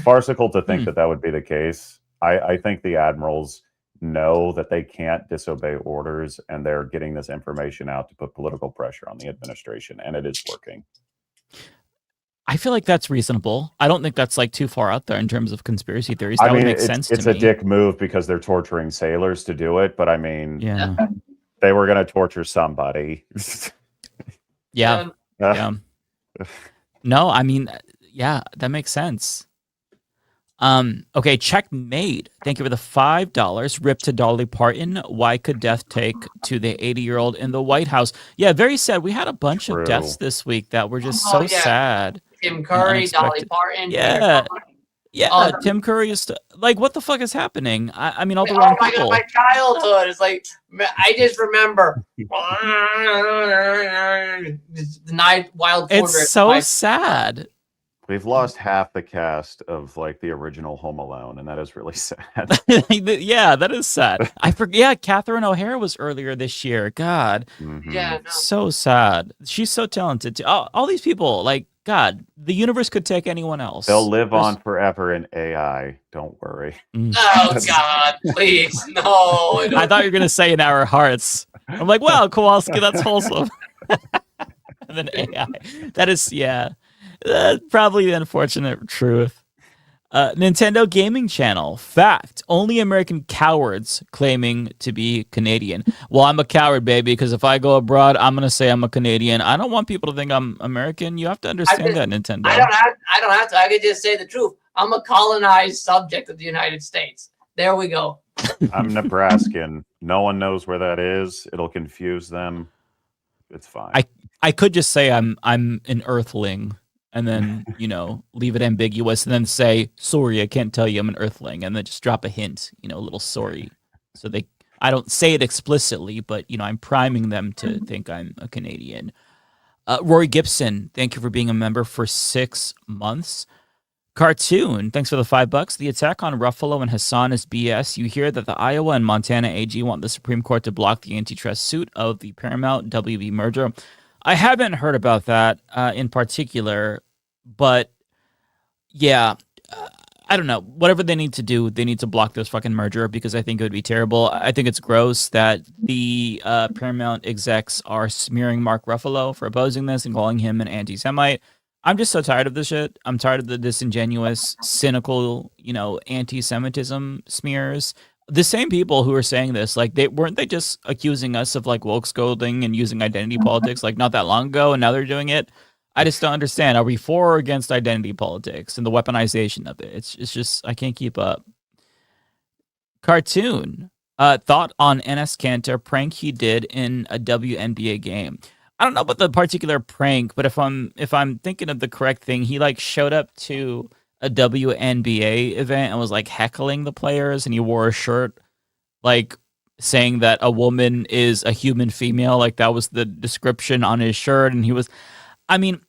farcical to think that would be the case. I think the admirals know that they can't disobey orders, and they're getting this information out to put political pressure on the administration, and it is working. I feel like that's reasonable. I don't think that's like too far out there in terms of conspiracy theories. That would make sense to me. It's a dick move because they're torturing sailors to do it, but I mean, they were going to torture somebody. Yeah. No, I mean, yeah, that makes sense. Okay, Checkmate. Thank you for the $5. Rip to Dolly Parton. Why could death take to the 80-year-old in the White House? Yeah, very sad. We had a bunch of deaths this week that were just so sad. Tim Curry, Dolly Parton. Yeah, Tim Curry is like, what the fuck is happening? I mean, all the wrong people. My childhood is like, I just remember the night wild. It's so sad. We've lost half the cast of like the original Home Alone, and that is really sad. Yeah, that is sad. I forget. Yeah, Catherine O'Hara was earlier this year. God, yeah, so sad. She's so talented too. All these people, like, God, the universe could take anyone else. They'll live on forever in AI. Don't worry. Oh God, please, no. I thought you were gonna say in our hearts. I'm like, wow, Kowalski, that's wholesome. And then AI. That is, yeah. Probably the unfortunate truth. Nintendo Gaming Channel. Fact. Only American cowards claiming to be Canadian. Well, I'm a coward, baby, because if I go abroad, I'm going to say I'm a Canadian. I don't want people to think I'm American. You have to understand that, Nintendo. I don't have to. I could just say the truth. I'm a colonized subject of the United States. There we go. I'm Nebraskan. No one knows where that is. It'll confuse them. It's fine. I could just say I'm an Earthling. And then, leave it ambiguous and then say, sorry, I can't tell you I'm an Earthling. And then just drop a hint, a little sorry. So I don't say it explicitly, but, I'm priming them to think I'm a Canadian. Rory Gibson, thank you for being a member for 6 months. Cartoon, thanks for the $5. The attack on Ruffalo and Hassan is BS. You hear that the Iowa and Montana AG want the Supreme Court to block the antitrust suit of the Paramount WB merger. I haven't heard about that in particular, but yeah, I don't know. Whatever they need to do, they need to block this fucking merger because I think it would be terrible. I think it's gross that the Paramount execs are smearing Mark Ruffalo for opposing this and calling him an anti-Semite. I'm just so tired of this shit. I'm tired of the disingenuous, cynical, anti-Semitism smears. The same people who are saying this, like, weren't they just accusing us of like woke scolding and using identity politics like not that long ago, and now they're doing it? I just don't understand. Are we for or against identity politics and the weaponization of it? It's just I can't keep up. Cartoon. Thought on Enes Kanter prank he did in a WNBA game. I don't know about the particular prank, but if I'm thinking of the correct thing, he like showed up to a WNBA event and was like heckling the players, and he wore a shirt like saying that a woman is a human female, like that was the description on his shirt, and he was, I mean,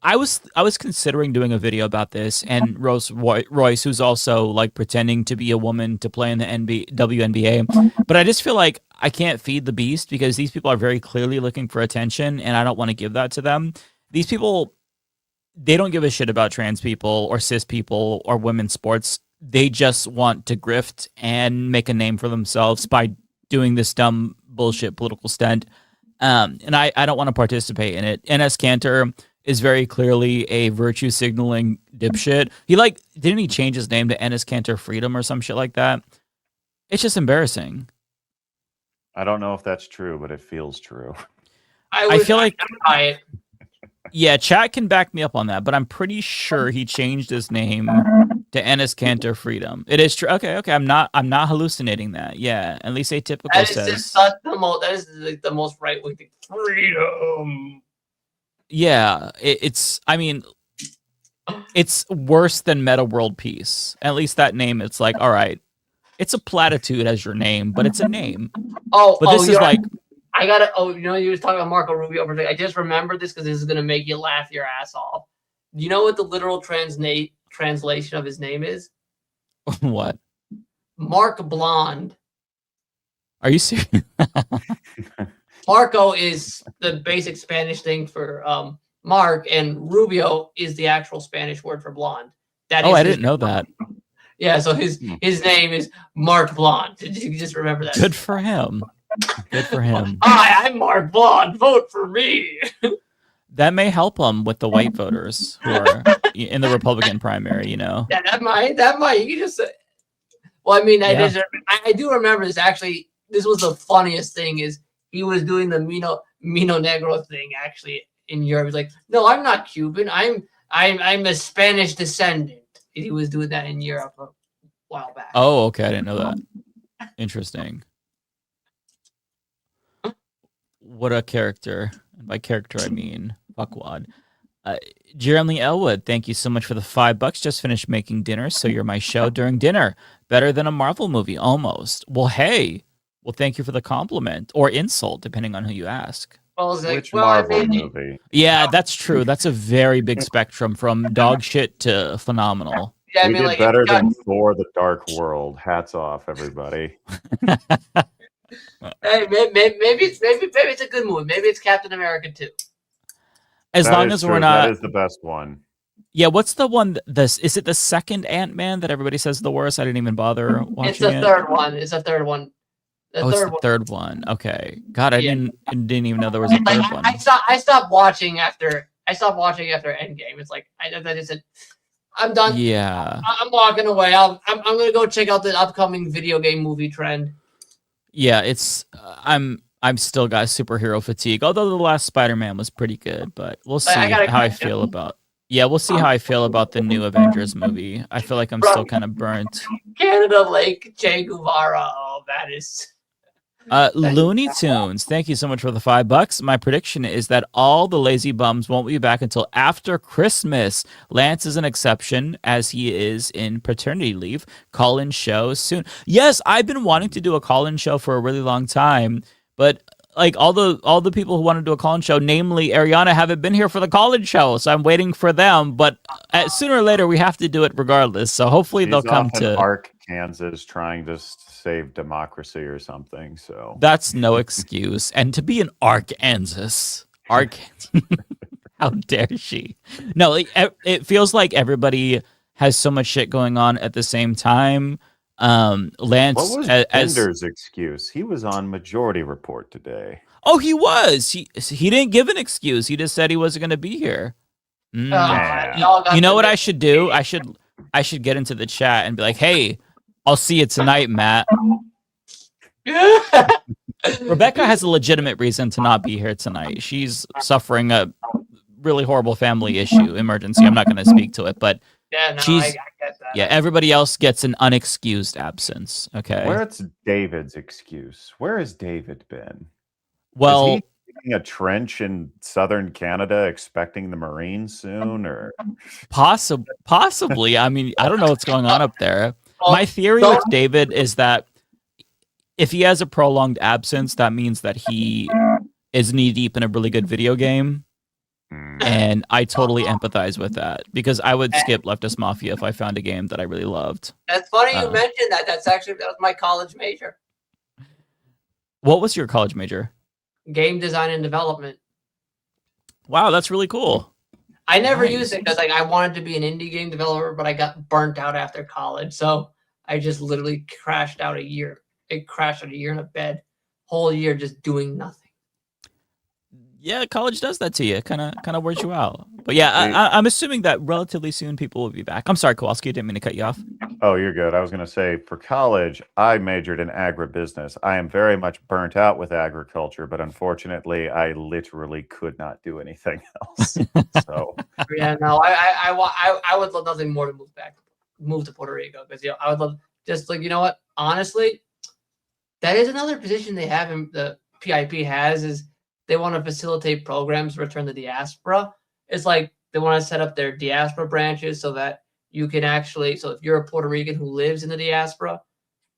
I was considering doing a video about this, and Rose Royce, who's also like pretending to be a woman to play in the WNBA, but I just feel like I can't feed the beast because these people are very clearly looking for attention, and I don't want to give that to them. These people, they don't give a shit about trans people or cis people or women's sports. They just want to grift and make a name for themselves by doing this dumb bullshit political stunt. And I don't want to participate in it. NS Cantor is very clearly a virtue signaling dipshit. He didn't he change his name to NS Cantor Freedom or some shit like that? It's just embarrassing. I don't know if that's true, but it feels true. I feel like, yeah, chat can back me up on that, but I'm pretty sure he changed his name to NS Cantor Freedom. It is true. Okay. I'm not hallucinating that. Yeah, at least Atypical That is says. just such that is like the most right wing thing. Freedom. Yeah, it's. I mean, it's worse than Meta World Peace. At least that name, it's like, all right, it's a platitude as your name, but it's a name. But this is like. I gotta. Oh, you know, you was talking about Marco Rubio. I just remembered this because this is gonna make you laugh your ass off. You know what the literal translation of his name is? What? Mark Blonde. Are you serious? Marco is the basic Spanish thing for Mark, and Rubio is the actual Spanish word for blonde. I didn't know that. Yeah, so his name is Mark Blonde. You just remember that. Good for him. Good for him. Hi, I'm Mark Blonde. Vote for me. That may help him with the white voters who are in the Republican primary, you know? Yeah, that might. You can just say. Well, I mean, I do remember this. Actually, this was the funniest thing is he was doing the Mino Negro thing actually in Europe. He's like, no, I'm not Cuban. I'm a Spanish descendant. He was doing that in Europe a while back. Oh, okay. I didn't know that. Interesting. What a character. By character, I mean fuckwad. Jeremy Elwood, thank you so much for the $5. Just finished making dinner, so you're my show during dinner. Better than a Marvel movie, almost. Well, hey. Well, thank you for the compliment or insult, depending on who you ask. Which Marvel movie? Yeah, that's true. That's a very big spectrum from dog shit to phenomenal. Yeah, we did better than Thor: The Dark World. Hats off, everybody. Hey, maybe it's a good movie. Maybe it's Captain America 2. As long as we're not. That is the best one. Yeah, what's the one? Is it the second Ant-Man that everybody says is the worst? I didn't even bother watching It's the third one. It's the third one. It's the third one. Okay, God, I didn't even know there was a third one. I stopped watching after Endgame. It's like I just said, I'm done. Yeah, I'm walking away. I'm gonna go check out the upcoming video game movie trend. Yeah, it's I'm still got superhero fatigue. Although the last Spider-Man was pretty good, but we'll see how I feel about. Yeah, we'll see how I feel about the new Avengers movie. I feel like I'm still kind of burnt. Canada Lake, Che Guevara. Oh, that is. Looney Tunes, thank you so much for the $5. My prediction is that all the lazy bums won't be back until after Christmas. Lance is an exception as he is in paternity leave. Call-in show soon. Yes, I've been wanting to do a call-in show for a really long time, but like all the people who want to do a call-in show, namely Ariana, haven't been here for the call-in show, so I'm waiting for them. But sooner or later, we have to do it regardless. So hopefully they'll come to Kansas trying to save democracy or something. So that's no excuse. And to be an Arkansas, how dare she? No, like, it feels like everybody has so much shit going on at the same time. Lance, what was Bender's excuse? He was on Majority Report today. Oh, he was. He didn't give an excuse. He just said he wasn't going to be here. You know what I should do? I should get into the chat and be like, "Hey, I'll see you tonight, Matt." Rebecca has a legitimate reason to not be here tonight. She's suffering a really horrible family emergency. I'm not going to speak to it, but I get that. Yeah, everybody else gets an unexcused absence. Okay. Where's David's excuse? Where has David been? Well, digging a trench in southern Canada expecting the Marines soon, or Possibly. I mean, I don't know what's going on up there. Well, My theory with David is that if he has a prolonged absence, that means that he is knee deep in a really good video game. And I totally empathize with that because I would skip Leftist Mafia if I found a game that I really loved. That's funny you mentioned that. That was my college major. What was your college major? Game design and development. Wow, that's really cool. I never used it because I wanted to be an indie game developer, but I got burnt out after college. So I just literally crashed out a year. It crashed out a year in a bed. Whole year just doing nothing. Yeah, college does that to you. Kind of wears you out. But yeah, I'm assuming that relatively soon people will be back. I'm sorry, Kowalski, I didn't mean to cut you off. Oh, you're good. I was going to say, for college, I majored in agribusiness. I am very much burnt out with agriculture, but unfortunately, I literally could not do anything else. So yeah, no, I would love nothing more to move to Puerto Rico because I would love just like what, honestly, that is another position they have in the PIP has is. They want to facilitate programs to return to diaspora. It's like they want to set up their diaspora branches so that you can actually, so if you're a Puerto Rican who lives in the diaspora,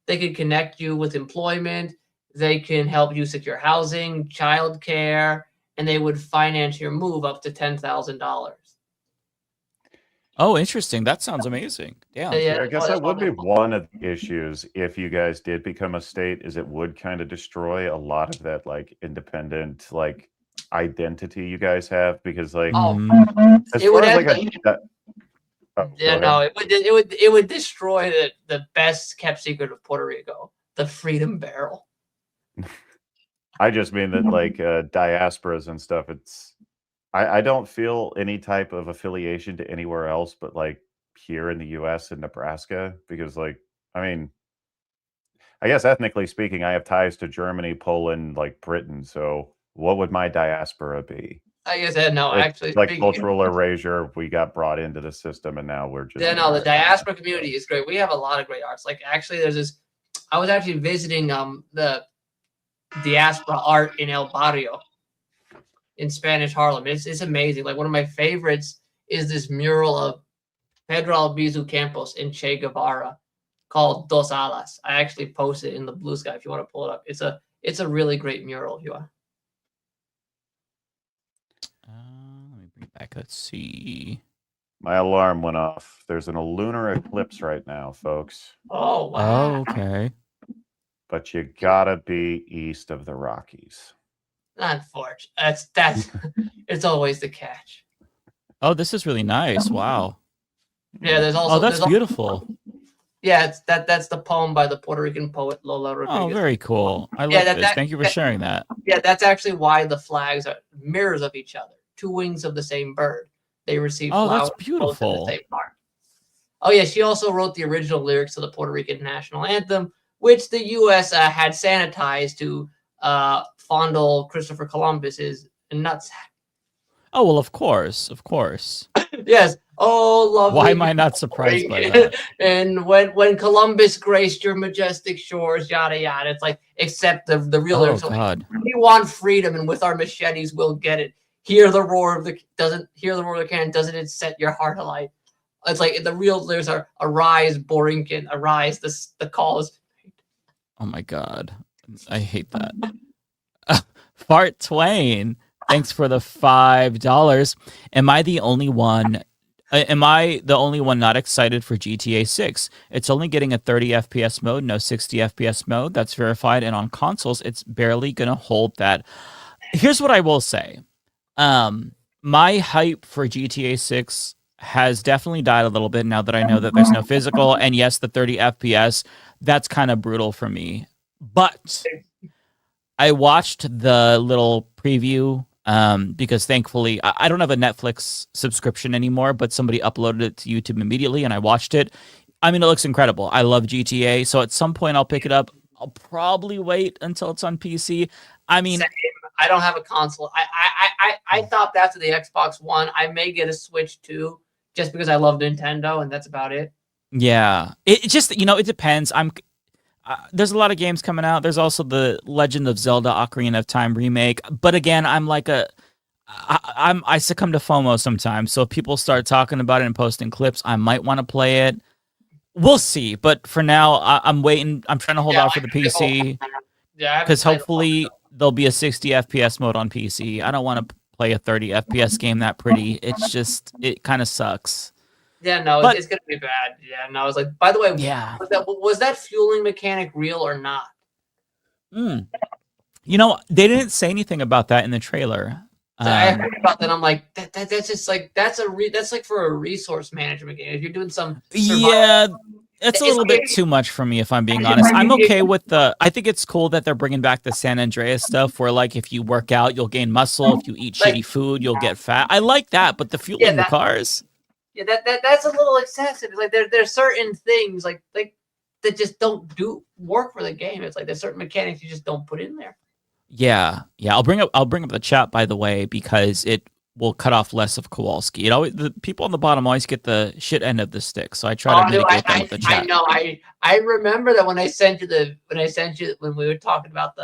they can connect you with employment. They can help you secure housing, childcare, and they would finance your move up to $10,000. Oh, interesting. That sounds amazing. Yeah. I guess that would be one of the issues if you guys did become a state, is it would kind of destroy a lot of that like independent like identity you guys have because like as it far would as it would destroy the best kept secret of Puerto Rico, the Freedom Barrel. I just mean that like diasporas and stuff, I don't feel any type of affiliation to anywhere else but like here in the US and Nebraska because like, I mean, I guess ethnically speaking, I have ties to Germany, Poland, like Britain. So what would my diaspora be? Like I said, no, actually. Like cultural erasure, we got brought into the system and now we're just. Yeah, no, the diaspora community is great. We have a lot of great arts. Like actually there's this, I was actually visiting the diaspora art in El Barrio. In Spanish Harlem. It's amazing. Like one of my favorites is this mural of Pedro Albizu Campos and Che Guevara called Dos Alas. I actually posted it in the Blue Sky if you want to pull it up. It's a really great mural if you want. Let me bring it back. Let's see. My alarm went off. There's an lunar eclipse right now, folks. Oh, wow. Oh, okay. But you gotta be east of the Rockies. Unfortunately, that's it's always the catch. Oh, this is really nice. Wow. Yeah, there's also. Oh, that's beautiful. Yeah, that's the poem by the Puerto Rican poet Lola Rodriguez. Oh, very cool. I love this. Thank you for sharing that. Yeah, that's actually why the flags are mirrors of each other, two wings of the same bird. They receive flowers that's beautiful. both in the same part. Oh yeah, she also wrote the original lyrics to the Puerto Rican national anthem, which the U.S. Had sanitized to fondle Christopher Columbus's nutsack. Oh, well, of course. Yes. Oh, lovely. Why am I not surprised by that? And when Columbus graced your majestic shores, yada, yada. It's like, except the real lyrics. God. We want freedom, and with our machetes, we'll get it. Hear the roar of the cannon. Doesn't it set your heart alight? It's like the real lyrics are, arise, Borinquen, arise, the call is. Oh, my God. I hate that. Fart Twain, thanks for the $5. Am I the only one not excited for GTA 6? It's only getting a 30 FPS mode, no 60 FPS mode. That's verified. And on consoles, it's barely going to hold that. Here's what I will say. My hype for GTA 6 has definitely died a little bit now that I know that there's no physical. And yes, the 30 FPS, that's kind of brutal for me. But I watched the little preview because thankfully I don't have a Netflix subscription anymore, but somebody uploaded it to YouTube immediately and I watched it. I mean, it looks incredible. I love GTA. So at some point I'll pick it up. I'll probably wait until it's on PC. I mean, I don't have a console. I thought after the Xbox One, I may get a Switch too, just because I love Nintendo and that's about it. Yeah. It just, it depends. there's a lot of games coming out. There's also the Legend of Zelda: Ocarina of Time remake. But again, I succumb to FOMO sometimes. So if people start talking about it and posting clips, I might want to play it. We'll see. But for now, I'm waiting. I'm trying to hold out for the PC. Yeah, because hopefully there'll be a 60 FPS mode on PC. I don't want to play a 30 FPS game that pretty. It's just, it kind of sucks. Yeah, no, it's gonna be bad. Yeah, no, I was like, by the way, was that fueling mechanic real or not? You know, they didn't say anything about that in the trailer. I heard about that. I'm like, that's just like that's like for a resource management game. If you're doing some it's a little bit too much for me, if I'm being honest. I'm okay with I think it's cool that they're bringing back the San Andreas stuff where, like, if you work out, you'll gain muscle. If you eat shitty food, you'll get fat. I like that, but the fueling the cars. Yeah, that's a little excessive. It's like there's certain things like that just don't work for the game. It's like there's certain mechanics you just don't put in there. Yeah. I'll bring up the chat, by the way, because it will cut off less of Kowalski. The people on the bottom always get the shit end of the stick, so I try to mitigate that with the chat. I know. I remember that when we were talking about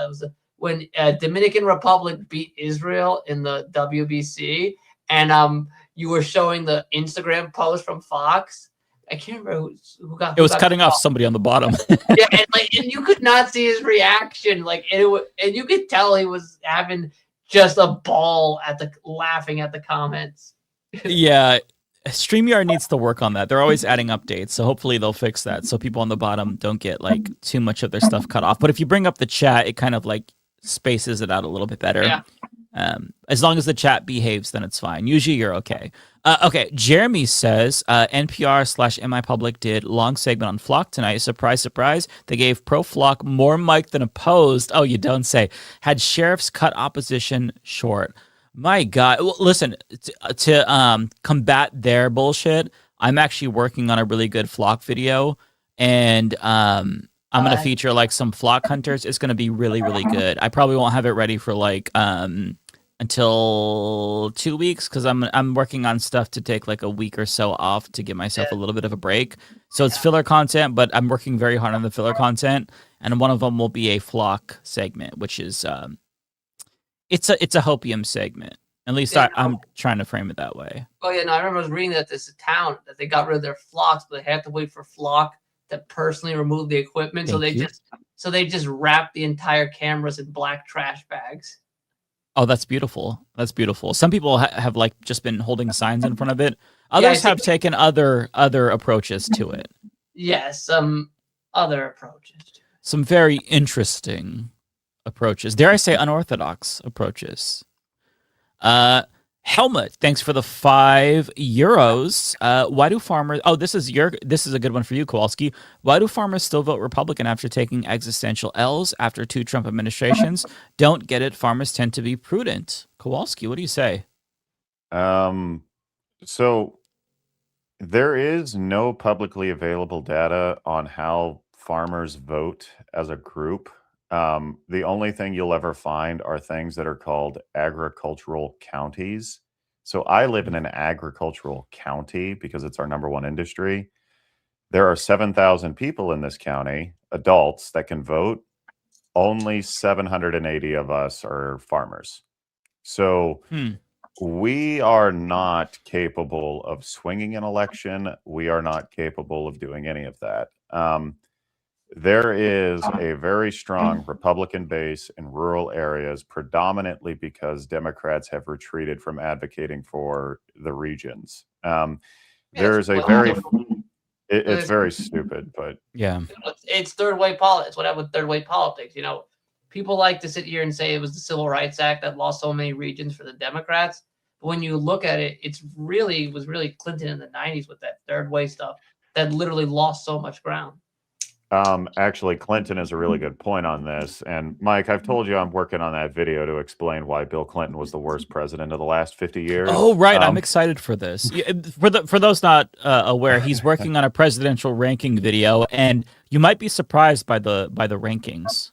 when Dominican Republic beat Israel in the WBC, and you were showing the Instagram post from Fox. I can't remember who got. It was cutting off somebody on the bottom. Yeah, and you could not see his reaction. And you could tell he was having just a ball laughing at the comments. Yeah, StreamYard needs to work on that. They're always adding updates, so hopefully they'll fix that so people on the bottom don't get like too much of their stuff cut off. But if you bring up the chat, it kind of like spaces it out a little bit better. Yeah. As long as the chat behaves, then it's fine. Usually you're okay. Okay, Jeremy says, NPR/MI Public did long segment on Flock tonight. Surprise, surprise. They gave pro-Flock more mic than opposed. Oh, you don't say. Had sheriffs cut opposition short. My God. Well, listen, to combat their bullshit, I'm actually working on a really good Flock video, and I'm going to feature like some Flock hunters. It's going to be really, really good. I probably won't have it ready for like until 2 weeks because I'm working on stuff to take like a week or so off to give myself a little bit of a break. So it's filler content, but I'm working very hard on the filler content, and one of them will be a Flock segment, which is it's a hopium segment. At least I'm trying to frame it that way. Oh yeah, no, I remember I was reading that this town that they got rid of their flocks, but they had to wait for Flock to personally remove the equipment. So they just wrapped the entire cameras in black trash bags. Oh, that's beautiful. That's beautiful. Some people have like just been holding signs in front of it. Others have taken other approaches to it. Yes, some other approaches. Some very interesting approaches. Dare I say unorthodox approaches. Helmut, thanks for the €5. Why do farmers? Oh, this is a good one for you, Kowalski. Why do farmers still vote Republican after taking existential L's after 2 Trump administrations? Don't get it. Farmers tend to be prudent. Kowalski, what do you say? So there is no publicly available data on how farmers vote as a group. The only thing you'll ever find are things that are called agricultural counties. So I live in an agricultural county because it's our number one industry. There are 7,000 people in this county, adults, that can vote. Only 780 of us are farmers. So we are not capable of swinging an election. We are not capable of doing any of that. There is a very strong Republican base in rural areas, predominantly because Democrats have retreated from advocating for the regions. There's a very, it's very stupid, but yeah, it's third way politics. What happened with third way politics? You know, people like to sit here and say it was the Civil Rights Act that lost so many regions for the Democrats. But when you look at it, was really Clinton in the 90s with that third way stuff that literally lost so much ground. Actually, Clinton is a really good point on this. And Mike, I've told you I'm working on that video to explain why Bill Clinton was the worst president of the last 50 years. Oh, right. I'm excited for this. For those not aware, he's working on a presidential ranking video, and you might be surprised by the rankings.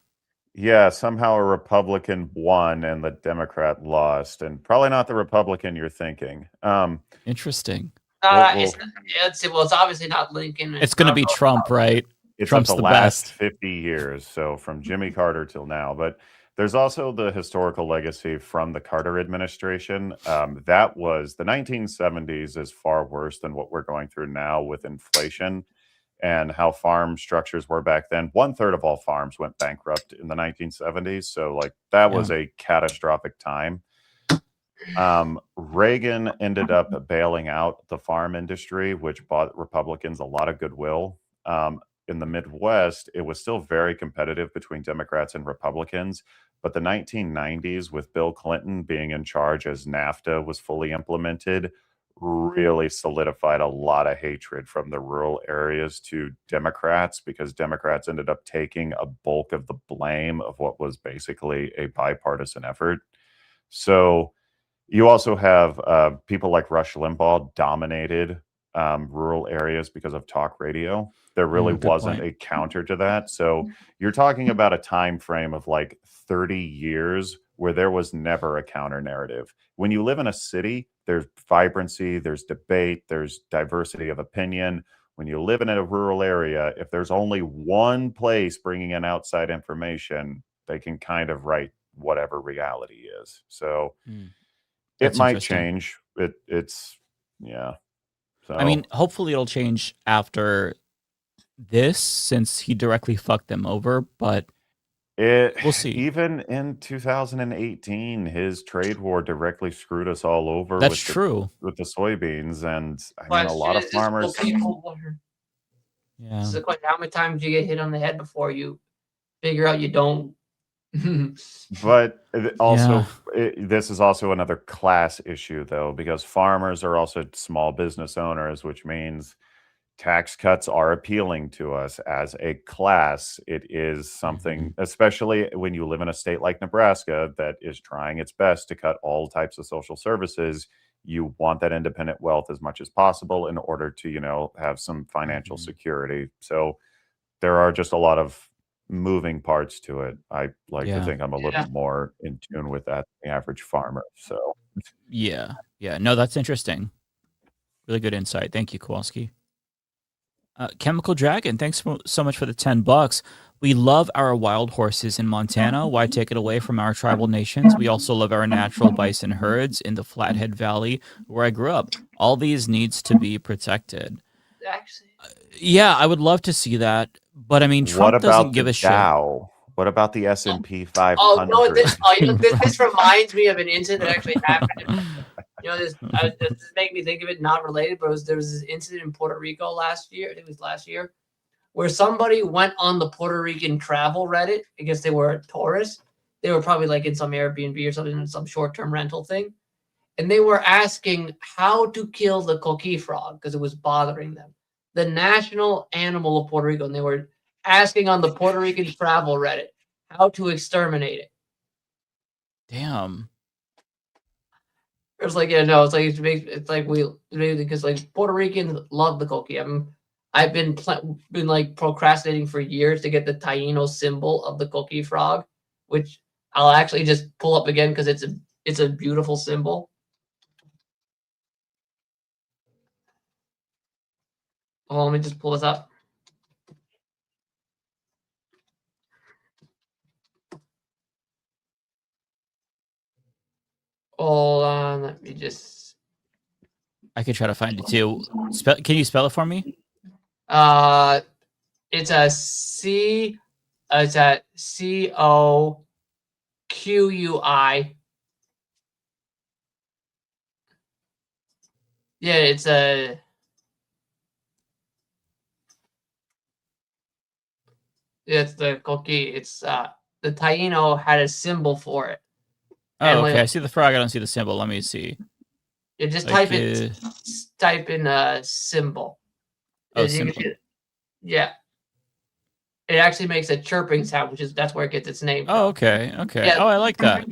Yeah, somehow a Republican won and the Democrat lost, and probably not the Republican you're thinking. Interesting. It's obviously not Lincoln. It's going to be Trump, right? It's Trump's of the the last best. 50 years, so from Jimmy Carter till now. But there's also the historical legacy from the Carter administration. That was the 1970s is far worse than what we're going through now with inflation and how farm structures were back then. 1/3 of all farms went bankrupt in the 1970s. So like that was a catastrophic time. Reagan ended up bailing out the farm industry, which bought Republicans a lot of goodwill. In the Midwest, it was still very competitive between Democrats and Republicans. But the 1990s, with Bill Clinton being in charge as NAFTA was fully implemented, really solidified a lot of hatred from the rural areas to Democrats, because Democrats ended up taking a bulk of the blame of what was basically a bipartisan effort. So you also have people like Rush Limbaugh dominated rural areas because of talk radio. There really wasn't a counter to that. So you're talking about a time frame of like 30 years where there was never a counter narrative. When you live in a city, there's vibrancy, there's debate, there's diversity of opinion. When you live in a rural area, if there's only one place bringing in outside information, they can kind of write whatever reality is. So it might change. It's yeah. So I mean, hopefully it'll change after this, since he directly fucked them over, but we'll see. Even in 2018, his trade war directly screwed us all over. That's true. With the soybeans, and I mean, a lot of farmers. Yeah. This is a question: how many times do you get hit on the head before you figure out you don't? But also, this is also another class issue, though, because farmers are also small business owners, which means tax cuts are appealing to us as a class. It is something, especially when you live in a state like Nebraska that is trying its best to cut all types of social services. You want that independent wealth as much as possible in order to, you know, have some financial security. So there are just a lot of moving parts to it. I like to think I'm a little more in tune with that than the average farmer. So yeah. No, that's interesting. Really good insight. Thank you, Kowalski. Chemical Dragon, thanks so much for the $10. We love our wild horses in Montana. Why take it away from our tribal nations? We also love our natural bison herds in the Flathead Valley, where I grew up. All these needs to be protected. Actually, yeah, I would love to see that, but I mean, Trump doesn't give a shit. What about the S&P 500? Oh no! This reminds me of an incident that actually happened. You know, this make me think of it, not related, but there was this incident in Puerto Rico last year. I think it was last year, where somebody went on the Puerto Rican travel Reddit. I guess they were tourists. They were probably like in some Airbnb or something, some short-term rental thing, and they were asking how to kill the coqui frog because it was bothering them, the national animal of Puerto Rico, and they were asking on the Puerto Rican travel Reddit how to exterminate it. Damn. It was like, yeah, no, it's like because like Puerto Ricans love the coqui. I've been like procrastinating for years to get the Taino symbol of the coqui frog, which I'll actually just pull up again because it's a beautiful symbol. Oh, let me just pull this up. Hold on, let me just. I could try to find it too. Can you spell it for me? It's a C. It's a COQUI. Yeah, it's a. It's the coqui. It's the Taino had a symbol for it. Oh, okay. I see the frog. I don't see the symbol. Let me see. Yeah, just type in symbol. Oh, symbol. Yeah. It actually makes a chirping sound, that's where it gets its name from. Oh, okay. Yeah. Oh, I like that.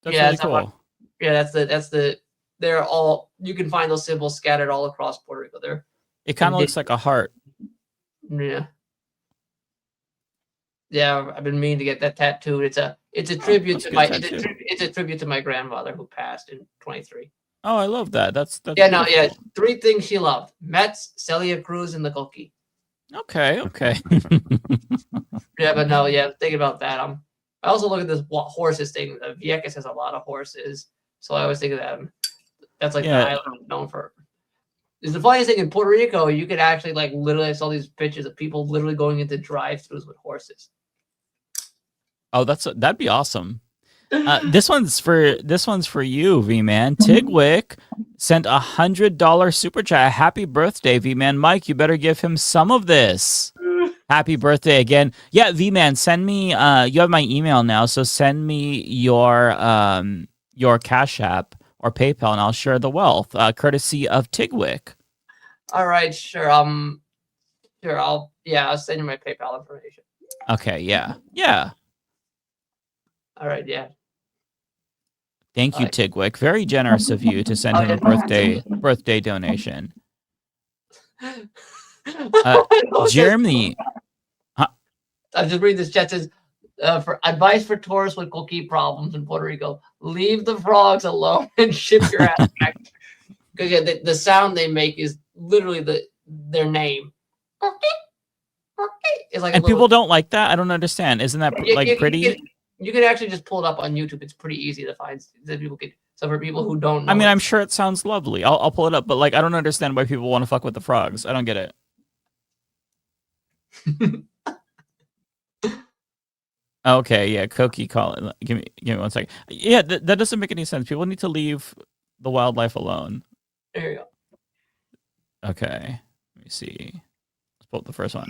That's really cool. That's the they're all, you can find those symbols scattered all across Puerto Rico. It kind of looks like a heart. Yeah. Yeah, I've been meaning to get that tattooed. It's a tribute to it's a tribute to my grandmother who passed in 23. Oh, I love that. That's yeah, no, yeah. 3 things she loved: Mets, Celia Cruz, and the coqui. Okay. Yeah, but no, yeah, thinking about that. I also look at this horses thing. Vieques has a lot of horses, so I always think of that. That's like the island known for. It's the funniest thing in Puerto Rico. You could actually like literally I saw these pictures of people literally going into drive-throughs with horses. Oh, that'd be awesome. This one's for you, VMan. Tigwick sent $100 super chat. Happy birthday, VMan. Mike, you better give him some of this. Happy birthday again. Yeah, VMan, send me. You have my email now, so send me your Cash App or PayPal, and I'll share the wealth, courtesy of Tigwick. All right, sure. Sure. I'll send you my PayPal information. Okay. Yeah. All right. Yeah. Thank you, Tigwick. Very generous of you to send him a birthday donation. Jeremy. I'm just reading this chat. Says, for advice for tourists with coquille problems in Puerto Rico, leave the frogs alone and ship your ass back. Because the sound they make is literally their name. It's like and people don't like that. I don't understand. Isn't that pretty? You can actually just pull it up on YouTube. It's pretty easy to find. That people can. So for people who don't know, I mean, I'm sure it sounds lovely. I'll pull it up, but like, I don't understand why people want to fuck with the frogs. I don't get it. Okay, yeah, Koki, call it. Give me 1 second. Yeah, that doesn't make any sense. People need to leave the wildlife alone. There you go. Okay, let me see. Let's pull up the first one.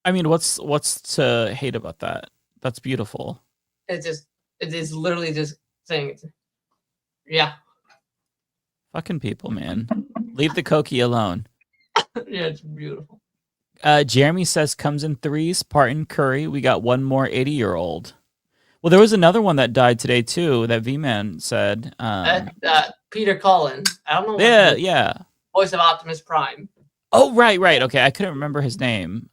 I mean, what's to hate about that? That's beautiful. It is literally just saying it. Yeah. Fucking people, man. Leave the Koki alone. Yeah, it's beautiful. Jeremy says comes in threes, Parton Curry. We got one more 80-year-old. Well, there was another one that died today too, that VMan said. Peter Cullen. I don't know. Yeah. Voice of Optimus Prime. Oh, right. Okay, I couldn't remember his name.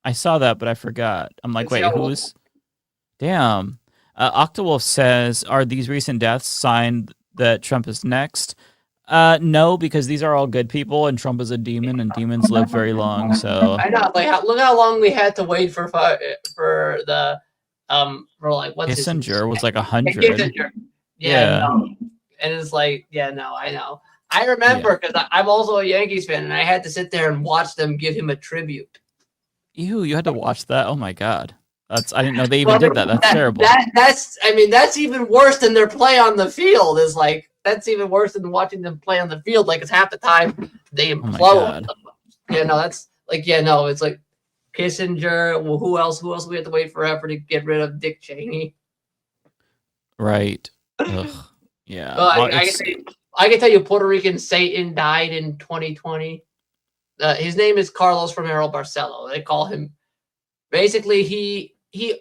I saw that, but I forgot. I'm like, wait, who's? Damn. Octawolf says, are these recent deaths sign that Trump is next? No, because these are all good people, and Trump is a demon, and demons live very long. So I know. Like, look how long we had to wait for the for like what's Kissinger was like 100. Kissinger. Yeah. No. And it's like, yeah, no, I know. I remember because I'm also a Yankees fan, and I had to sit there and watch them give him a tribute. Ew, you had to watch that? Oh my god. I didn't know they even did that. That's terrible. That's even worse than their play on the field. Is like that's even worse than watching them play on the field. Like it's half the time they implode. Yeah, no, that's like it's like Kissinger. Well, who else? Who else we have to wait forever to get rid of Dick Cheney? Right. Ugh. Yeah. I can tell you, Puerto Rican Satan died in 2020. His name is Carlos Romero Barcelo. They call him. Basically, he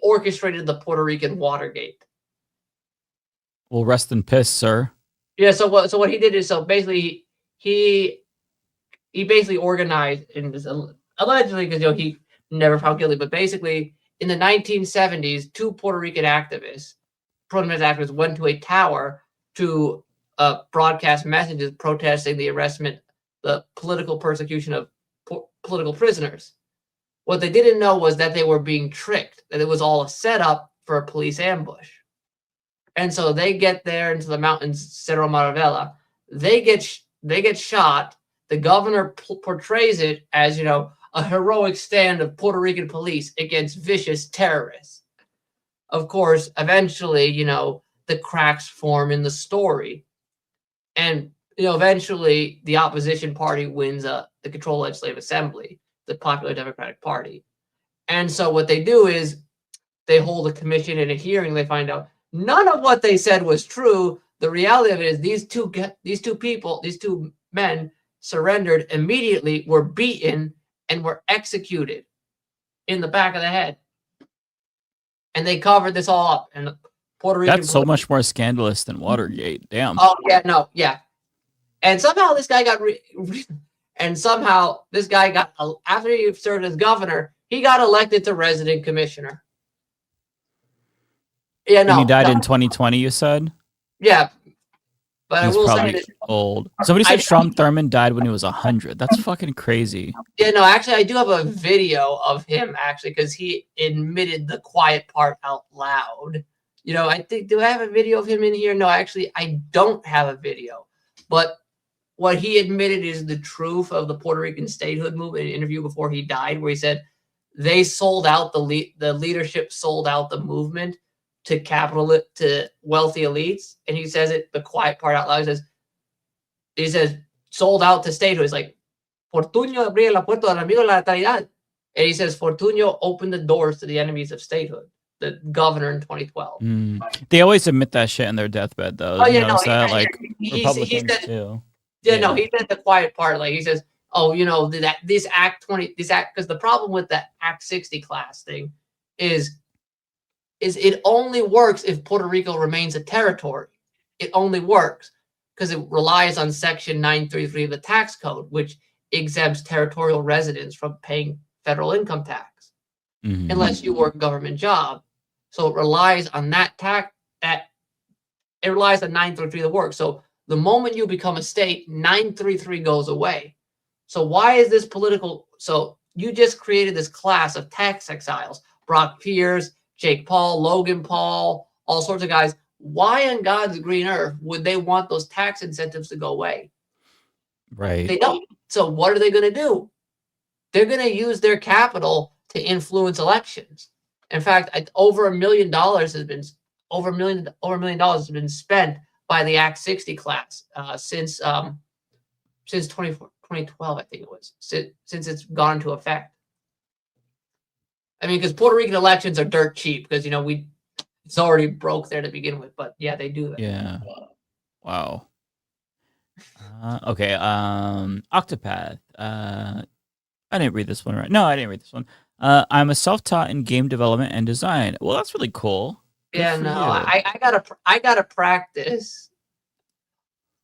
orchestrated the Puerto Rican Watergate. Well, rest in peace, sir. Yeah. So what he did is basically he basically organized in this allegedly because he never found guilty, but basically in the 1970s, two Puerto Rican activists, protest activists, went to a tower to broadcast messages protesting the political persecution of political prisoners. What they didn't know was that they were being tricked, that it was all a setup for a police ambush. And so they get there into the mountains, Cerro Maravilla. They get shot. The governor portrays it as, a heroic stand of Puerto Rican police against vicious terrorists. Of course, eventually, the cracks form in the story. And, eventually the opposition party wins the controlled legislative assembly, the Popular Democratic Party. And so what they do is they hold a commission and a hearing. They find out none of what they said was true. The reality of it is these two men surrendered immediately, were beaten, and were executed in the back of the head. And they covered this all up. And the Puerto Rican That's so much more scandalous than Watergate. Damn. Oh, yeah, no, yeah. And somehow this guy got after he served as governor, he got elected to resident commissioner. Yeah, no. And he died in 2020, you said? Yeah, but He's I will say probably that old. Somebody said Strom Thurmond died when he was 100. That's fucking crazy. yeah, no, actually, I do have a video of him actually because he admitted the quiet part out loud. You know, I think, do I have a video of him in here? No, actually, I don't have a video. But what he admitted is the truth of the Puerto Rican statehood movement in an interview before he died, where he said they sold out the leadership sold out the movement to wealthy elites. And he says it, the quiet part out loud, he says sold out to statehood. He's like, Fortunio abrió la puerta al enemigo de la eternidad. And he says Fortunio opened the doors to the enemies of statehood, the governor in 2012. They always admit that shit in their deathbed, though. Oh, yeah, Republicans too. Yeah, no, he said the quiet part. Like he says, oh, you know, this act, because the problem with the Act 60 class thing is it only works if Puerto Rico remains a territory. It only works because it relies on Section 933 of the tax code, which exempts territorial residents from paying federal income tax unless you work a government job. So it relies on that it relies on 933 to work. So the moment you become a state, 933 goes away. So why is this political? So you just created this class of tax exiles, Brock Pierce, Jake Paul, Logan Paul, all sorts of guys. Why on God's green earth would they want those tax incentives to go away? Right. They don't. So what are they going to do? They're going to use their capital to influence elections. In fact, over $1 million has been over $1 million has been spent by the Act 60 class since 2012, I think it was, since it's gone into effect. I mean, because Puerto Rican elections are dirt cheap because, you know, it's already broke there to begin with. But yeah, they do that. Yeah. Wow. Okay. Octopath. I didn't read this one right. No, I didn't read this one. I'm a self-taught in game development and design. Well, that's really cool. Yeah, no, I gotta practice.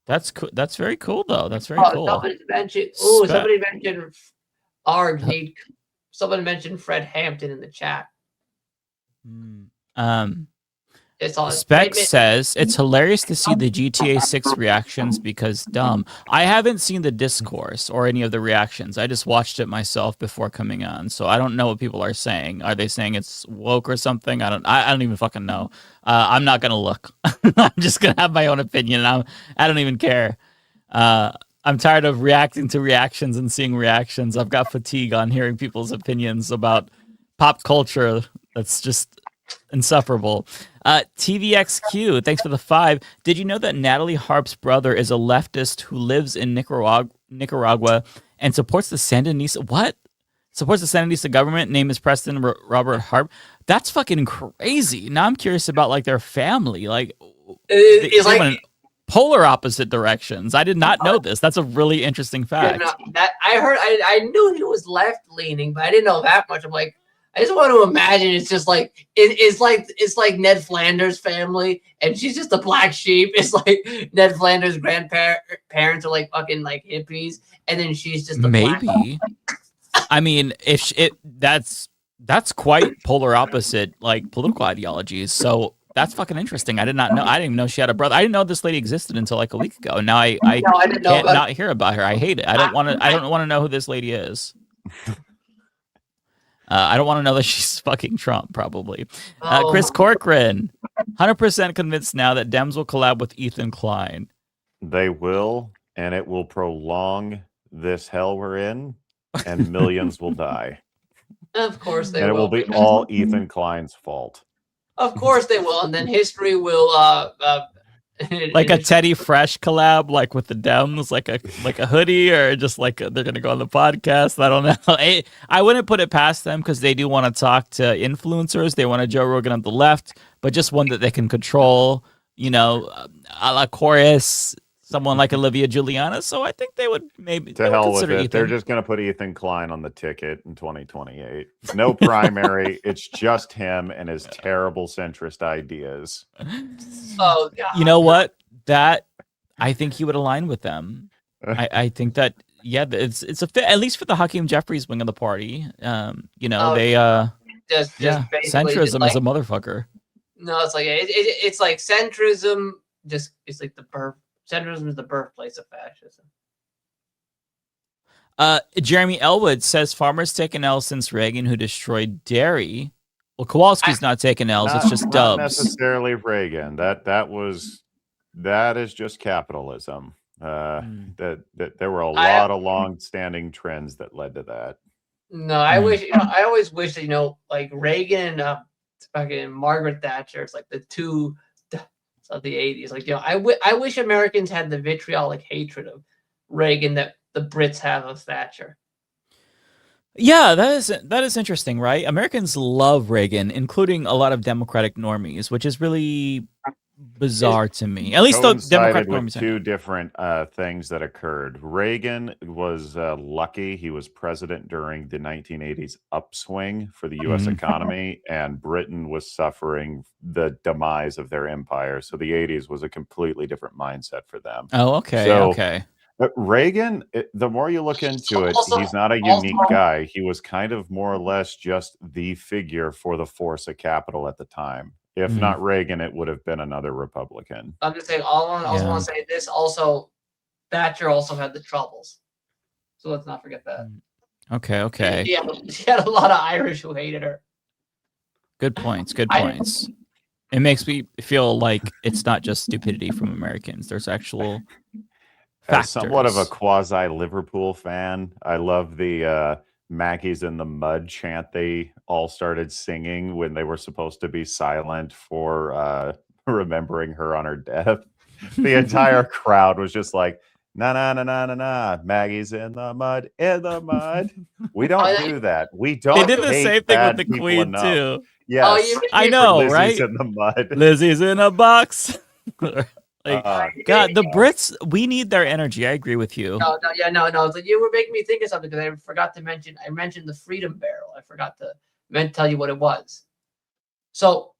That's cool. That's very cool, though. That's very cool. Somebody mentioned Somebody mentioned Fred Hampton in the chat. Spec says it's hilarious to see the GTA 6 reactions because dumb. I haven't seen the discourse or any of the reactions. I just watched it myself before coming on, so I don't know what people are saying. Are they saying it's woke or something? I don't even fucking know. I'm not gonna look. I'm just gonna have my own opinion. I don't even care. I'm tired of reacting to reactions and seeing reactions. I've got fatigue on hearing people's opinions about pop culture. That's just insufferable. TVXQ, thanks for the 5. Did you know that Natalie Harp's brother is a leftist who lives in Nicaragua and supports the Sandinista? What? Supports the Sandinista government? Name is Preston Robert Harp. That's fucking crazy. Now I'm curious about like their family. Like, they went in polar opposite directions. I did not know this. That's a really interesting fact. Yeah, no, that I heard. I knew he was left leaning, but I didn't know that much. I'm like, I just want to imagine it's just like it's like Ned Flanders' family, and she's just a black sheep. It's like Ned Flanders' grandparents are like fucking like hippies, and then she's just a maybe. I mean, that's quite polar opposite like political ideologies. So that's fucking interesting. I did not know. I didn't even know she had a brother. I didn't know this lady existed until like a week ago. And now I can't not hear about her. I hate it. I don't want to know who this lady is. I don't want to know that she's fucking Trump, probably. Chris Corcoran, 100% convinced now that Dems will collab with Ethan Klein. They will, and it will prolong this hell we're in, and millions will die. Of course they will. And it will be all Ethan Klein's fault. Of course they will, and then history will like a Teddy Fresh collab, like with the Dems, like a hoodie, or just like they're gonna go on the podcast. I don't know. I wouldn't put it past them because they do want to talk to influencers. They want a Joe Rogan on the left, but just one that they can control. You know, a la Chorus, someone like Olivia Juliana. So I think they would maybe to hell with it. Ethan. They're just gonna put Ethan Klein on the ticket in 2028. No primary. It's just him and his terrible centrist ideas. Oh God. You know what? That I think he would align with them. I think that it's a fit, at least for the Hakeem Jeffries wing of the party. You know, they just centrism like, is a motherfucker. No, it's like it's like centrism, just it's like the birth. Centrism is the birthplace of fascism. Jeremy Elwood says farmers take an L since Reagan, who destroyed dairy. Well, Kowalski's not taking L's; it's just dubs. Not necessarily Reagan. That is just capitalism. That there were a lot of long-standing trends that led to that. No, I wish. I always wish that like Reagan and fucking Margaret Thatcher. It's like the two of the 80s. Like I wish Americans had the vitriolic hatred of Reagan that the Brits have of Thatcher. Yeah, that is interesting, right? Americans love Reagan, including a lot of Democratic normies, which is really bizarre to me. At least the Democratic with normies. Two different things that occurred. Reagan was lucky; he was president during the 1980s upswing for the U.S. economy, and Britain was suffering the demise of their empire. So the 80s was a completely different mindset for them. Oh, okay, okay. But Reagan, the more you look into it, he's not a unique guy. He was kind of more or less just the figure for the force of capital at the time. If not Reagan, it would have been another Republican. I'm just saying. I also want to say this. Also, Thatcher also had the Troubles, so let's not forget that. Okay. She had a lot of Irish who hated her. Good points. It makes me feel like it's not just stupidity from Americans. There's actual As somewhat of a quasi Liverpool fan, I love the Maggie's in the Mud chant they all started singing when they were supposed to be silent for remembering her on her death. The entire crowd was just like, na na na na na na, Maggie's in the mud, in the mud. We don't do that. We don't. They did the same thing with the Queen enough. Too. Yes, I know, Lizzie's right? in the mud. Lizzie's in a box. God, the Brits, we need their energy. I agree with you. No. It's like you were making me think of something because I forgot to mention. I mentioned the Freedom Barrel. I forgot to tell you what it was. So,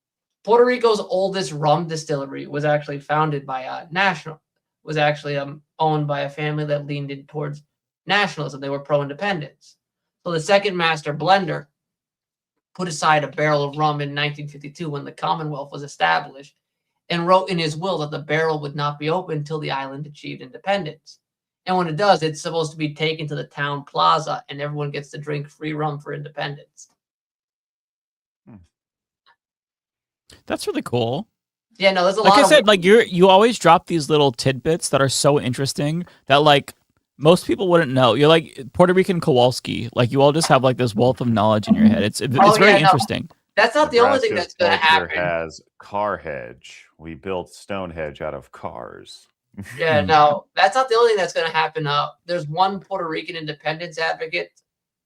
Puerto Rico's oldest rum distillery was actually founded by National. Was actually owned by a family that leaned in towards nationalism. They were pro-independence. So the second master blender put aside a barrel of rum in 1952 when the Commonwealth was established, and wrote in his will that the barrel would not be opened until the island achieved independence. And when it does, it's supposed to be taken to the town plaza, and everyone gets to drink free rum for independence. That's really cool. Yeah, no, there's a lot. Like I said, like you always drop these little tidbits that are so interesting that like most people wouldn't know. You're like Puerto Rican Kowalski. Like you all just have like this wealth of knowledge in your head. It's very interesting. That's not the only thing that's going to happen. Has car hedge. We built Stonehenge out of cars. Yeah, no, that's not the only thing that's going to happen. There's one Puerto Rican independence advocate.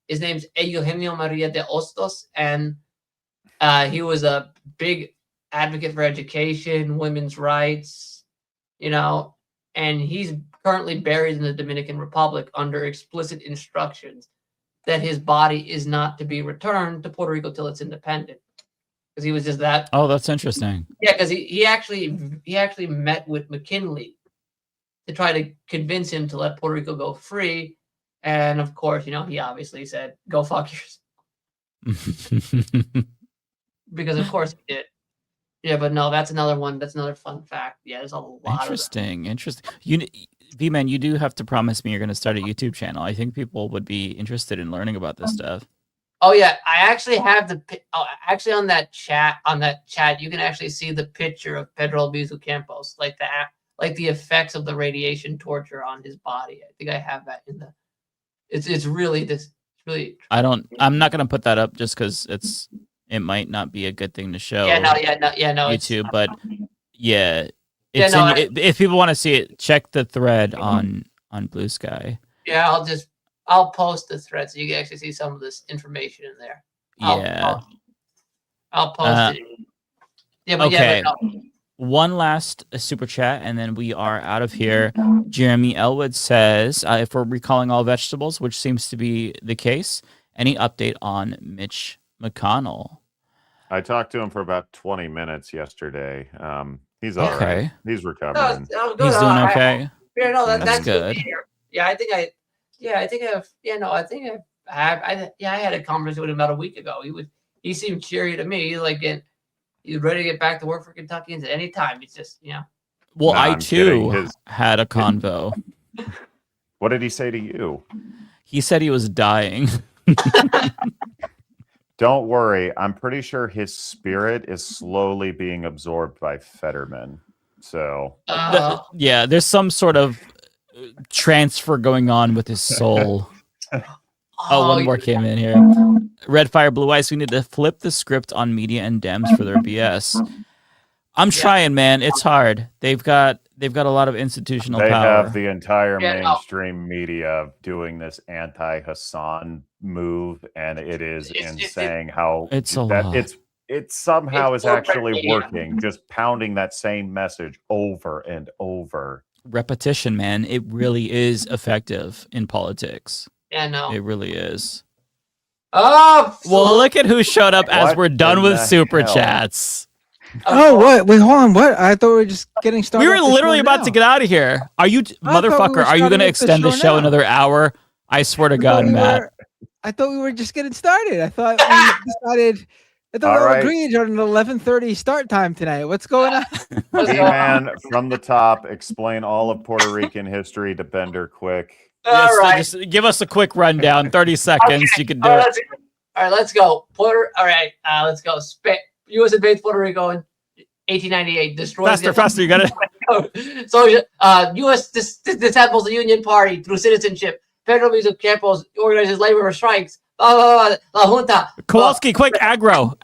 His name's Eugenio Maria de Hostos, and he was a big advocate for education, women's rights, and he's currently buried in the Dominican Republic under explicit instructions that his body is not to be returned to Puerto Rico till it's independent. Because he was just that. Oh, that's interesting. Yeah, because he actually met with McKinley to try to convince him to let Puerto Rico go free. And of course, he obviously said, go fuck yourself. Because of course he did. Yeah, but no, that's another one. That's another fun fact. Yeah, there's a lot Interesting. VMan, you do have to promise me you're going to start a YouTube channel. I think people would be interested in learning about this stuff. Oh yeah, I actually have actually on that chat, you can actually see the picture of Pedro Albizu Campos, like the effects of the radiation torture on his body. I think I have that in the. It's really. I'm not going to put that up just because it might not be a good thing to show. No. YouTube, but yeah, if people want to see it, check the thread on Blue Sky. Yeah, I'll post the thread so you can actually see some of this information in there. I'll post it. Yeah, but okay. Yeah, but no. One last super chat, and then we are out of here. Jeremy Elwood says, if we're recalling all vegetables, which seems to be the case, any update on Mitch McConnell? I talked to him for about 20 minutes yesterday. He's all right. He's recovering. No, he's doing okay. That's good. I had a conversation with him about a week ago. He seemed cheery to me. He's ready to get back to work for Kentuckians at any time. It's just, Well, No, I I'm kidding. too had a convo. What did he say to you? He said he was dying. Don't worry. I'm pretty sure his spirit is slowly being absorbed by Fetterman. So, yeah, there's some sort of transfer going on with his soul. One more came in here. Red Fire Blue Ice. We need to flip the script on media and Dems for their BS. I'm trying, man. It's hard. They've got a lot of institutional power. They have the entire mainstream media doing this anti-Hassan move, and it is insane how it's a lot. It somehow is actually working, just pounding that same message over and over. Repetition, man. It really is effective in politics. Yeah, no. It really is. Oh, well, look at who showed up as we're done with super chats. Oh, what? Wait, hold on. What? I thought we were just getting started. We were literally about to get out of here. Are you, motherfucker? Are you going to extend the show another hour? I swear to God, Matt. I thought we were just getting started. I thought we decided. I thought we were agreed on an 11:30 start time tonight. What's going on? VMan, from the top, explain all of Puerto Rican history to Bender quick. All right. Just give us a quick rundown. 30 seconds. Okay. You can do it. All right, let's go. Let's go. U.S. invades Puerto Rico in 1898. Destroys faster. You got it. So, U.S. disassembles the Union Party through citizenship. Federal Music Campos organizes labor strikes. La Junta. Kowalski, quick, aggro.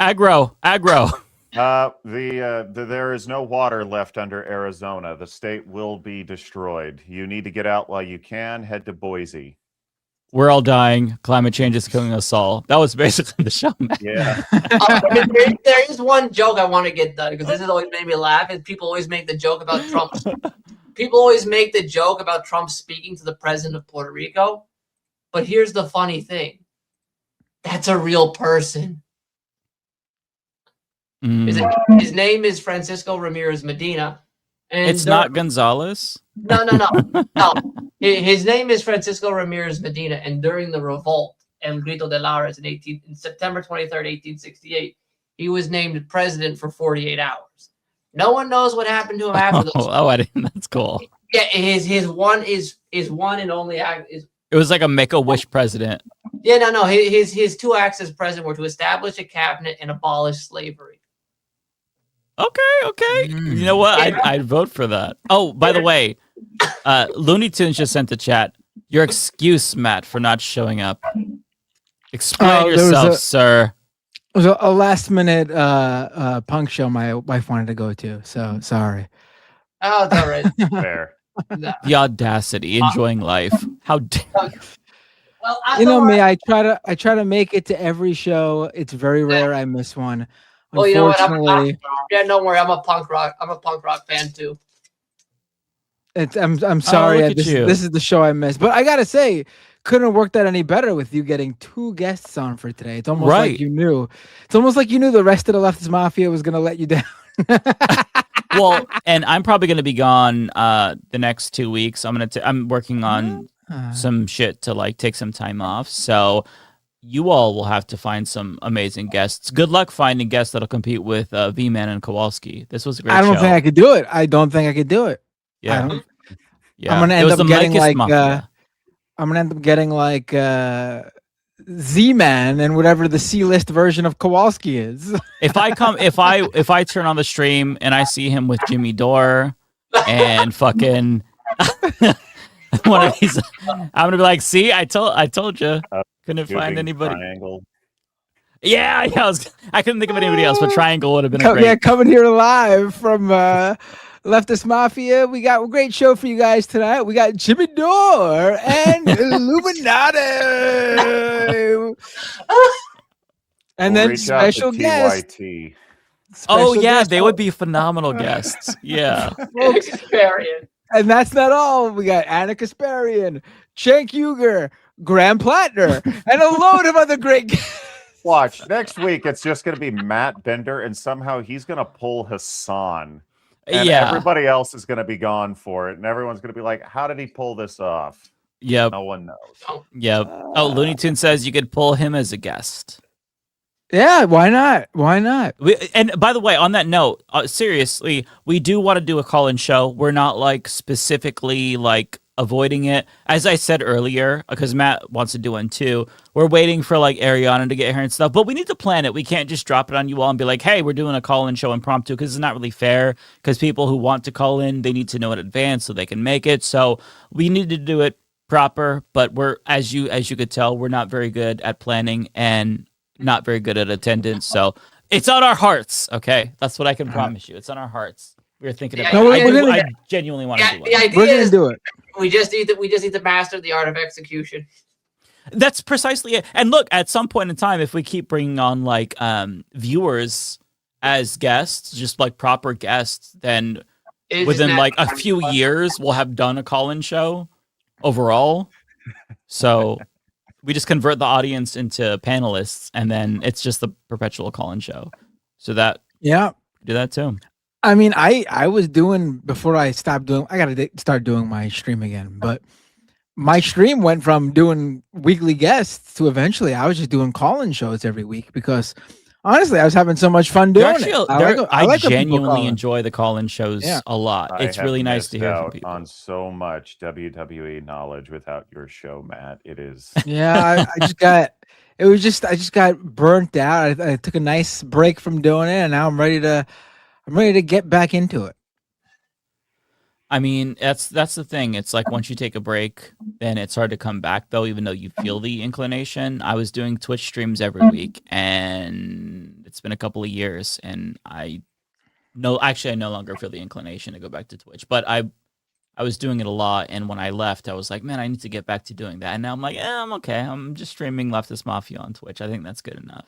There is no water left under Arizona. The state will be destroyed. You need to get out while you can. Head to Boise. We're all dying. Climate change is killing us all. That was basically the show, man. Yeah. There is one joke I want to get done because this has always made me laugh. And people always make the joke about Trump. People always make the joke about Trump speaking to the president of Puerto Rico. But here's the funny thing. That's a real person. His name is Francisco Ramirez Medina. And it's not Gonzalez? No. His name is Francisco Ramirez Medina, and during the revolt, El Grito de Lares in September 23rd, 1868, he was named president for 48 hours. No one knows what happened to him after those. I didn't. That's cool. Yeah, his one and only act is. It was like a Make-A-Wish president. Yeah, no. His two acts as president were to establish a cabinet and abolish slavery. Okay. You know what? I'd vote for that. Oh, by the way, Looney Tunes just sent the chat. Your excuse, Matt, for not showing up. Explain yourself, sir. It was a last-minute punk show my wife wanted to go to, so sorry. Oh, it's all right. Fair. The audacity, enjoying life. How dare you? Well, you know me. I try to make it to every show. It's very rare I miss one. Well, you know what? Don't worry. I'm a punk rock fan too. I'm sorry. This is the show I missed. But I gotta say, couldn't have worked out any better with you getting two guests on for today. It's almost like you knew. It's almost like you knew the rest of the Leftist Mafia was gonna let you down. Well, and I'm probably gonna be gone the next 2 weeks. I'm working on some shit to take some time off. So you all will have to find some amazing guests. Good luck finding guests that'll compete with VMan and Kowalski. This was a great show. I don't think I could do it. I don't think I could do it. Yeah. I'm gonna end up getting like Z-Man and whatever the C-list version of Kowalski is. If I turn on the stream and I see him with Jimmy Dore and fucking one of these, I'm gonna be like, see, I told you. Couldn't find anybody. Triangle. Yeah, I couldn't think of anybody else, but Triangle would have been a great. Yeah, coming here live from Leftist Mafia. We got a great show for you guys tonight. We got Jimmy Dore and Illuminati. And then special guests. Oh, yeah, they would be phenomenal guests. Yeah. And that's not all. We got Anna Kasparian, Cenk Uygur, Graham Plattner, and a load of other great guests. Watch, next week it's just going to be Matt Bender, and somehow he's going to pull Hassan. And everybody else is going to be gone for it, and everyone's going to be like, how did he pull this off? Yep. No one knows. Yep. Looney Tunes says you could pull him as a guest. Yeah, why not? Why not? And by the way, on that note, seriously, we do want to do a call-in show. We're not like specifically like avoiding it. As I said earlier, because Matt wants to do one too, we're waiting for like Ariana to get here and stuff, but we need to plan it. We can't just drop it on you all and be like, hey, we're doing a call-in show impromptu, because it's not really fair, because people who want to call in, they need to know in advance so they can make it. So we need to do it proper, but we're, as you could tell, we're not very good at planning and not very good at attendance. So it's on our hearts, okay? That's what I can promise you. It's on our hearts. We're thinking about it. I genuinely want to do it. The idea We're going to do it. We just need to master the art of execution. That's precisely it. And look, at some point in time, if we keep bringing on like viewers as guests, just like proper guests, then within like a few years, we'll have done a call-in show overall. So we just convert the audience into panelists, and then it's just the perpetual call-in show. So that do that too. I mean, I was doing, before I stopped doing, I got to start doing my stream again, but my stream went from doing weekly guests to eventually I was just doing call-in shows every week, because honestly, I was having so much fun doing it. I genuinely enjoy the call-in shows a lot. It's really nice to hear from people. On so much WWE knowledge without your show, Matt. It is. Yeah, I just got burnt out. I took a nice break from doing it, and now I'm ready to get back into it. I mean, that's the thing. It's like once you take a break, then it's hard to come back, though, even though you feel the inclination. I was doing Twitch streams every week, and it's been a couple of years, and I no longer feel the inclination to go back to Twitch. But I was doing it a lot, and when I left, I was like, man, I need to get back to doing that. And now I'm like, I'm okay. I'm just streaming Leftist Mafia on Twitch. I think that's good enough.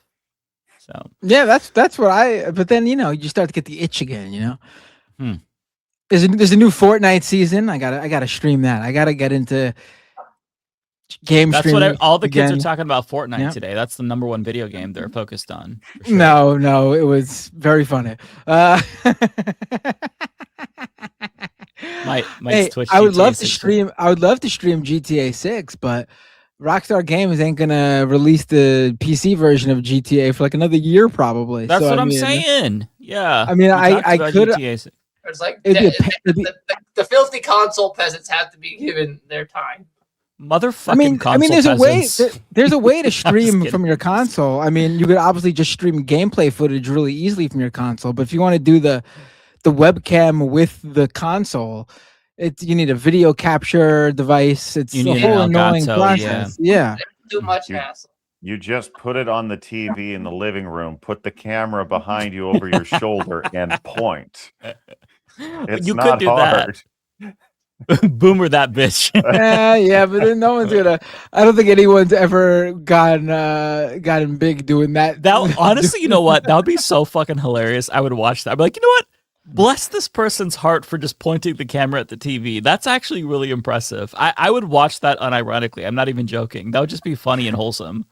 So yeah, that's what but then, you start to get the itch again, There's a new Fortnite season. I gotta stream that. I gotta get into game streaming. That's what all the kids are talking about Fortnite today. That's the number one video game they're focused on. Sure. No, it was very funny. Mike's Twitch. I would love to stream GTA 6, but Rockstar Games ain't gonna release the PC version of GTA for like another year, probably. That's what I'm saying. Yeah. I mean, I could. It's like the filthy console peasants have to be given their time. Motherfucking console I mean, peasants. there's a way to stream from your console. I mean, you could obviously just stream gameplay footage really easily from your console, but if you want to do the webcam with the console, you need a video capture device. It's a whole annoying process. Yeah. Too much hassle. You just put it on the TV in the living room, put the camera behind you over your shoulder, and point. It's you not could do hard. That. Boomer that bitch. Yeah, but then no one's gonna. I don't think anyone's ever gotten big doing that. That honestly, you know what? That would be so fucking hilarious. I would watch that. I'd be like, you know what? Bless this person's heart for just pointing the camera at the TV. That's actually really impressive. I would watch that unironically. I'm not even joking. That would just be funny and wholesome.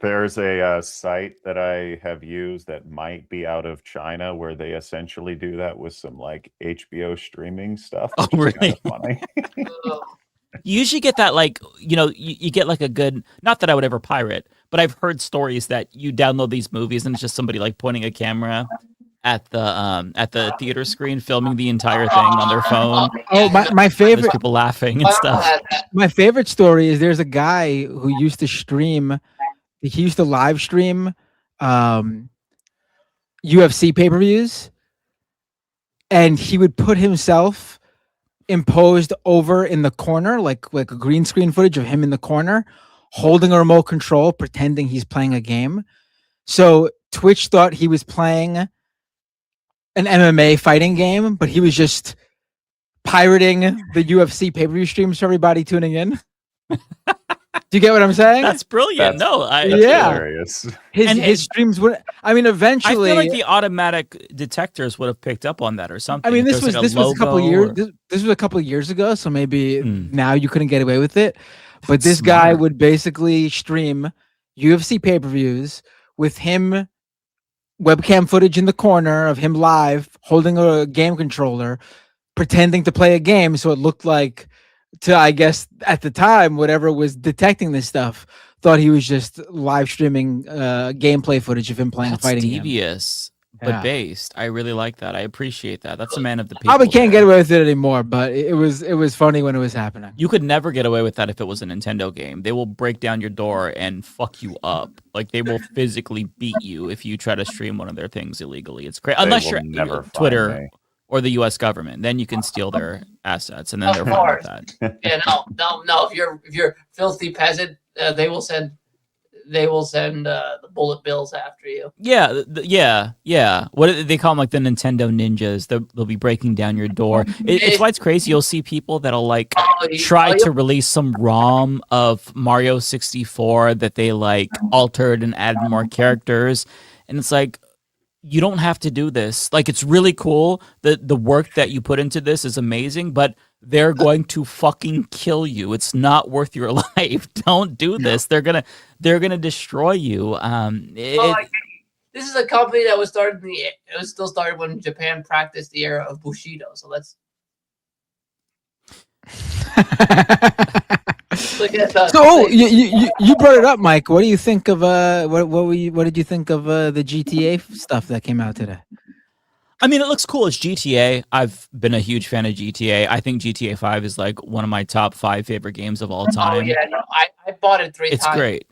There's a site that I have used that might be out of China where they essentially do that with some like HBO streaming stuff. Oh, really? Funny. You usually get that like, you get like a good, not that I would ever pirate, but I've heard stories that you download these movies and it's just somebody like pointing a camera at the theater screen, filming the entire thing on their phone. Oh, my favorite. There's people laughing and stuff. My favorite story is there's a guy who used to stream. He used to live stream UFC pay-per-views, and he would put himself imposed over in the corner, like a green screen footage of him in the corner, holding a remote control, pretending he's playing a game. So Twitch thought he was playing an MMA fighting game, but he was just pirating the UFC pay-per-view streams for everybody tuning in. Do you get what I'm saying? That's brilliant. That's hilarious. His streams would. I mean, eventually, I feel like the automatic detectors would have picked up on that or something. I mean, this was a couple of years. This was a couple of years ago, so maybe now you couldn't get away with it. But this guy would basically stream UFC pay-per-views with him, webcam footage in the corner of him live holding a game controller, pretending to play a game, so it looked like, to I guess at the time, whatever was detecting this stuff thought he was just live streaming gameplay footage of him playing a fighting game. Devious, but Yeah. based. I really like that. I appreciate that. That's a man of the people. Probably can't get away with it anymore, but it was funny when it was happening. You could never get away with that if it was a Nintendo game. They will break down your door and fuck you up. Like they will physically beat you if you try to stream one of their things illegally. It's crazy. Unless you're Twitter or the U.S. government, then you can steal their assets, and then they're fine with that. Yeah, no. If you're filthy peasant, they will send the bullet bills after you. Yeah. What do they call them? Like the Nintendo ninjas. They'll be breaking down your door. It's why it's crazy. You'll see people that'll like try to release some ROM of Mario 64 that they like altered and added more characters, and it's like, you don't have to do this. Like, it's really cool. The work that you put into this is amazing, but they're going to fucking kill you. It's not worth your life. Don't do this. They're gonna destroy you. This is a company that was started it was still started when Japan practiced the era of Bushido. So let's look at that. So you brought it up, Mike. What do you think of what did you think of the GTA stuff that came out today? I mean, it looks cool. It's GTA. I've been a huge fan of GTA. I think GTA 5 is like one of my top 5 favorite games of all time. Oh yeah, no, I bought it 3 times. It's great.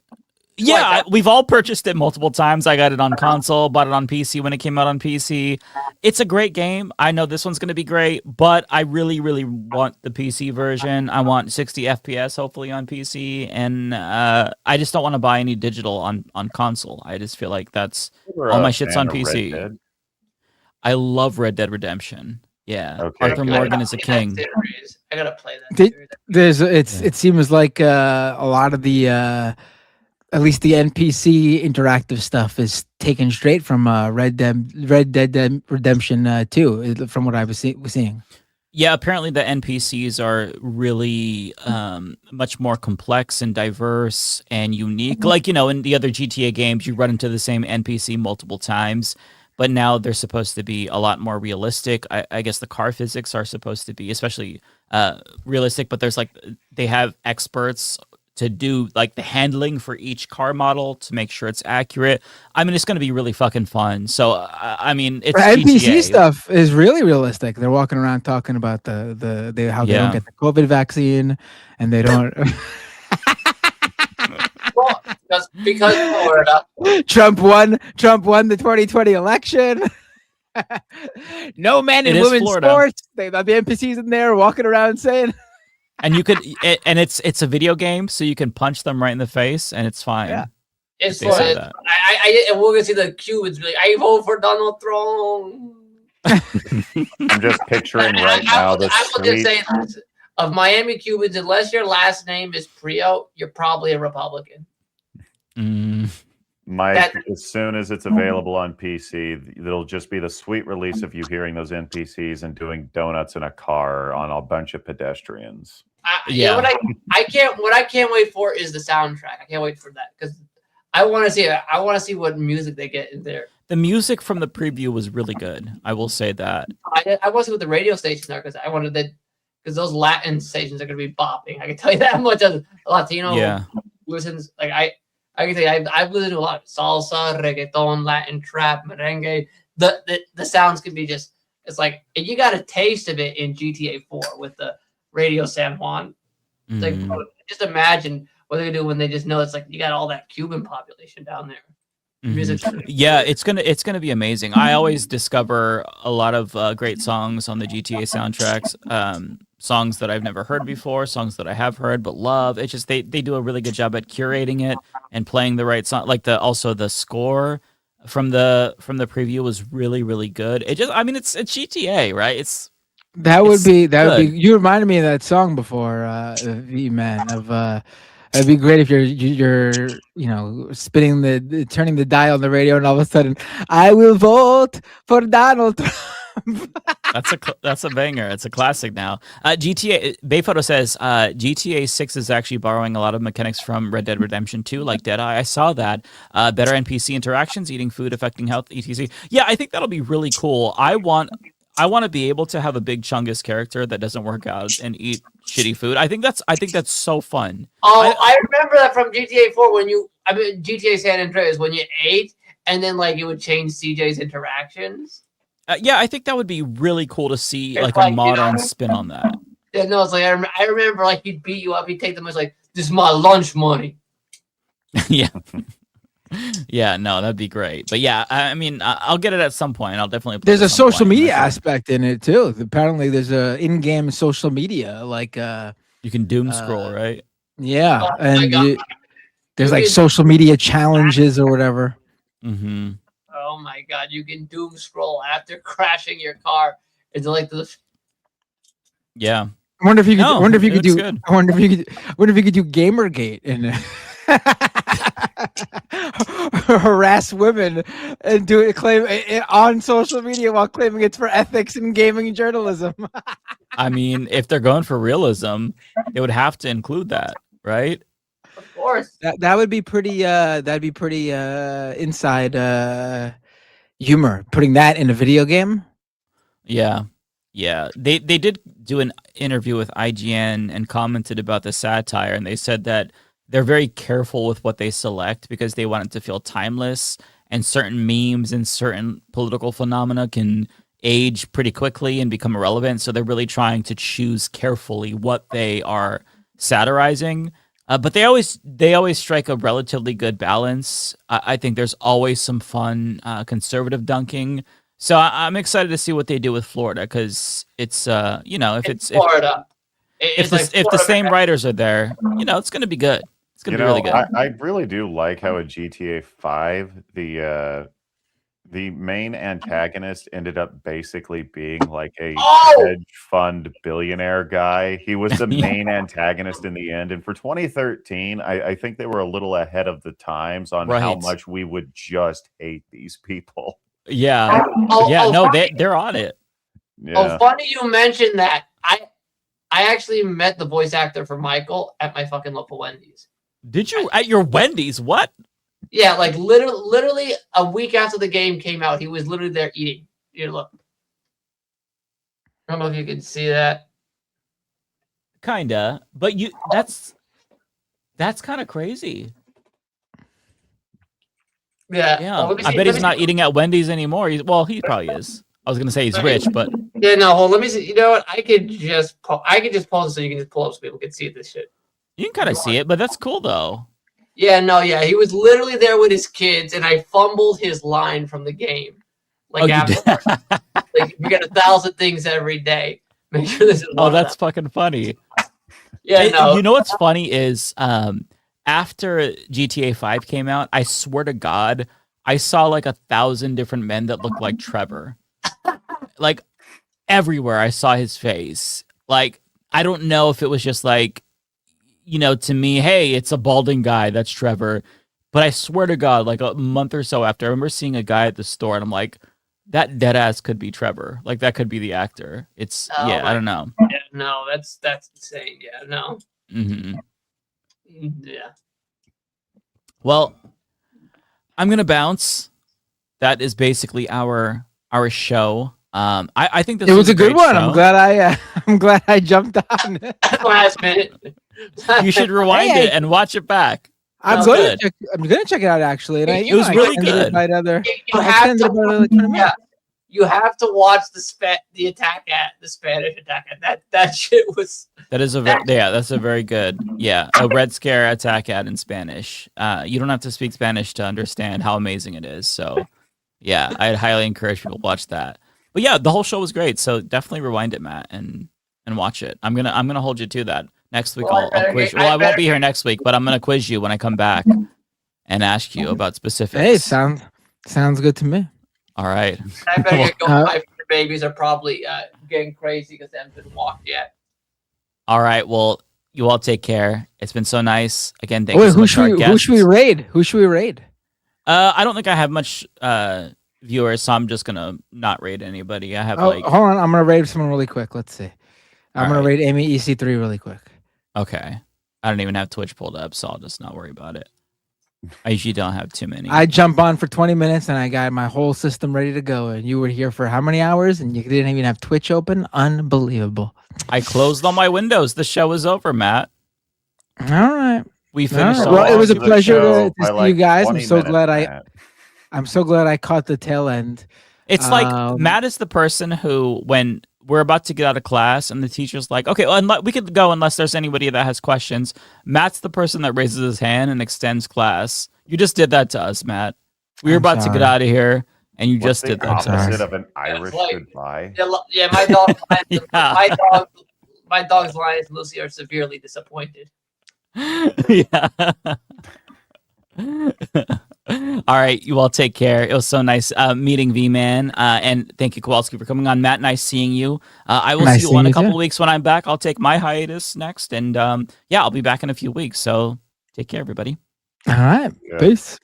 Yeah, we've all purchased it multiple times. I got it on console, bought it on PC when it came out on PC. It's a great game. I know this one's going to be great, but I really, really want the PC version. I want 60 FPS, hopefully, on PC, and I just don't want to buy any digital on console. I just feel like that's all my shit's on PC. I love Red Dead Redemption. Yeah, Okay. Arthur Morgan is a king. I gotta play that. It seems like a lot of the at least the NPC interactive stuff is taken straight from Red Dead Redemption 2, from what I was seeing. Yeah, apparently the NPCs are really much more complex and diverse and unique. Like, you know, in the other GTA games, you run into the same NPC multiple times, but now they're supposed to be a lot more realistic. I guess the car physics are supposed to be especially realistic, but there's like, they have experts to do like the handling for each car model to make sure it's accurate. I mean, it's going to be really fucking fun. So, I mean, it's NPC GTA. stuff is really realistic. They're walking around talking about how they don't get the COVID vaccine, and they don't. Well, because Florida. Trump won the 2020 election. No men and women's sports. They got the NPCs in there walking around saying. And you could, and it's a video game, so you can punch them right in the face, and it's fine. Yeah, it's fun. And we're gonna see the Cubans be like, "I vote for Donald Trump." I'm just picturing right now the I will just street. say this. Of Miami Cubans, unless your last name is Prio, you're probably a Republican. Mike, as soon as it's available on PC, it'll just be the sweet release of you hearing those NPCs and doing donuts in a car on a bunch of pedestrians. You know what I can't wait for is the soundtrack. I can't wait for that because I want to see it. I want to see what music they get in there. The music from the preview was really good. I will say that. I want to see what the radio stations are because I wanted that because those Latin stations are going to be bopping. I can tell you that much. As a Latino listens, like I can tell you, I've listened to a lot of salsa, reggaeton, Latin trap, merengue. The sounds can be just. It's like you got a taste of it in GTA 4 with the Radio San Juan. It's like just imagine what they're gonna do when they just know it's like you got all that Cuban population down there. Yeah, it's gonna be amazing. I always discover a lot of great songs on the GTA soundtracks. Songs that I've never heard before, songs that I have heard but love. It's just they do a really good job at curating it and playing the right song. Like also the score from the preview was really, really good. It just, I mean, it's GTA, right? That would be you reminded me of that song before, VMan, of it'd be great if you're spinning turning the dial on the radio and all of a sudden I will vote for Donald Trump. That's a banger. It's a classic now. GTA Bayphoto says GTA 6 is actually borrowing a lot of mechanics from Red Dead Redemption 2, like Deadeye. I saw that. Better NPC interactions, eating food, affecting health, etc. Yeah, I think that'll be really cool. I want I want to be able to have a big Chungus character that doesn't work out and eat shitty food. I think that's so fun. Oh, I remember that from GTA 4 GTA San Andreas when you ate and then like it would change CJ's interactions. Yeah, I think that would be really cool to see like a modern spin on that. Yeah, no, it's like I remember like he'd beat you up, he'd take them, it's like, this is my lunch money. Yeah. Yeah, no, that'd be great. But yeah, I mean, I'll get it at some point. I'll definitely play There's a social media aspect in it too. Apparently there's a in-game social media like you can doom scroll, right? Yeah, Oh, and there's like social media challenges or whatever. Mm-hmm. Oh my god, you can doom scroll after crashing your car into like the Yeah. I wonder if you could. No, I wonder if you could do. good. I wonder if you could. I wonder if you could do Gamergate and harass women and do it, claim it on social media while claiming it's for ethics and gaming journalism. I mean, if they're going for realism, they would have to include that, right? Of course. That would be pretty. That'd be pretty inside humor. Putting that in a video game. Yeah. Yeah, they did do an interview with IGN and commented about the satire, and they said that they're very careful with what they select because they want it to feel timeless, and certain memes and certain political phenomena can age pretty quickly and become irrelevant, so they're really trying to choose carefully what they are satirizing. But they always strike a relatively good balance. I think there's always some fun conservative dunking. So I'm excited to see what they do with Florida because it's if Florida. If the same writers are there, it's going to be good. It's going to be really good. I really do like how at GTA 5 the main antagonist ended up basically being like a hedge fund billionaire guy. He was the main antagonist in the end, and for 2013, I think they were a little ahead of the times on how much we would just hate these people. Yeah. They're on it. Yeah. Oh, funny you mentioned that. I actually met the voice actor for Michael at my fucking local Wendy's. Did you? At your Wendy's? What? Yeah, like literally a week after the game came out, he was literally there eating. Here, look. I don't know if you can see that. Kinda, but that's kind of crazy. Yeah. Yeah. Well, I bet he's not eating at Wendy's anymore. He probably is. I was gonna say he's rich, but yeah, no. Hold. Let me see. You know what? I could just pause it so you can just pull up so people can see this shit. you can kind of see it. But that's cool though. Yeah. No. Yeah. He was literally there with his kids, and I fumbled his line from the game. Like like we get 1,000 things every day. Make sure this is. That's fucking funny. Yeah. No. You know what's funny is after GTA 5 came out, I swear to God, I saw like 1,000 different men that looked like Trevor. Like everywhere I saw his face. Like, I don't know if it was just like, to me, hey, it's a balding guy, that's Trevor. But I swear to God, like a month or so after, I remember seeing a guy at the store and I'm like, that dead ass could be Trevor. Like that could be the actor. It's I don't know. Yeah, no, that's insane. Yeah, no. Mm-hmm. Yeah. Well, I'm gonna bounce. That is basically our show. I think this was a good one. Show. I'm glad I jumped on. Last minute. You should rewind it and watch it back. I'm going to check it out actually. And it was really good. You have to watch the Spanish attack ad. That shit was. That's a very good. Yeah, a Red Scare attack ad in Spanish. You don't have to speak Spanish to understand how amazing it is. So, yeah, I'd highly encourage people to watch that. But yeah, the whole show was great. So definitely rewind it, Matt, and watch it. I'm gonna hold you to that. Next week I'll quiz you. Well, I won't be here next week, but I'm gonna quiz you when I come back and ask you about specifics. Hey, sounds good to me. All right. I better get going. My babies are probably getting crazy because they haven't been walked yet. All right. Well, you all take care. It's been so nice. Again, thank you so much. Who should we raid? I don't think I have much viewers, so I'm just gonna not raid anybody. I have hold on. I'm gonna raid someone really quick. Let's see. I'm gonna raid Amy EC3 really quick. Okay. I don't even have Twitch pulled up, so I'll just not worry about it. I usually don't have too many. I jump on for 20 minutes and I got my whole system ready to go. And you were here for how many hours? And you didn't even have Twitch open? Unbelievable. I closed all my windows. The show is over, Matt. All right. We finished. Well, it was a pleasure to see like you guys. 20 I'm so glad minutes, I'm so glad I caught the tail end. It's like Matt is the person who, when we're about to get out of class and the teacher's like, okay, well, we could go unless there's anybody that has questions. Matt's the person that raises his hand and extends class. You just did that to us, Matt. We were about to get out of here, and you just did that. Opposite of an Irish goodbye. Yeah, my dog, my dog's Lions and Lucy are severely disappointed. Yeah. All right, you all take care. It was so nice meeting VMan, and thank you, Kowalski, for coming on. Matt, nice seeing you. I will see you in a couple of weeks when I'm back. I'll take my hiatus next, and yeah, I'll be back in a few weeks. So take care, everybody. All right, peace.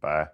Bye.